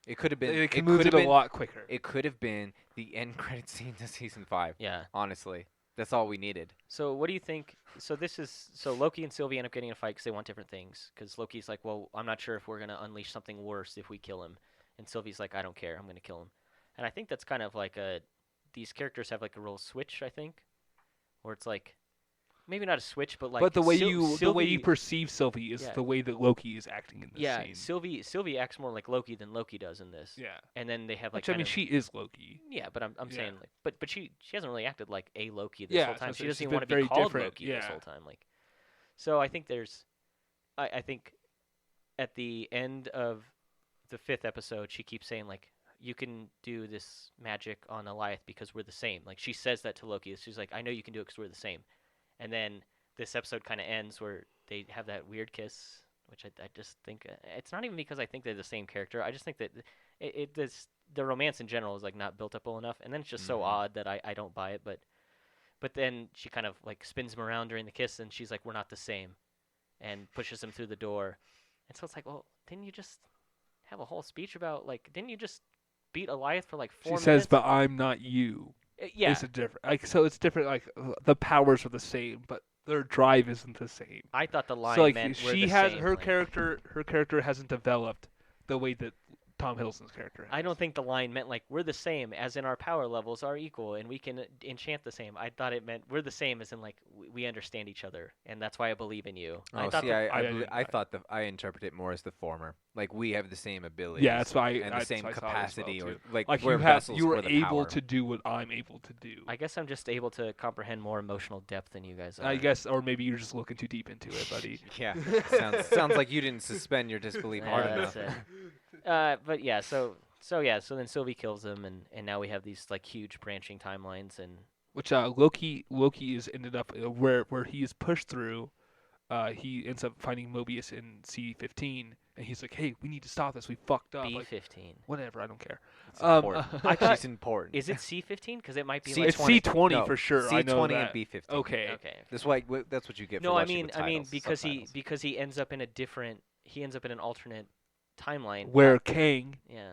It could have been. They It can could move have it a been. lot quicker. It could have been the end credit scene to season 5. Yeah. Honestly, that's all we needed. So what do you think? So Loki and Sylvie end up getting in a fight because they want different things. Because Loki's like, well, I'm not sure if we're gonna unleash something worse if we kill him, and Sylvie's like, I don't care, I'm gonna kill him. And I think that's kind of like these characters have like a real switch. I think, where it's like, maybe not a switch, but like. but the way Sylvie, you perceive Sylvie is Yeah. the way that Loki is acting in this yeah, scene. Sylvie acts more like Loki than Loki does in this. Yeah. And then they have like. Which I kind mean, of- she is Loki. Yeah, but I'm Yeah. saying like, but she hasn't really acted like a Loki this Yeah, whole so time. it's- She doesn't she's even been want to be very called different, Loki this yeah. whole time. Like, so I think I think at the end of the 5th episode, she keeps saying like, you can do this magic on Eliath because we're the same. Like she says that to Loki. She's like, I know you can do it because we're the same. And then this episode kind of ends where they have that weird kiss, which I just think it's not even because I think they're the same character. I just think that the romance in general is like not built up well enough, and then it's just so Mhm. odd that I don't buy it. But then she kind of like spins him around during the kiss, and she's like, we're not the same, and pushes him through the door. And so it's like, well, didn't you just have a whole speech about like, didn't you just beat Eliath for like 4 She minutes? says, "But I'm not you." Yeah. It's a different. Like so, it's different. Like the powers are the same, but their drive isn't the same. I thought the line So like meant we're she the has same, her like- character. Her character hasn't developed the way that Tom Hiddleston's character has. I don't think the line meant like we're the same, as in our power levels are equal and we can enchant the same. I thought it meant we're the same, as in like we understand each other, and that's why I believe in you. I Oh, thought see, that- I thought I interpret it more as the former. Like we have the same abilities. Yeah, that's why. and the that's same why I thought it as well, capacity, or too. like Like we're you have, vessels you for were the able power. to do what I'm able to do. I guess I'm just able to comprehend more emotional depth than you guys are. I guess, or maybe you're just looking too deep into it, buddy. Yeah, sounds like you didn't suspend your disbelief Yeah, hard that's enough. it. But yeah, so So yeah, so then Sylvie kills him, and now we have these like huge branching timelines, and Which Loki is ended up where he is pushed through. He ends up finding Mobius in C-15, and he's like, "Hey, we need to stop this. We fucked up." Like, B-15. whatever, I don't care. It's important. I thought- It's important. Is it C-15? Because it might be C20. like It's C-20 No, for sure. I know C20 that. and B-15. Okay. okay. That's why. That's what you get. No, for I rushing mean, with I mean titles, subtitles. because he ends up in a different. He ends up in an alternate timeline. Where Kang Yeah.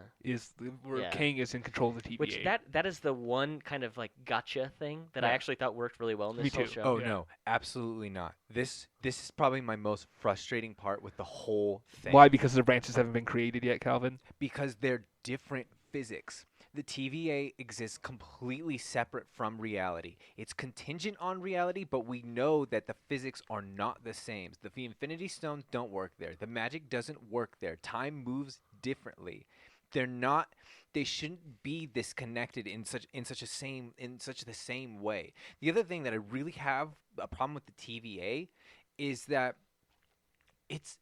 where Yeah. Kang is in control of the TVA. Which that is the one kind of like gotcha thing that I Yeah. actually thought worked really well in Me this whole too. show. Oh Yeah. no, absolutely not. This is probably my most frustrating part with the whole thing. Why? Because the branches haven't been created yet, Calvin. Because they're different physics. The TVA exists completely separate from reality. It's contingent on reality, but we know that the physics are not the same. The Infinity Stones don't work there. The magic doesn't work there. Time moves differently. They're not. They shouldn't be disconnected in such the same way. The other thing that I really have a problem with the TVA is that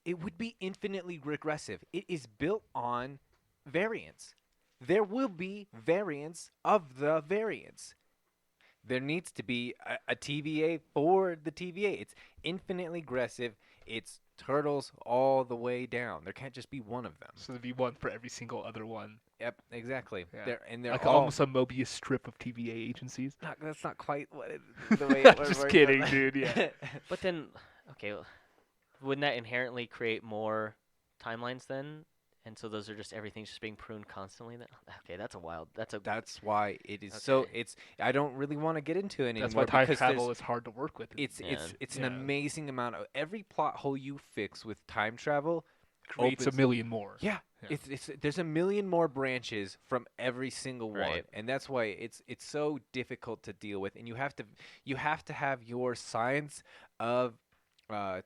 it would be infinitely regressive. It is built on variance. There will be variance of the variance. There needs to be a TVA for the TVA. It's infinitely regressive. It's turtles all the way down. There can't just be one of them. So there'd be one for every single other one. Yep, exactly. Yeah. They're Like all almost a Mobius strip of TVA agencies. that's not quite what the way it Just works. kidding, dude, yeah. But then, okay, wouldn't that inherently create more timelines then? And so those are just everything's just being pruned constantly. Then okay, that's a wild. That's why it is so. Okay. It's I don't really want to get into it That's anymore why time because travel there's- is hard to work with. it's Yeah. it's an Yeah. amazing amount of every plot hole you fix with time travel creates opens- a million more. Yeah, Yeah. it's there's a million more branches from every single one, Right. and that's why it's so difficult to deal with, and you have to have your science of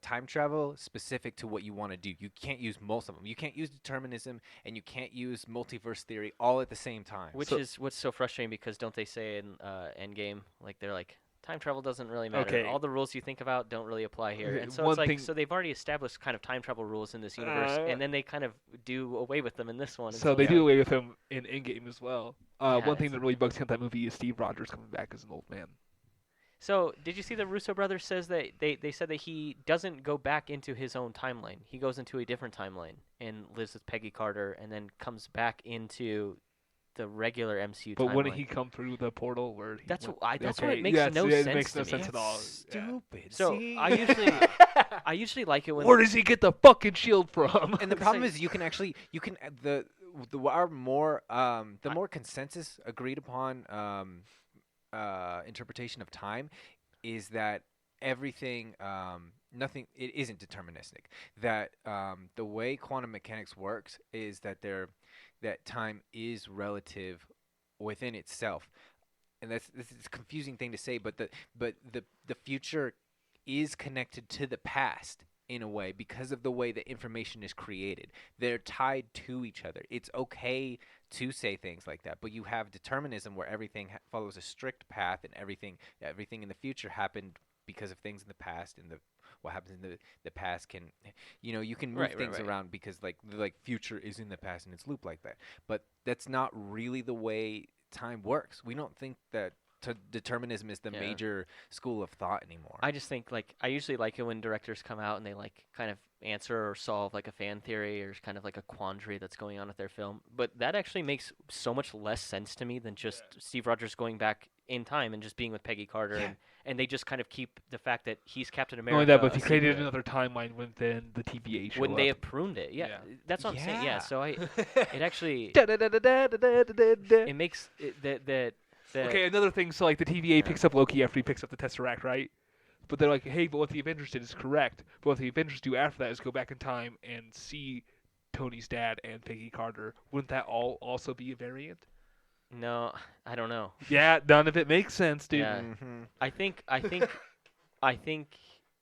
time travel specific to what you want to do. You can't use most of them. You can't use determinism, and you can't use multiverse theory all at the same time. Which So- is what's so frustrating because don't they say in Endgame like they're like time travel doesn't really matter. Okay. All the rules you think about don't really apply here. Okay, And so one it's like thing- so they've already established kind of time travel rules in this universe, and then they kind of do away with them in this one. and So they it's do like- away with him in Endgame as well. Yeah, One thing it's- that really bugs me about that movie is Steve Rogers coming back as an old man. So did you see the Russo brothers says that they said that he doesn't go back into his own timeline. He goes into a different timeline and lives with Peggy Carter, and then comes back into the regular MCU But timeline. wouldn't he come through the portal where he That's went- that's where okay, it makes yes, no yeah, sense it makes to no me. sense at all. That's Yeah. stupid. So see? I usually like it when Where does he get the fucking shield from? And the It's problem like- is you can our more the more consensus agreed upon interpretation of time is that everything nothing it isn't deterministic. That the way quantum mechanics works is that that time is relative within itself. And this is a confusing thing to say, but the future is connected to the past in a way because of the way that information is created. They're tied to each other. It's okay to say things like that, but you have determinism where everything follows a strict path, and everything in the future happened because of things in the past, and what happens in the past can, you can move Right, things right. around because like future is in the past and it's looped like that. But that's not really the way time works. We don't think that determinism is the Yeah. major school of thought anymore. I just think like I usually like it when directors come out and they like kind of answer or solve like a fan theory or kind of like a quandary that's going on with their film. But that actually makes so much less sense to me than just Steve Rogers going back in time and just being with Peggy Carter, Yeah. and they just kind of keep the fact that he's Captain Not America. only that, but if a he created secret. another timeline, wouldn't then the TVA show Wouldn't they up? have pruned it? Yeah, Yeah. that's what I'm saying. Yeah, so it actually Da-da-da-da-da-da-da-da. it makes it, that Okay, another thing. So like the TVA picks up Loki after he picks up the Tesseract, right? But they're like, hey, but what the Avengers did is correct. But what the Avengers do after that is go back in time and see Tony's dad and Peggy Carter. Wouldn't that all also be a variant? no, I don't know. Yeah, none of it makes sense, dude. Yeah. Mhm. I think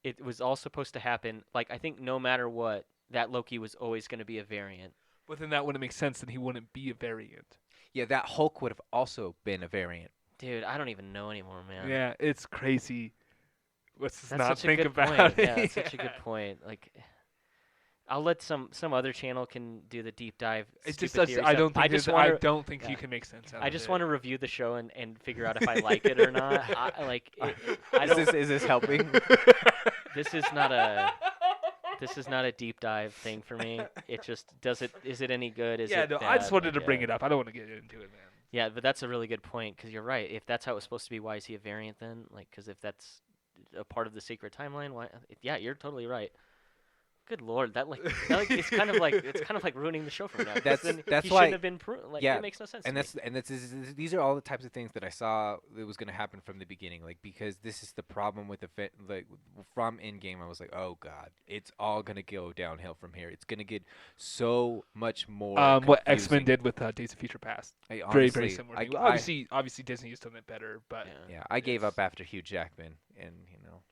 it was all supposed to happen. Like I think no matter what, that Loki was always going to be a variant. But then that wouldn't make sense. Then he wouldn't be a variant. Yeah, that Hulk would have also been a variant. Dude, I don't even know anymore, man. Yeah, it's crazy. Let's just That's not such think a good about point. it. Yeah, that's such a good point. Like, I'll let some other channel can do the deep dive. It just stupid does. theory I stuff. don't think. I just I want to. don't think Yeah. you can make sense out I of just it. want to review the show and figure out if I like it or not. I don't. Is this helping? This is not a. This is not a deep dive thing for me. It just does it. Is it any good? Is yeah, it no. bad? I just wanted to Like, bring it up. I don't want to get into it, man. Yeah, but that's a really good point because you're right. If that's how it was supposed to be, why is he a variant then? Like, because if that's a part of the secret timeline, why? Yeah, you're totally right. Good lord, that it's kind of like ruining the show for me now. 'Cause That's- then that's he why- shouldn't have been like yeah, it makes no sense. And to me. these are all the types of things that I saw that was going to happen from the beginning, like because this is the problem with like from Endgame. I was like, oh god, it's all going to go downhill from here. It's going to get so much more. What X-Men confusing. did with Days of Future Past, I very honestly, similar. I, thing. I- Obviously, Disney has done it better, but Yeah. yeah, I gave it's- up after Hugh Jackman, and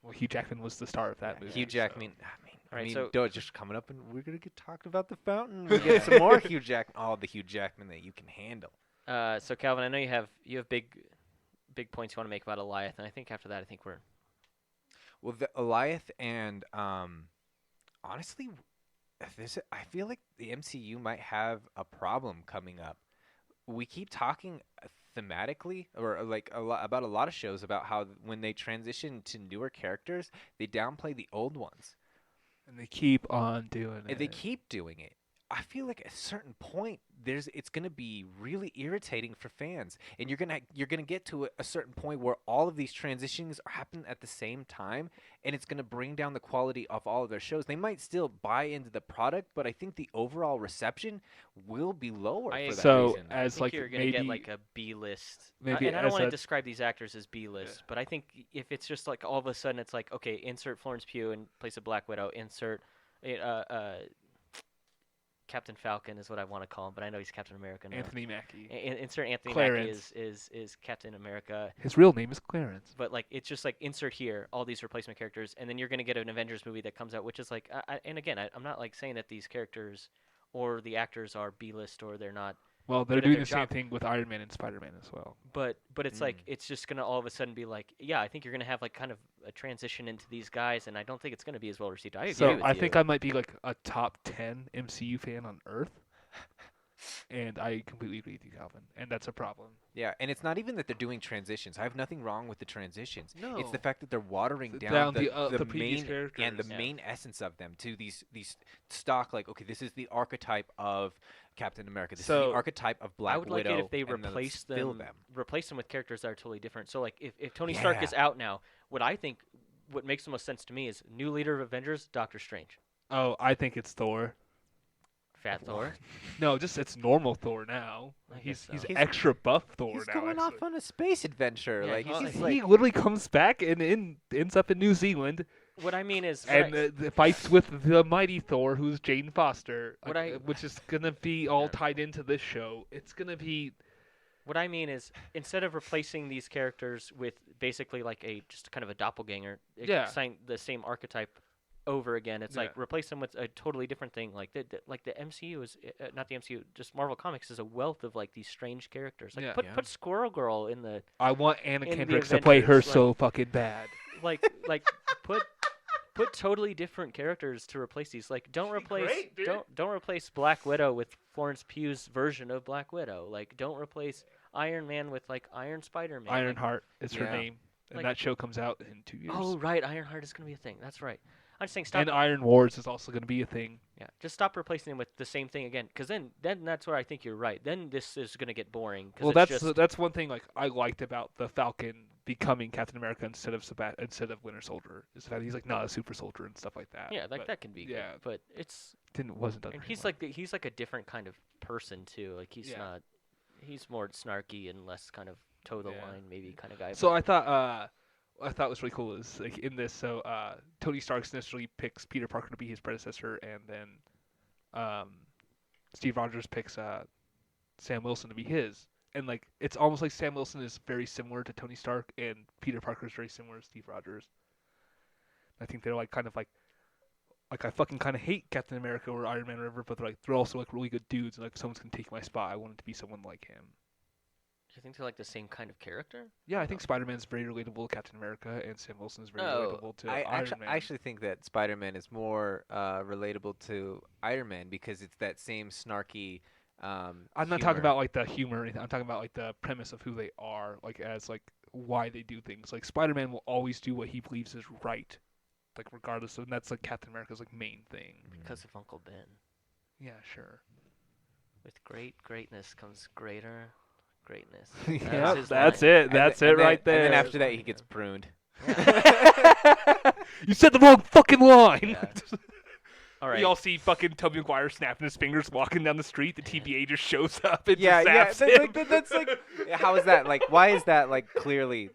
well, Hugh Jackman was the star of that movie. Hugh so- Jackman. I Alright, mean, so- don't just coming up and we're gonna get talked about the fountain. We get some more Hugh Jackman. Oh, the Hugh Jackman that you can handle. So Calvin, I know you have big points you want to make about Eliath, and I think after that, I think we're Well, the Eliath and honestly, I feel like the MCU might have a problem coming up. We keep talking thematically or like about a lot of shows about how when they transition to newer characters, they downplay the old ones. and they keep on doing it. And they keep doing it. I feel like at a certain point, it's gonna be really irritating for fans, and you're gonna get to a certain point where all of these transitions are happening at the same time, and it's gonna bring down the quality of all of their shows. They might still buy into the product, but I think the overall reception will be lower I for that So, reason. I as think like you're gonna maybe get like a B list. maybe And I don't as want to a- describe these actors as B list, but I think if it's just like all of a sudden it's like okay, insert Florence Pugh in place of Black Widow, insert Captain Falcon is what I want to call him, but I know he's Captain America now. Anthony Mackie. Insert Anthony Clarence. Mackie is Captain America, His real name is Clarence. but like it's just like insert here all these replacement characters, and then you're gonna get an Avengers movie that comes out, which is like, and again, I'm not like saying that these characters or the actors are B list or they're not, Well, they're good at doing their the same job. thing with Iron Man and Spider-Man as well. but it's like Mm. it's just gonna all of a sudden be like, yeah, I think you're gonna have like kind of a transition into these guys, and I don't think it's gonna be as well received. I agree So with I you. think I might be like a top 10 MCU fan on Earth, and I completely agree with you, Calvin, and that's a problem. Yeah, and it's not even that they're doing transitions. I have nothing wrong with the transitions. No, It's the fact that they're watering Th- down, down the, the previous main characters. and the Yeah. main essence of them to these stock, like, okay, this is the archetype of Captain America. This is So, the archetype of Black I would Widow. like it if they and then let's replace fill them with characters that are totally different. So like if Tony Stark Yeah. is out now, what makes the most sense to me is new leader of Avengers, Doctor Strange, Oh, I think it's Thor. Fat Thor. No, just it's normal Thor now. I He's guess so. he's He's- extra buff Thor He's now. going actually. off on a space adventure. Yeah, like he's- he's He like, literally comes back and ends up in New Zealand What I mean is, and fights with the mighty Thor, who's Jane Foster, What I- which is gonna be all Yeah. tied into this show. It's gonna be what I mean is, instead of replacing these characters with basically like just kind of a doppelganger, Yeah. saying the same archetype over again, it's like Yeah. replace them with a totally different thing. Like the MCU is not the MCU, just Marvel Comics is a wealth of like these strange characters. Like Yeah. put Squirrel Girl in the I want Anna In the Kendrick to play her Avengers, so fucking bad. like put totally different characters to replace these. Like don't She'd be replace great, dude. don't replace Black Widow with Florence Pugh's version of Black Widow. Like don't replace Iron Man with like Iron Spider-Man. Like, Ironheart is her Yeah. name, and Like- that show comes out in 2 years. oh right, Ironheart is gonna be a thing. That's right. I'm just saying stop. And Iron Wars is also gonna be a thing. Yeah, just stop replacing them with the same thing again. Because then that's where I think you're right. Then this is gonna get boring. 'Cause Well, it's just, that's one thing like I liked about the Falcon becoming Captain America instead of Winter Soldier is that he's like not a super soldier and stuff like that. yeah, like But that can be yeah. good. But it's wasn't done. and very he's well. he's like a different kind of person too. Like he's Yeah. not. He's more snarky and less kind of toe the Yeah. line maybe kind of guy. So I thought what I thought was really cool is like in this, so Tony Stark initially picks Peter Parker to be his predecessor, and then Steve Rogers picks Sam Wilson to be his. And like it's almost like Sam Wilson is very similar to Tony Stark, and Peter Parker is very similar to Steve Rogers. I think they're like kind of like I fucking kind of hate Captain America or Iron Man or whatever, but they're also like really good dudes, and like if someone's gonna take my spot, I want it to be someone like him. You think they're like the same kind of character? Yeah, I think Spider-Man's very relatable to Captain America, and Sam Wilson's very Oh, relatable to I Iron Man. actually think that Spider-Man is more relatable to Iron Man because it's that same snarky. I'm not talking about like the humor. Or anything. I'm talking about like the premise of who they are, like as like why they do things. Like Spider-Man will always do what he believes is right, like regardless of. And that's like Captain America's like main thing. because of Uncle Ben. Yeah, sure. With greatness comes greater greatness. Yeah, his that's line. it. That's it right there. And then after that, Yeah. he gets pruned. You said the wrong fucking line. Yeah. All right. We all see fucking Tobey Maguire snapping his fingers walking down the street. The TVA just shows up and Yeah, just zaps him. that's like, how is that? Like, why is that? Like, clearly,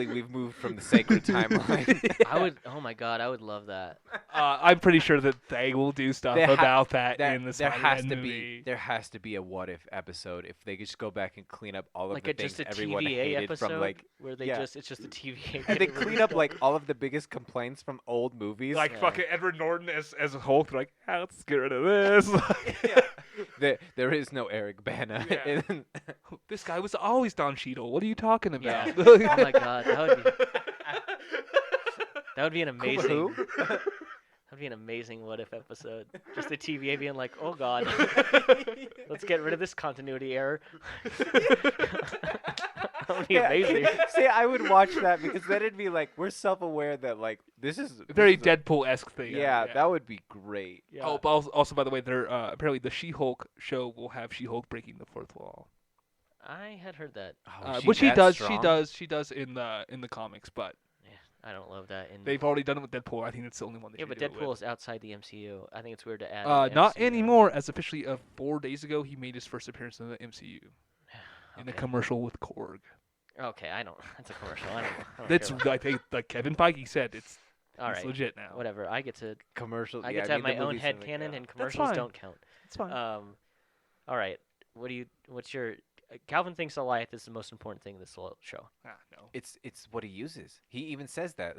we've moved from the sacred timeline. I would. Oh my God, I would love that. I'm pretty sure that they will do stuff There ha- about that There- in the there Spider-Man has to movie. there has to be a what if episode if they could just go back and clean up all of Like the just things a everyone TVA hated episode from like, where they yeah. it's just the TVA. and they clean up like all of the biggest complaints from old movies. Like Yeah. fucking Edward Norton as a Hulk. Like, ah, let's get rid of this. There is no Eric Bana. Yeah. This guy was always Don Cheadle. What are you talking Yeah. about? Oh my God, that would be an amazing. Who? That'd be an amazing what if episode. Just the TVA being like, oh God, let's get rid of this continuity error. That would be amazing. See, I would watch that because then it'd be like we're self-aware that like this is Very this is Deadpool-esque thing. Yeah, that would be great. Yeah. Oh, but also, by the way, they're apparently the She-Hulk show will have She-Hulk breaking the fourth wall, I had heard that. which she does. She does in the comics, but Yeah, I don't love that. they've already done it with Deadpool. I think that's the only one. They Yeah, should but do it Deadpool with. is outside the MCU. I think it's weird to add. an Not MCU. anymore. As officially of 4 days ago, he made his first appearance in the MCU in a Okay. commercial with Korg. Okay, I don't. That's a commercial. I don't That's care about- I think like Kevin Feige said. It's all right. legit now. Whatever. I get to. Commercial. I yeah, get to have mean, my the own movies head are like, canon, yeah. and commercials fine. don't count. It's fine. All right. What's your? Calvin thinks Goliath is the most important thing in this show. No. It's what he uses. He even says that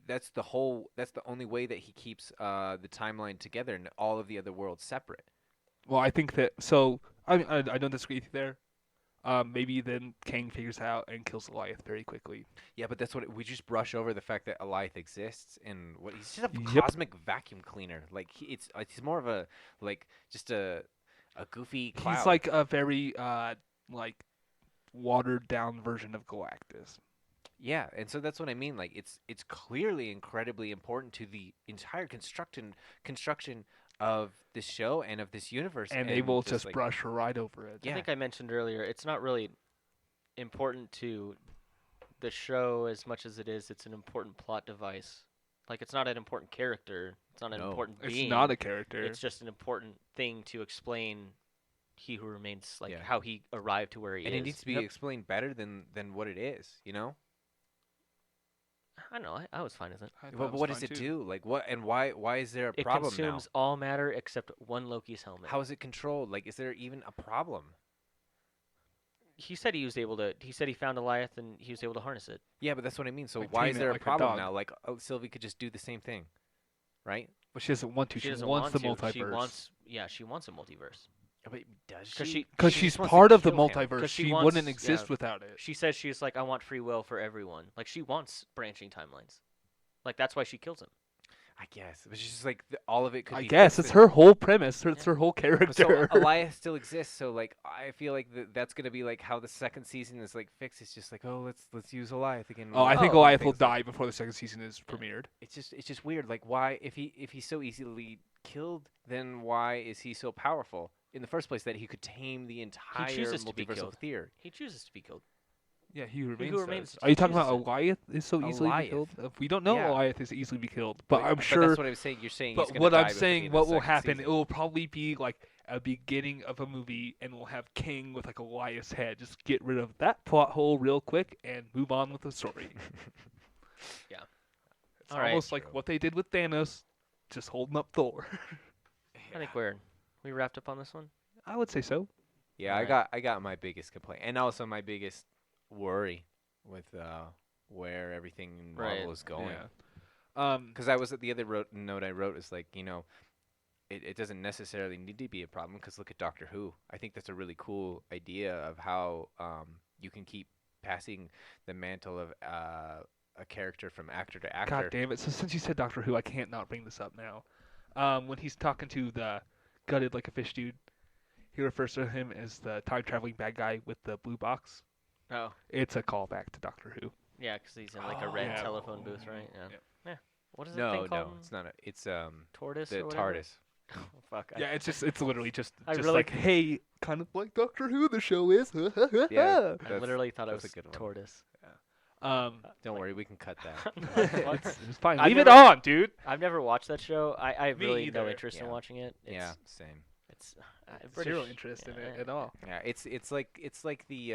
that's the only way that he keeps the timeline together and all of the other worlds separate. Well, I think that. So I don't disagree with you there. Maybe then Kang figures out and kills Goliath very quickly. Yeah, but that's what we just brush over the fact that Goliath exists and what he's just a Yep. cosmic vacuum cleaner. Like it's more of a like just a goofy cloud. He's like a very like watered down version of Galactus. Yeah, and so that's what I mean. Like it's clearly incredibly important to the entire construction of this show and of this universe. And they will just just like, brush right over it. Yeah. I think I mentioned earlier. It's not really important to the show as much as it's an important plot device. Like it's not an important character. It's not an No. important It's being. not a character. It's just an important thing to explain He Who Remains, like Yeah. how he arrived to where he and is. it needs to be Yep. explained better than what it is. You know. I don't know. I was fine with it. I thought But it was what does fine it too. do? Like what and why is there a It problem consumes all matter except one Loki's helmet. now? How is it controlled? Like is there even a problem? He said he was able to. He said he found Goliath and he was able to harness it. Yeah, but that's what I mean. So Like why tame is it there a like a problem dog. now? Like Sylvie could just do the same thing, right? But she doesn't want to. She She doesn't wants want the to. multiverse. She wants. Yeah, she wants a multiverse. But does 'Cause she? she- Because She she's just wants to part of the kill him. multiverse. 'Cause she She wants- wouldn't exist yeah. without it. She says she's like, I want free will for everyone. Like she wants branching timelines. Like that's why she kills him. I guess, but she's just like all of it could. I be guess fixed it's in- her whole premise. It's Yeah. her whole But character. So Elias still exists, so like I feel like that's gonna be like how the second season is like fixed. It's just like let's use Elias again. Oh, I think Oh, Goliath will things like- die before the second season is premiered. It's just weird. Like why if he's so easily killed, then why is he so powerful in the first place that he could tame the entire chooses to be multiversal killed. theory? He chooses to be killed. Yeah, he who Who remains. Remains does. Are you talking chooses about it. Goliath is so easily be Goliath. killed? We don't know Yeah. Goliath is easily be killed, but I'm But sure. that's what I was saying. You're saying. he's But gonna what die I'm before the saying, end of what the will second happen? season. It will probably be like a beginning of a movie, and we'll have King with like a Goliath's head. Just get rid of that plot hole real quick and move on with the story. Yeah. It's All right. almost like True. what they did with Thanos, just holding up Thor. I think we wrapped up on this one. I would say so. Yeah, Alright. I got my biggest complaint, and also my biggest worry with where everything in Marvel Right. is going. Yeah. Because I was at the other note I wrote is like it doesn't necessarily need to be a problem because look at Doctor Who. I think that's a really cool idea of how you can keep passing the mantle of a character from actor to God actor. damn it! So since you said Doctor Who, I can't not bring this up now. When he's talking to the gutted like a fish dude, he refers to him as the time traveling bad guy with the blue box. Oh, It's a callback to Doctor Who. yeah, because he's in like a red Yeah. telephone booth, right? Yeah. Yeah. Yeah. What is that No, thing called? no, it's not. It's Tortoise the or whatever? TARDIS. Oh, fuck. Yeah, it's literally just I just really like, hey, kind of like Doctor Who the show is. Yeah, I that's- literally thought it that's was a good one. tortoise. Don't worry, we can cut that. It's fine. I've Leave it never- on, dude. I've never watched that show. I have Me really no either. interest in Yeah. watching it. It's, Yeah, same. It's Zero British. interest in Yeah, it at all. Yeah, it's like the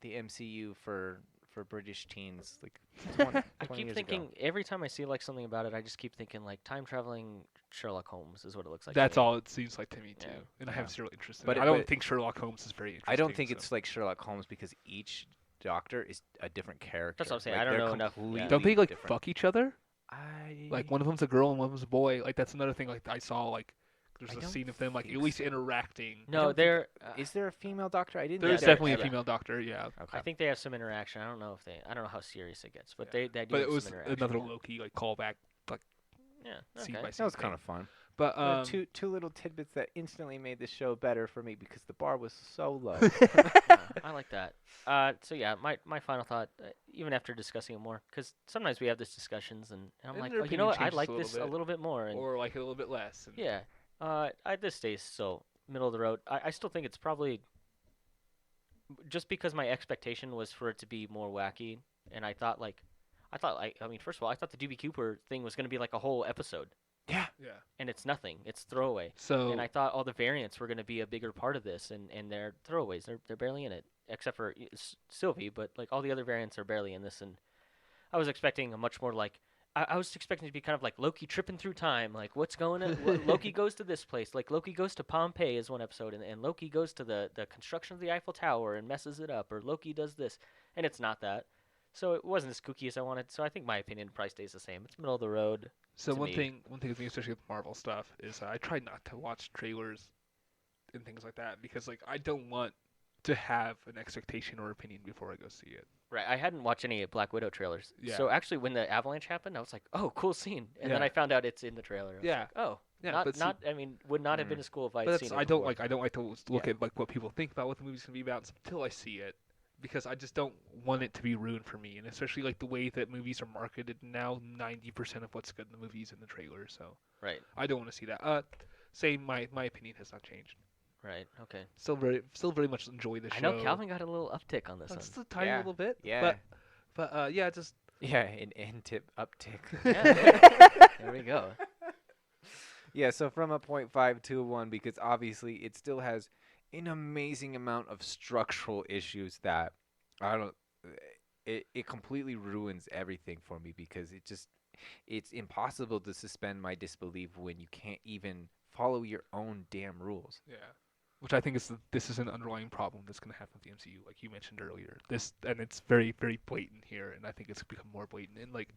MCU for British teens, like 20, I 20 keep years thinking ago. every time I see like something about it, I just keep thinking like time traveling Sherlock Holmes is what it looks like. to That's me. all it seems like to me too, Yeah. and I Yeah. have zero interest in But it. it- I don't but- think Sherlock Holmes is very interesting. I don't think so. it's like Sherlock Holmes because each doctor is a different character. That's what I'm saying. Like, I don't they're know enough. Yeah. completely Don't they like different. fuck each other? I Like one of them's a girl and one of them's a boy. Like that's another thing. Like I saw like there's I a don't scene of them like at think least so. interacting. No, think they're. is there a female doctor? I didn't. There's Yeah, know. definitely a yeah. female doctor. Yeah, Okay. I think they have some interaction. I don't know if they. I don't know how serious it gets, but Yeah. they do. but have it was some interaction. another Loki like callback Yeah. scene Okay. by that scene. was kind thing. of fun. But Two little tidbits that instantly made the show better for me because the bar was so low. Yeah, I like that. So yeah, my final thought, even after discussing it more, because sometimes we have these discussions, and I'm And like, their oh, you know opinion what, I changes like a little this a bit. little bit more, and or like a little bit less. And yeah, this stays still middle of the road. I still think it's probably just because my expectation was for it to be more wacky, and I thought I mean, first of all, I thought the Doobie Cooper thing was gonna be like a whole episode, yeah. yeah. and it's nothing. It's throwaway. So And I thought all the variants were going to be a bigger part of this, and they're throwaways. They're barely in it, except for Sylvie. But like all the other variants are barely in this, and I was expecting a much more like I was expecting it to be kind of like Loki tripping through time. Like what's going on? Loki goes to this place. Like Loki goes to Pompeii is one episode, and Loki goes to the construction of the Eiffel Tower and messes it up, or Loki does this, and it's not that. So it wasn't as kooky as I wanted. So I think my opinion probably stays the same. It's middle of the road. So to one me. thing with me, especially with Marvel stuff, is I try not to watch trailers and things like that because like I don't want to have an expectation or opinion before I go see it. Right, I hadn't watched any Black Widow trailers. Yeah. So actually, when the avalanche happened, I was like, "Oh, cool scene," and then Yeah. I found out it's in the trailer. I was Yeah. like, oh, Yeah, not but see- not. I mean, would not have been Mm. as cool if I'd But seen that's, it. I don't before. like to look Yeah. at like what people think about what the movie's gonna be about until I see it because I just don't want it to be ruined for me, and especially like the way that movies are marketed now. 90% of what's good in the movie is in the trailer, so Right, I don't want to see that. Same. My opinion has not changed. right, okay. Still very much enjoy the show. I know Calvin got a little uptick on this Just one. a tiny Yeah. little bit. Yeah. But yeah, just Yeah, an end tip uptick. Yeah. There we go. Yeah, so from a 0.5 to a 1 because obviously it still has an amazing amount of structural issues that I don't it completely ruins everything for me because it's impossible to suspend my disbelief when you can't even follow your own damn rules. yeah. Which I think this is an underlying problem that's going to happen with the MCU, like you mentioned earlier. And it's very very blatant here, and I think it's become more blatant. And like,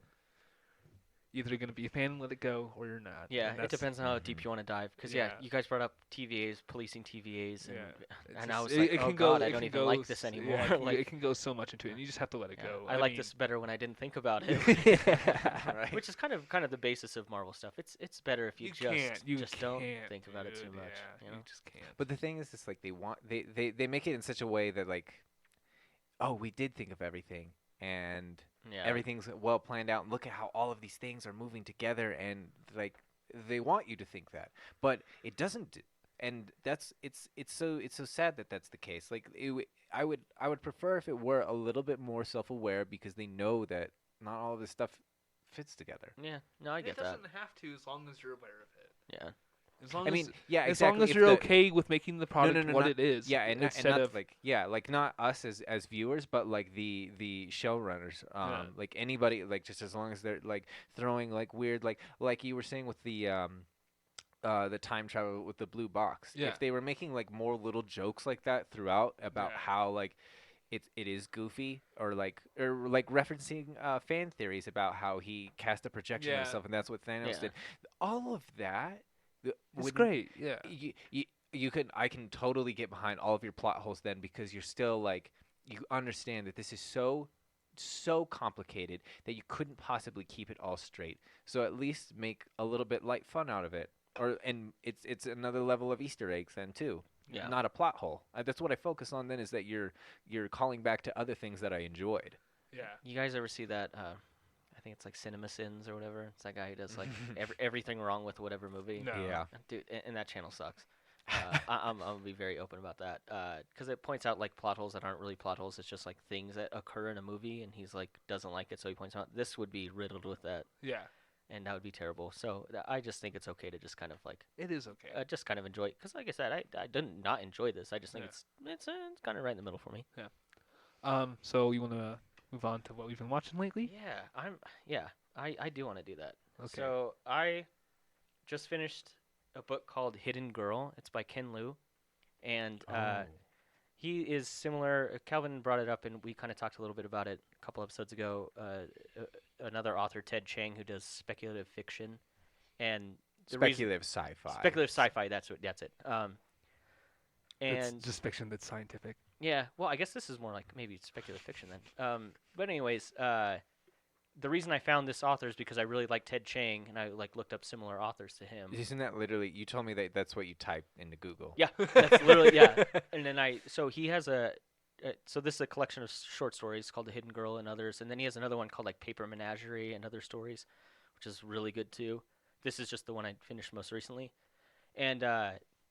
either you're going to be a fan and let it go, or you're not. Yeah, And it that's- depends on how deep you want to dive. Because yeah. Yeah. you guys brought up TVAs, policing TVAs, and It's and I just- was like, oh god, I it don't can even go like this s- anymore. Yeah, like, it can go so much into it, and you just have to let it yeah, go. I like mean, this better when I didn't think about it. Right. Which is kind of the basis of Marvel stuff. It's better if you, you just don't can't, think about it too dude, much. Yeah, You know? you just can't. But the thing is, it's like they make it in such a way that like, oh, we did think of everything and Yeah. everything's well planned out. And look at how all of these things are moving together, and like they want you to think that, but it doesn't. And it's so sad that that's the case. Like I would prefer if it were a little bit more self-aware because they know that not all of this stuff fits together. Yeah. No, I get it that. doesn't have to, as long as you're aware of it. Yeah. As long I mean, as, yeah, as exactly. long as If you're the- okay with making the product what not- it is. Yeah, and instead not of like like not us as viewers, but like the showrunners, Yeah. like anybody, like just as long as they're like throwing like weird like you were saying with the time travel with the blue box. Yeah. If they were making like more little jokes like that throughout about Yeah. how like it is goofy or like referencing fan theories about how he cast a projection on Yeah. himself and that's what Thanos Yeah. did. All of that It's great. Yeah. I can totally get behind all of your plot holes then, because you're still like, you understand that this is so complicated that you couldn't possibly keep it all straight. So at least make a little bit light fun out of it. And it's another level of Easter eggs then too. Yeah. Not a plot hole. That's what I focus on then, is that you're calling back to other things that I enjoyed. Yeah. You guys ever see that? I think it's like Cinema Sins or whatever. It's that guy who does like everything wrong with whatever movie. No. Yeah. Dude, and that channel sucks. I'm gonna be very open about that because it points out like plot holes that aren't really plot holes. It's just like things that occur in a movie, and he's like doesn't like it, so he points out this would be riddled with that, Yeah. and that would be terrible. So I just think it's okay to just kind of like It is okay. just kind of enjoy it because, like I said, I didn't not enjoy this. I just think it's kind of right in the middle for me. So you want to move on to what we've been watching lately? Yeah, I do want to do that. Okay. So I just finished a book called Hidden Girl. It's by Ken Liu, and he is similar. Calvin brought it up, and we kind of talked a little bit about it a couple episodes ago. Another author, Ted Chiang, who does speculative fiction, and Speculative sci-fi. speculative sci-fi. That's it. It's And just fiction that's scientific. yeah, well, I guess this is more like maybe speculative fiction then. But anyways, the reason I found this author is because I really like Ted Chiang, and I like looked up similar authors to him. Isn't that literally? You told me that's what you typed into Google. Yeah, that's literally yeah. And then so he has so this is a collection of short stories called The Hidden Girl and others, and then he has another one called like Paper Menagerie and Other Stories, which is really good too. This is just the one I finished most recently, and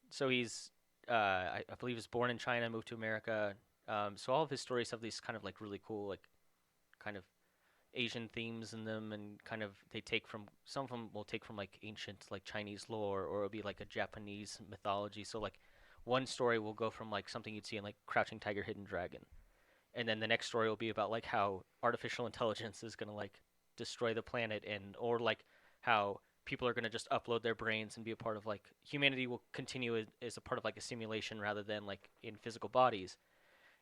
so he's I believe he's born in China, moved to America. So all of his stories have these kind of like really cool like kind of Asian themes in them, and kind of they take from some of them will take from like ancient like Chinese lore, or it'll be like a Japanese mythology. So like one story will go from like something you'd see in like Crouching Tiger, Hidden Dragon, and then the next story will be about like how artificial intelligence is gonna like destroy the planet, and or like how people are gonna just upload their brains and be a part of like humanity will continue as a part of like a simulation rather than like in physical bodies.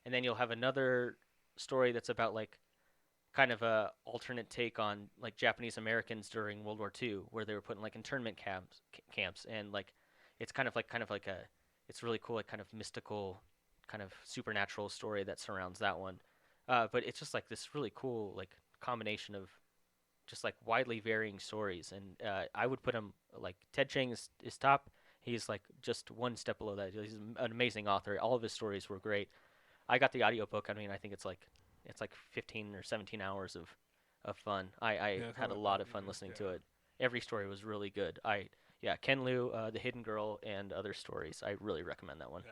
And then you'll have another story that's about like kind of a alternate take on like Japanese Americans during World War II, where they were put in like internment camps, and like it's kind of like a it's really cool, like kind of mystical, kind of supernatural story that surrounds that one. But it's just like this really cool like combination of just like widely varying stories, and I would put him like Ted Chiang is top. He's like just one step below that. He's an amazing author. All of his stories were great. I got the audiobook. I mean, I think it's like 15 or 17 hours of fun. I had a lot of fun listening to it. Every story was really good. Ken Liu, The Hidden Girl, and Other Stories. I really recommend that one.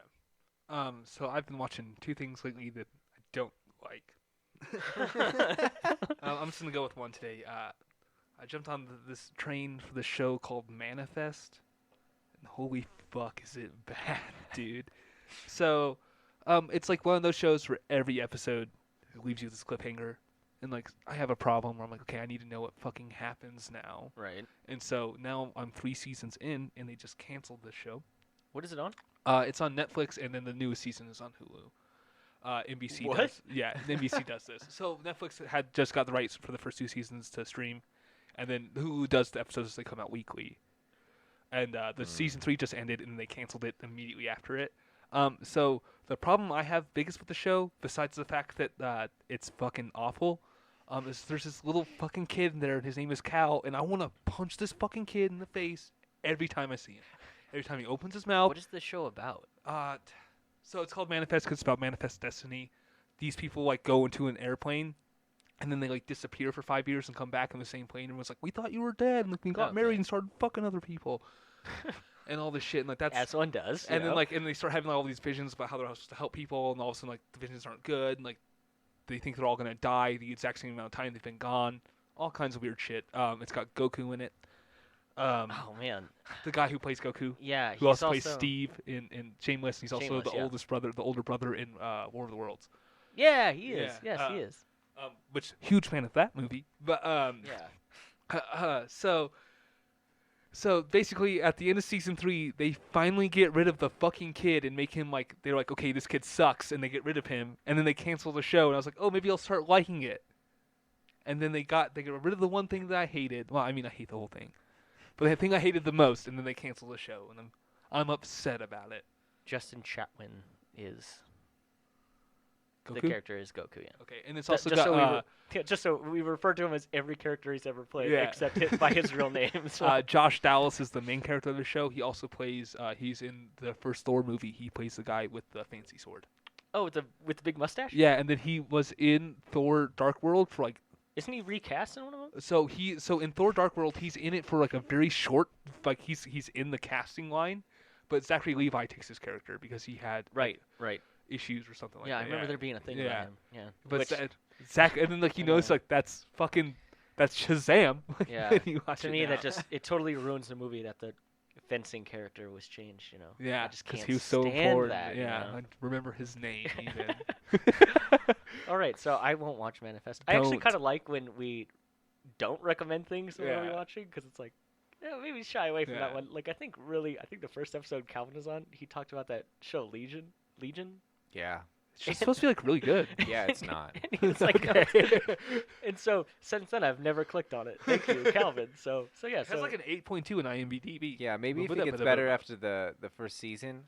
Yeah. So I've been watching two things lately that I don't like. I'm just gonna go with one today. I jumped on this train for the show called Manifest, and holy fuck, is it bad, dude? So, it's like one of those shows where every episode leaves you with this cliffhanger, and like I have a problem where I'm like, okay, I need to know what fucking happens now. Right. And so now I'm 3 seasons in, and they just canceled the show. What is it on? It's on Netflix, and then the newest season is on Hulu. NBC What? does. Yeah, NBC does this. So Netflix had just got the rights for the first 2 seasons to stream, and then Hulu does the episodes as they come out weekly. And the season 3 just ended, and they canceled it immediately after it. So the problem I have biggest with the show, besides the fact that it's fucking awful, is there's this little fucking kid in there, and his name is Cal, and I want to punch this fucking kid in the face every time I see him. Every time he opens his mouth. What is the show about? So it's called Manifest because it's about manifest destiny. These people like go into an airplane, and then they like disappear for 5 years and come back in the same plane, and was like, we thought you were dead, and like we got married and started fucking other people, and all this shit, and like that's as one does. and then like and they start having all these visions about how they're supposed to help people, and all of a sudden like the visions aren't good, and like they think they're all gonna die the exact same amount of time they've been gone. All kinds of weird shit. It's got Goku in it. Oh man, the guy who plays Goku. Yeah, Who also plays Steve in Shameless. He's also Shameless, the older brother in War of the Worlds. Yeah, he is. Yeah, Yes, he is. Which huge fan of that movie. But Yeah. So basically, at the end of season 3, they finally get rid of the fucking kid and make him like they're like, okay, this kid sucks, and they get rid of him, and then they cancel the show, and I was like, oh, maybe I'll start liking it. And then they got rid of the one thing that I hated. Well, I mean, I hate the whole thing. But the thing I hated the most, and then they canceled the show, and I'm upset about it. Justin Chatwin is the Goku? character is Goku. Yeah. Okay, and it's Ju- also just got so just so we refer to him as every character he's ever played, Yeah. except by his real name. So. Josh Dallas is the main character of the show. He also plays. He's in the first Thor movie. He plays the guy with the fancy sword. Oh, with the big mustache. Yeah, and then he was in Thor: Dark World for like. Isn't he recast in one of them? So in Thor: Dark World, he's in it for like a very short. Like he's in the casting line, but Zachary Levi takes his character because he had like, Right. issues or something like Yeah, that. I remember there being a thing Yeah. about him. Yeah. But Which, Zach, and then like he knows like that's Shazam. Yeah. when you watch to it me, now. that just it totally ruins the movie that the fencing character was changed. You know. Yeah, I just because can't he was so stand important. that. Yeah, You know? I remember his name even. All right, so I won't watch Manifest. I actually Don't. kind of like when we don't recommend things when we're Yeah. watching because it's like, yeah, maybe shy away from that Yeah. one. Like I think the first episode Calvin was on, he talked about that show Legion. Yeah. It's just supposed to be like really good. Yeah, it's not. And he was like, no, Okay. it's good. And so since then I've never clicked on it. Thank you, Calvin. Yeah, It has like an 8.2 in IMDb. Yeah, maybe if But it that- gets but- better after the first season.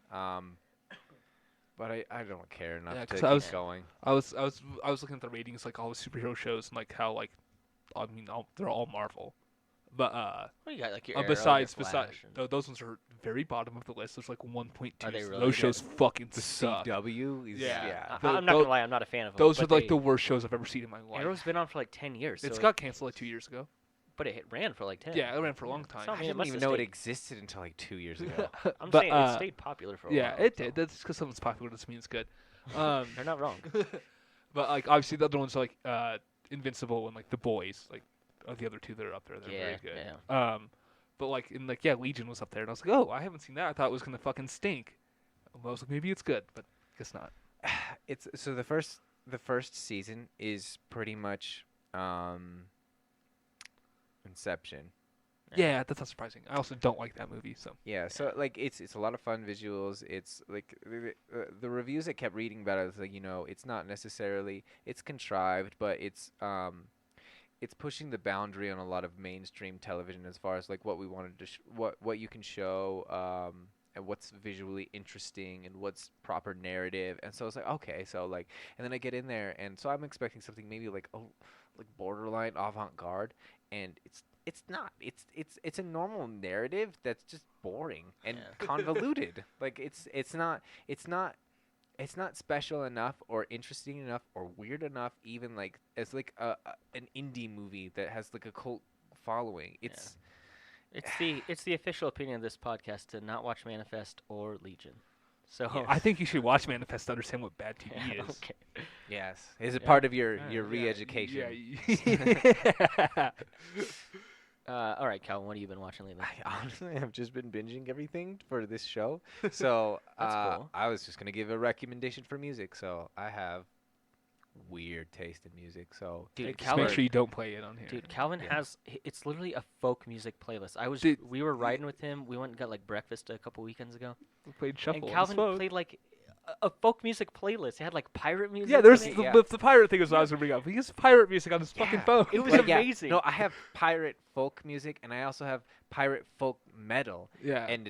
But I don't care enough Yeah, to 'cause keep I was- going. I was looking at the ratings like all the superhero shows and like how like I mean they're all Marvel, but well, you got like your Arrow, besides your Flash, and- those ones are very bottom of the list. There's like 1.2. Are they so really? Those Yeah. shows fucking The suck. CW is Yeah. I- I'm not gonna lie, I'm not a fan of them. Those are but like they- the worst shows I've ever seen in my life. Arrow's been on for like 10 years. It's so got canceled like 2 years ago. but it ran for like 10. Yeah, it ran for a long time. So, I I mean, it didn't must even have know it stayed- existed until like 2 years ago. I'm But, saying it stayed popular for a Yeah, while. it so did. That's because something's popular doesn't mean it's good. They're not wrong. But like obviously the other ones are like Invincible and like The Boys, like are the other two that are up there. They're Yeah, very good. But like in like yeah, Legion was up there, and I was like, oh, I haven't seen that. I thought it was gonna fucking stink. I was like, maybe it's good, but guess not. It's so the first season is pretty much Inception. Yeah, that's not surprising. I also don't like that movie, so Yeah, so like it's a lot of fun visuals. It's like the reviews I kept reading about it was like, it's not necessarily it's contrived, but it's pushing the boundary on a lot of mainstream television as far as like what we wanted to what you can show and what's visually interesting and what's proper narrative. And so it's like, okay, so like, and then I get in there, and so I'm expecting something maybe like borderline avant-garde, and it's not. It's a normal narrative that's just boring and Yeah. convoluted. Like it's not special enough or interesting enough or weird enough, even like as like an indie movie that has like a cult following. It's It's the official opinion of this podcast to not watch Manifest or Legion. So Yeah. I think you should watch Manifest to understand what bad TV Yeah, is. okay. yes, is it Yeah. part of your Yeah. re-education? Yeah. All right, Calvin, what have you been watching lately? I honestly have just been binging everything for this show. So That's cool. I was just gonna give a recommendation for music. So I have weird taste in music. So Dude, Just Calvin, make sure you don't play it on here. Dude, Calvin Yeah. has it's literally a folk music playlist. Dude, We were riding with him. We went and got like breakfast a couple weekends ago. We played shuffle. And on his Calvin phone. played like a folk music playlist. It had like pirate music. Yeah, in there's it. the pirate thing is what I was gonna bring up. He has pirate music on his fucking Yeah. phone. It was Like, yeah, amazing. No, I have pirate folk music, and I also have pirate folk metal, Yeah. and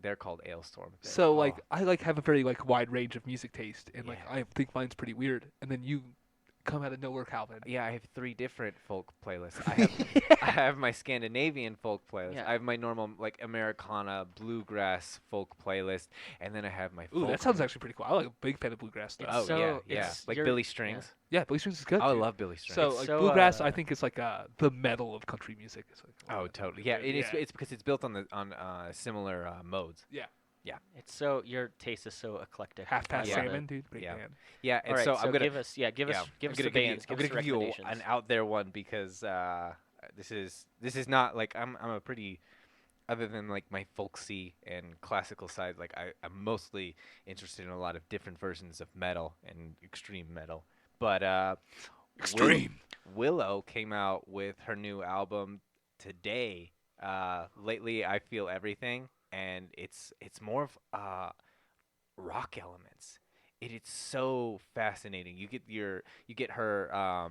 they're called Ailstorm. So Oh. like I like have a very like wide range of music taste, and like Yeah. I think mine's pretty weird. And then you come out of nowhere, Calvin. Yeah, I have 3 different folk playlists. I have my Scandinavian folk playlist. Yeah. I have my normal like Americana bluegrass folk playlist, and then I have my Ooh, folk. that sounds actually pretty cool. I like a big fan of bluegrass stuff. It's Oh so- yeah, yeah, it's- like you're- Billy Strings. Yeah, Billy Strings is good. Oh, I dude. love Billy Strings. So It's like so, bluegrass, I uh, think is like the metal of country music. It's like Oh, totally. Yeah, good, it's because it's built on similar modes. It's your taste is so eclectic. half past Yeah. salmon, dude. Big Yeah. fan. Yeah, and All right, so so I'm gonna give us I'm the gonna bands. give Give you, us I'm gonna give you recommendations. an out there one because this is not like I'm a pretty other than like my folksy and classical side, like I'm mostly interested in a lot of different versions of metal and extreme metal. But Extreme. Willow came out with her new album today. Lately, I Feel Everything, and it's more of rock elements. It's so fascinating. You get her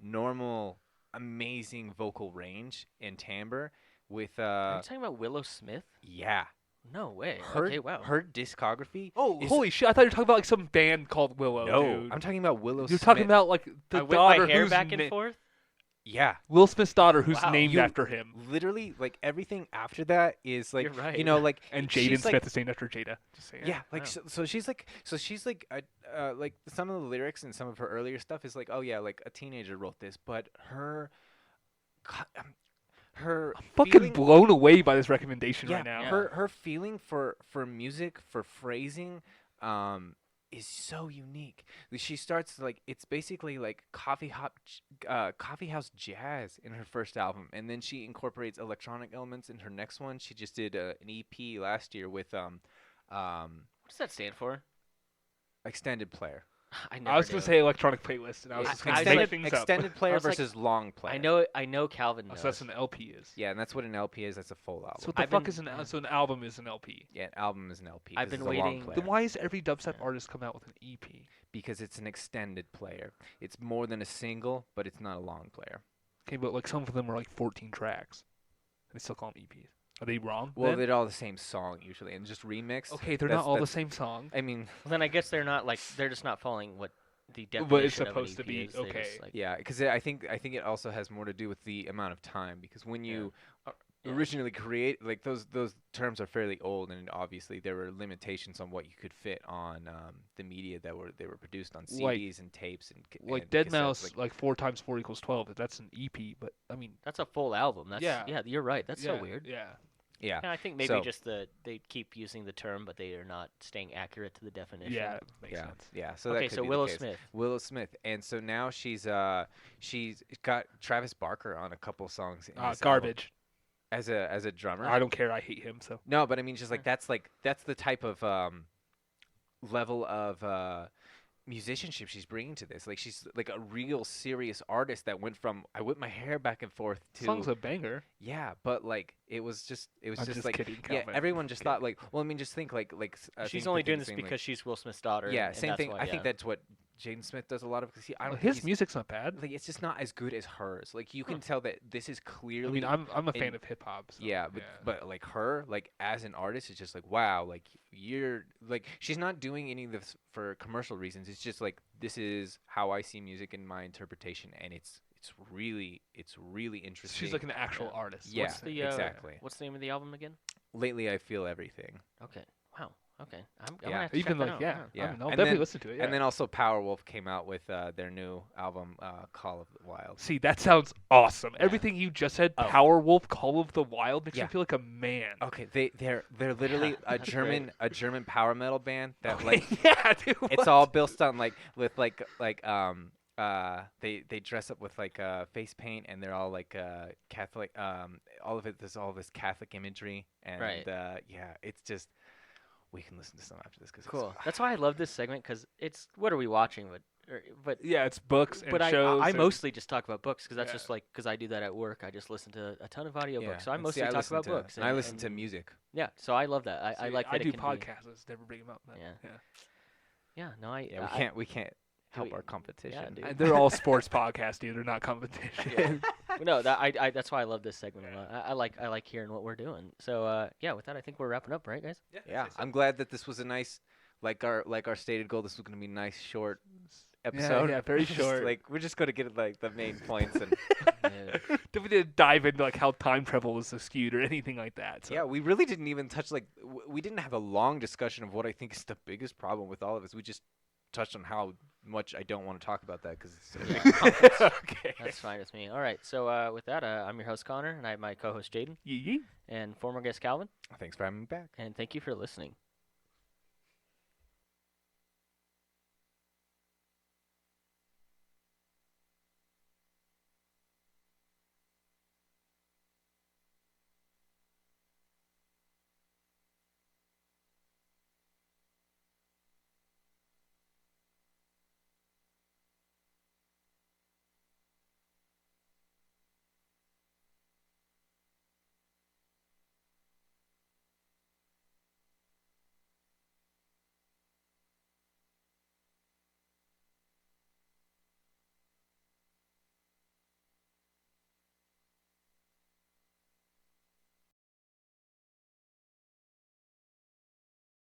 normal amazing vocal range and timbre, with Are you talking about Willow Smith? yeah. No way. Her Okay, wow. her discography. Oh, is, holy shit! I thought you were talking about like some band called Willow. no, dude. I'm talking about Willow You're Smith. talking about like the I whip daughter my hair who's back and forth. yeah. Will Smith's daughter, who's Wow. named You- after him, Literally, like everything after that is like You're right. you know like and she's Jaden like, Smith is named after Jada. Just saying. Yeah, like Wow. so she's like like some of the lyrics in some of her earlier stuff is like, oh yeah, like a teenager wrote this, but her I'm fucking feeling, blown away by this recommendation yeah, right now. Yeah. her feeling for music, for phrasing, is so unique. She starts like it's basically like coffee house jazz in her first album, and then she incorporates electronic elements in her next one. She just did an EP last year with What does that stand for? extended player. I never I was knew. gonna say electronic playlist, and I was Yeah, just gonna I make like things extended I player was like, versus long player. I know Calvin up. knows. So that's an LP is. Yeah, and that's what an LP is. That's a full album. So what the I've fuck been- is yeah. so an album is an LP? Yeah, an album is an LP. I've 'cause been it's a long waiting- player. Then why is every dubstep artist come out with an E EP? Because it's an extended player. It's more than a single, but it's not a long player. Okay, but like some of them are like 14 tracks. They still call them EPs. Are they wrong? Well, then? they're all the same song usually, and just remixed. Okay, they're that's- not all the that's- same song. I mean, Well, then I guess they're not like they're just not following what the definition What it's of an supposed to EP be, is. They just, okay. like, yeah, because I think it also has more to do with the amount of time. Because when you yeah. originally create, like those terms are fairly old, and obviously there were limitations on what you could fit on the media that they were produced on Like- CDs and tapes and Like and Dead cassettes, Mouse, like 4 times 4 equals 12. That's an EP, but I mean, That's a full album. That's Yeah. yeah. You're right. That's yeah, so weird. Yeah. yeah. Yeah, I think maybe So- just they keep using the term, but they are not staying accurate to the definition. Yeah, that makes Yeah, sense. yeah. So that Okay, could so be the Willow case. Smith. Willow Smith, and so now she's got Travis Barker on a couple songs. In this album Garbage. as a drummer. I don't care. I hate him. So No, but I mean, just like that's the type of level of musicianship she's bringing to this. Like she's like a real serious artist that went from I whip my hair back and forth to song's a banger. yeah, but like it was just I'm just like kidding, yeah, Calvin. everyone just Kidding. thought like well, I mean, just think like She's think only the doing thing this saying, like- because she's Will Smith's daughter. yeah, and same that's thing. why, I think yeah. that's what Jaden Smith does a lot of. Cause I don't think His he's- music's not bad. like it's just not as good as hers. Like you can Huh. tell that this is I clearly. mean, I'm a fan and- of hip hop. So, yeah, but like her, like as an artist, it's just like wow, like you're like she's not doing any of this for commercial reasons. It's just like this is how I see music in my interpretation, and it's really interesting. she's like an actual Yeah. artist. Yeah. What's the exactly. What's the name of the album again? Lately, I feel everything. Okay. Wow. Okay. I'm Yeah. gonna have to Even check that like out. yeah, Yeah. I mean, I'll And definitely then- listen to it. Yeah. And then also Powerwolf came out with their new album, Call of the Wild. See, that sounds awesome. Yeah. Everything you just said, Oh. Powerwolf, Call of the Wild, makes Yeah. me feel like a man. Okay, they're literally a That's German power metal band that Okay, like yeah, dude. it's what? all built on like with like they dress up with like face paint and they're all like Catholic all of it there's all this Catholic imagery and Right. yeah, it's just we can listen to some after this because Cool. That's why I love this segment because it's what are we watching? But Yeah, it's books and but shows. I and- mostly just talk about books because that's Yeah. just like because I do that at work. I just listen to a ton of audiobooks, yeah. so I and mostly see, talk listen about to, books. and I listen to music. Yeah, so I love that. I See, like that. I it do can podcasts. I just never bring them up. But, Yeah. yeah. Yeah, no, I Yeah, we can't help we- our competition. dude. And they're all sports podcasts, dude. They're not competition. Well, no, I that's why I love this segment a lot. I like hearing what we're doing. So yeah, with that, I think we're wrapping up, right, guys? Yeah, I'm glad that this was a nice like our stated goal. This was going to be a nice short episode. yeah, very Just, short. like we're just going to get like the main points and Yeah. Then we didn't dive into like how time travel was skewed or anything like that. So. yeah, we really didn't even touch like we didn't have a long discussion of what I think is the biggest problem with all of us. We just touched on how much I don't want to talk about that because it's a big conference. Okay. That's fine with me. All right, so with that, I'm your host Connor, and I have my co-host Jaden Yee. and former guest Calvin, Thanks for having me back. and thank you for listening.